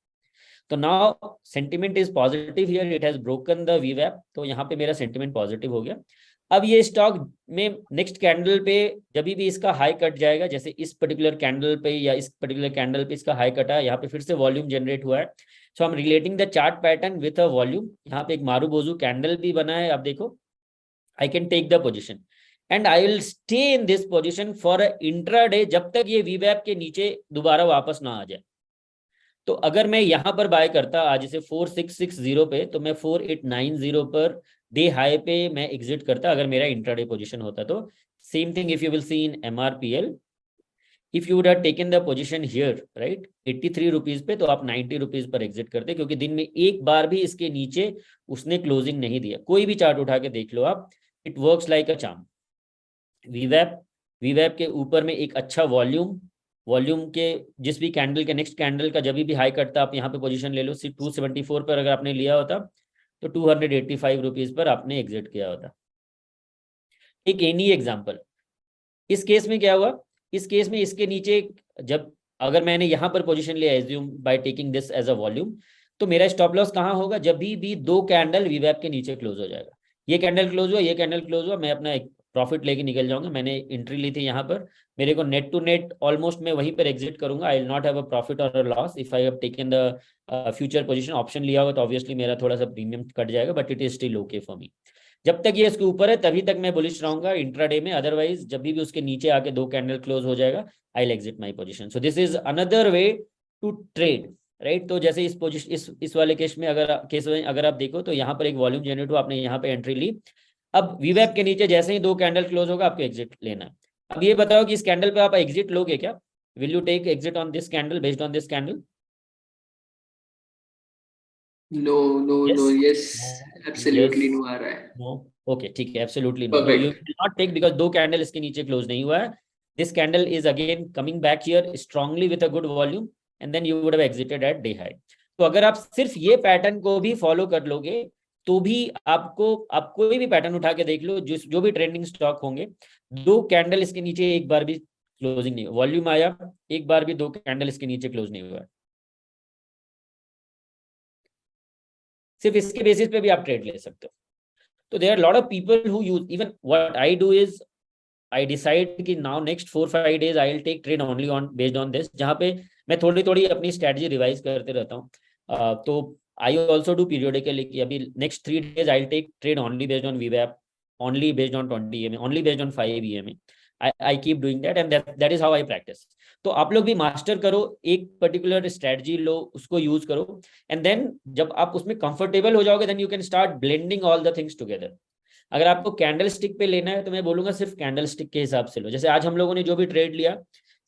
तो now sentiment is positive here, it has broken the VWAP. तो यहाँ पे मेरा सेंटिमेंट पॉजिटिव हो गया. अब ये स्टॉक में नेक्स्ट कैंडल पे जब भी इसका हाई कट जाएगा, जैसे इस पर्टिकुलर कैंडल पे या इस पर्टिकुलर कैंडल पे इसका हाई कटा है, यहाँ पे फिर से वॉल्यूम जनरेट हुआ है. So I am relating the chart pattern with a volume. यहाँ पे एक मारूबोजू कैंडल भी बना है, आप देखो. I can take the position and I will stay in this position for a intraday, जब तक ये VWAP के नीचे दोबारा वापस ना आ जाए. तो अगर मैं यहाँ पर बाय करता आज इसे 4660 पे, तो मैं 4890 पर डे हाई पे मैं एग्जिट करता अगर मेरा इंट्राडे पोजीशन होता. तो same thing if you will C in MRPL, if you would have taken the position here, right, 83 rupees पे, तो आप 90 रुपीज पर एग्जिट करते, क्योंकि दिन में एक बार भी इसके नीचे उसने क्लोजिंग नहीं दिया. कोई भी चार्ट उठा के देख लो आप, it works like a charm. VWAP के ऊपर में एक अच्छा वॉल्यूम के जिस भी कैंडल के नेक्स्ट कैंडल का जब भी हाई कटता, आप यहाँ पे पोजीशन ले लो. 274 पर अगर आपने लिया होता तो 285 रुपीज पर आपने एग्जिट किया होता. एक एनी एग्जांपल, इस केस में क्या हुआ, इस केस में इसके नीचे जब अगर मैंने यहाँ पर पोजीशन लिया, assume by taking this as a volume, तो मेरा स्टॉप लॉस कहाँ होगा, जब भी दो कैंडल VWAP के नीचे क्लोज हो जाएगा. ये कैंडल क्लोज हुआ, ये कैंडल क्लोज हुआ, मैं अपना एक प्रॉफिट लेके निकल जाऊंगा. मैंने एंट्री ली थी यहाँ पर, मेरे को नेट टू नेट ऑलमोस्ट मैं वहीं पर एग्जिट करूंगा. I will not have a profit और a loss if I have taken the future position. Option लिया होगा तो ऑब्वियसली मेरा थोड़ा सा प्रीमियम कट जाएगा, but it is still okay for me. जब तक ये इसके ऊपर है तभी तक मैं बुलिश रहूंगा इंट्राडे में. अदरवाइज जब भी उसके नीचे आके दो कैंडल क्लोज हो जाएगा, I will exit my position. So this is another way to trade, right. तो जैसे इस पोजीशन इस वाले केस में अगर आप देखो तो यहाँ पर एक वॉल्यूम जनरेट हुआ, आपने यहाँ पे एंट्री ली. अब VWAP के नीचे जैसे ही दो कैंडल क्लोज होगा, आपको एग्जिट लेना है. अब ये बताओ कि इस कैंडल पे आप एग्जिट लोगे क्या? Will you take exit on this candle, based on this candle? No, yes, absolutely yes, no आ रहा है. no. Okay, ठीक है, absolutely no. No, you Perfect. will not take because दो कैंडल इसके नीचे क्लोज नहीं हुआ है. This candle is again coming back here strongly with a good volume, and then you would have exited at day high. तो अगर आप सिर्फ ये पैटर्न को भी फॉलो कर लोगे तो भी आप कोई भी पैटर्न उठा के देख लो, जो भी ट्रेंडिंग स्टॉक होंगे, दो कैंडल इसके नीचे एक बार भी क्लोजिंग नहीं, वॉल्यूम आया, एक बार भी दो कैंडल इसके नीचे क्लोज नहीं हुआ. सिर्फ इसके बेसिस पे भी आप ट्रेड ले सकते हो. तो there are lot of people who use, even what I do is I decide कि now next 4-5 days I will take trade only on based on this, जहाँ पे मैं थोड़ी थोड़ी अपनी स्ट्रेटजी रिवाइज करते रहता हूँ. तो आई ऑल्सो डू पीरियडिकली कि अभी next 3 days I will take trade only based on VWAP, only based on 20 EMA, only based on 5 EMA. I keep doing that and that is how I practice. तो आप लोग भी master करो, एक particular strategy लो, उसको use करो, and then जब आप उसमें कंफर्टेबल हो जाओगे, then you can start blending all the things together. अगर आपको कैंडल स्टिक पे लेना है तो मैं बोलूंगा सिर्फ कैंडल स्टिक के हिसाब से लो. जैसे आज हम लोगों ने जो भी ट्रेड लिया,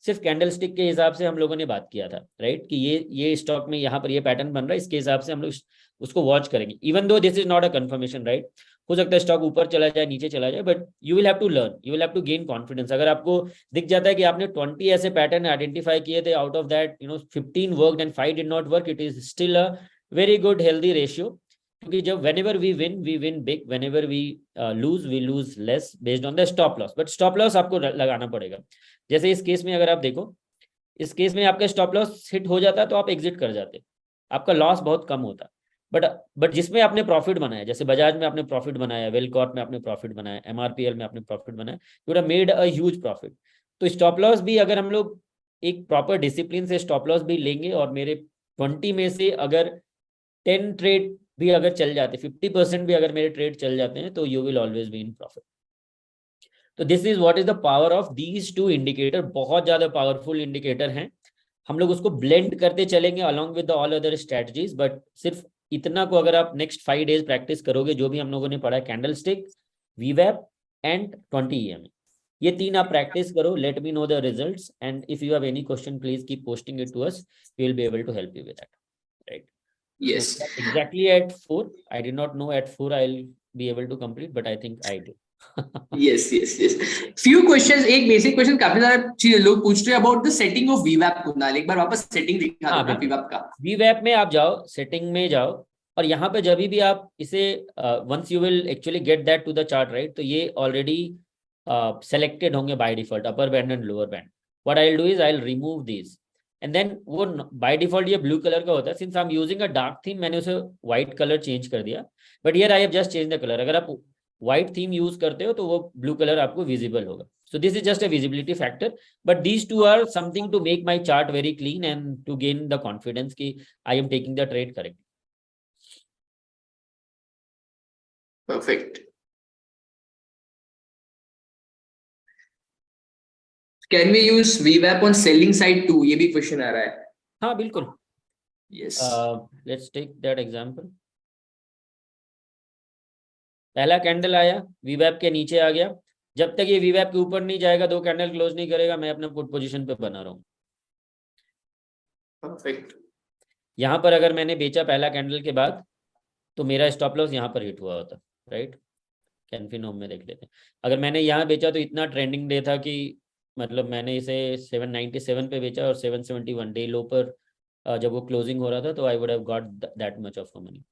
सिर्फ कैंडल स्टिक के हिसाब से हम लोगों ने बात किया था, राइट, कि ये स्टॉक में यहाँ पर ये पैटर्न बन रहा है, इसके हिसाब से हम लोग उसको वॉच करेंगे. Even though this is not a confirmation, right, हो सकता है स्टॉक ऊपर चला जाए, नीचे चला जाए, but you will have to learn, you will have to gain confidence. अगर आपको दिख जाता है कि आपने 20 ऐसे पैटर्न आइडेंटिफाई किए थे, out of that 15 worked and 5 did not work, it is still a very good healthy ratio. क्योंकि जब whenever we win big, whenever we lose less based on the stop loss. But stop loss आपको लगाना पड़ेगा. जैसे इस case में अगर आप देखो, इस केस में आपका स्टॉप लॉस हिट हो जाता तो आप एग्जिट कर जाते, आपका लॉस बहुत कम होता. बट जिसमें आपने प्रॉफिट बनाया, जैसे बजाज में आपने प्रॉफिट बनाया, वेलकॉर्प में आपने प्रॉफिट बनाया, MRPL में आपने प्रॉफिट बनाया, you would have made a huge profit. तो स्टॉप लॉस भी अगर हम लोग एक प्रॉपर डिसिप्लिन से स्टॉप लॉस भी लेंगे, और मेरे 20 में से अगर 10 ट्रेड भी अगर चल जाते, 50% भी अगर मेरे ट्रेड चल जाते हैं, तो you will always be in profit. तो this is what is the power of these two indicator. बहुत ज्यादा पावरफुल इंडिकेटर हैं, हम लोग उसको ब्लेंड करते चलेंगे along with the all other strategies. But सिर्फ इतना को अगर आप नेक्स्ट 5 days प्रैक्टिस करोगे, जो भी हम लोगों ने पढ़ा है, कैंडल स्टिक, वीवैप एंड 20 EMA, ये 3 आप प्रैक्टिस करो। Let me know the results, and if you have any question please keep posting it to us, we will be able to help you with that, right? Yes. So exactly at 4, I did not know at 4 I'll be able to complete, but I think I did. Yes, yes, yes. Few questions, एक basic question काफी सारे चीज लोग पूछ रहे हैं about the setting of VWAP Kunal, एक बार वापस setting दिखा दो ना VWAP का। VWAP में आप जाओ, सेटिंग में जाओ, और यहाँ पे जब भी आप इसे once you will actually get that to the chart, right, तो ये already selected होंगे by default, upper band and lower band. What I'll do is I'll remove these, and then वो by default ये blue color का होता है। Since I'm using a dark theme, मैंने उसे white color change कर दिया, but here I have just changed the color. अगर आप white theme use करते हो तो वो blue color आपको visible होगा। So this is just a visibility factor, but these two are something to make my chart very clean and to gain the confidence कि I am taking the trade correctly. Perfect. Can we use VWAP on selling side too? ये भी question आ रहा है। हाँ बिल्कुल। Yes. Let's take that example. पहला candle आया, VWAP के नीचे आ गया, जब तक ये VWAP के ऊपर नहीं जाएगा, 2 कैंडल क्लोज नहीं करेगा, मैं अपना पुट पोजीशन पे बना रहा हूँ। Perfect. यहाँ पर अगर मैंने बेचा पहला कैंडल के बाद, तो मेरा स्टॉप लॉस यहाँ पर हिट हुआ होता, राइट? कैनफिनोम में देख लेते हैं, अगर मैंने यहाँ बेचा तो इतना ट्रेंडिंग डे था कि मतलब मैंने इसे 797 पे बेचा और 771 डे लो पर जब वो क्लोजिंग हो रहा था, तो I would have got that much of money.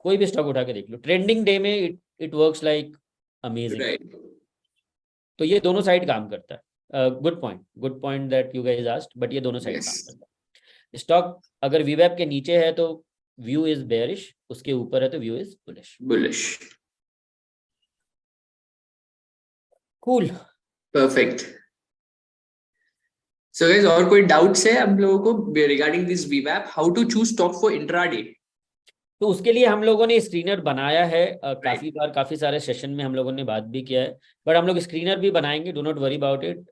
कोई भी स्टॉक उठा के देख लो, ट्रेंडिंग डे में इट वर्क्स लाइक अमेजिंग। तो ये दोनों साइड काम करता है। Good point that you guys asked, but ये दोनों साइड काम करता है। स्टॉक अगर VWAP के नीचे है तो व्यू इज बेयरिश, उसके ऊपर है तो view is bullish. Cool, perfect. So guys, और कोई डाउट्स है हम लोगों को regarding this VWAP, how to choose stock for intraday? तो उसके लिए हम लोगों ने स्क्रीनर बनाया है, काफी बार काफी सारे सेशन में हम लोगों ने बात भी किया है, बट हम लोग स्क्रीनर भी बनाएंगे, do not worry about it.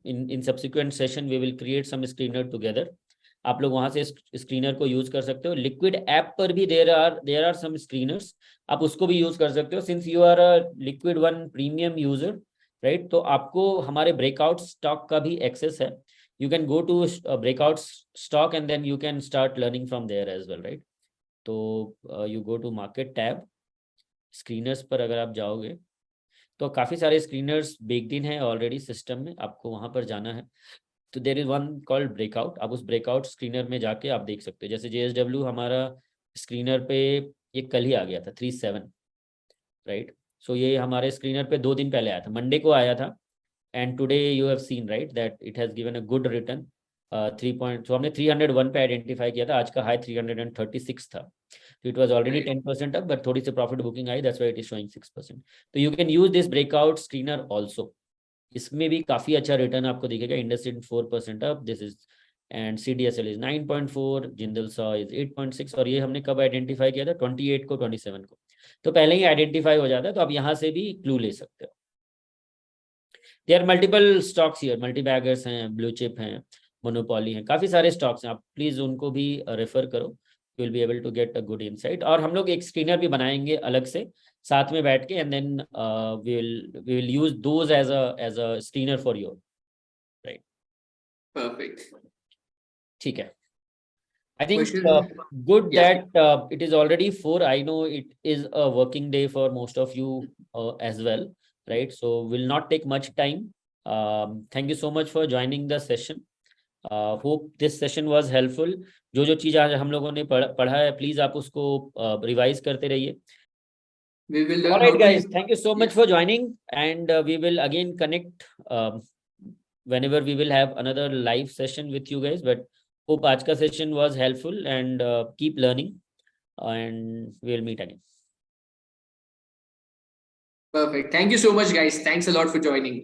In subsequent session we will create some screener together. आप लोग वहां से स्क्रीनर को यूज कर सकते हो। लिक्विड ऐप पर भी देयर आर सम स्क्रीनर्स, आप उसको भी यूज कर सकते हो। Since you are a liquid one premium user, right, तो आपको हमारे ब्रेकआउट स्टॉक का भी एक्सेस है। You can go to breakout stock and then you can start learning from there as well, right? तो you go to market tab, screeners पर अगर आप जाओगे तो काफ़ी सारे स्क्रीनर्स बेक्ड इन है ऑलरेडी सिस्टम में, आपको वहाँ पर जाना है। तो there is one called breakout, आप उस ब्रेकआउट स्क्रीनर में जाके आप देख सकते हो। जैसे JSW हमारा स्क्रीनर पे ये कल ही आ गया था 37, राइट? सो ये हमारे स्क्रीनर पे 2 दिन पहले आया था, मंडे को आया था, and today you have seen, right, that it has given a good return. 3 हमने 301 पे आइडेंटिफाई किया था, आज का हाई 336 था, तो it was already 10% up, but थोड़ी सी प्रॉफिट बुकिंग आई, that's why it is showing 6%। तो you can use this breakout screener also, इसमें भी काफी अच्छा रिटर्न आपको दिखेगा। Industrial 4% up, this is, and CDSL is 9.4, Jindal Saw is 8.6, और ये हमने कब आइडेंटिफाई किया था? 28 को, 27 को, तो पहले ही आइडेंटिफाई हो जाता है। तो आप यहाँ से भी क्लू ले सकते हो। There are multiple stocks here, multi baggers हैं, ब्लू चिप हैं, मोनोपोली हैं, काफी सारे स्टॉक्स हैं, आप प्लीज उनको भी रेफर करो, you will be able to get a good insight. और हम लोग एक स्क्रीनर भी बनाएंगे अलग से साथ में बैठ के, and then we will use those as a screener for your, right? Perfect, ठीक है। I think Question? good Yeah. that it is already 4. I know it is a working day for most of you as well, right? So will not take much time. Thank you so much for joining the session. Hope this session was helpful. जो चीज़ आज हम लोगों ने पढ़ा है, please आप उसको revise करते रहिए। We will learn All right, how to guys. use- Thank you so much for joining, and we will again connect whenever we will have another live session with you guys. But hope आज का session was helpful, and keep learning, and we will meet again. Perfect. Thank you so much, guys. Thanks a lot for joining.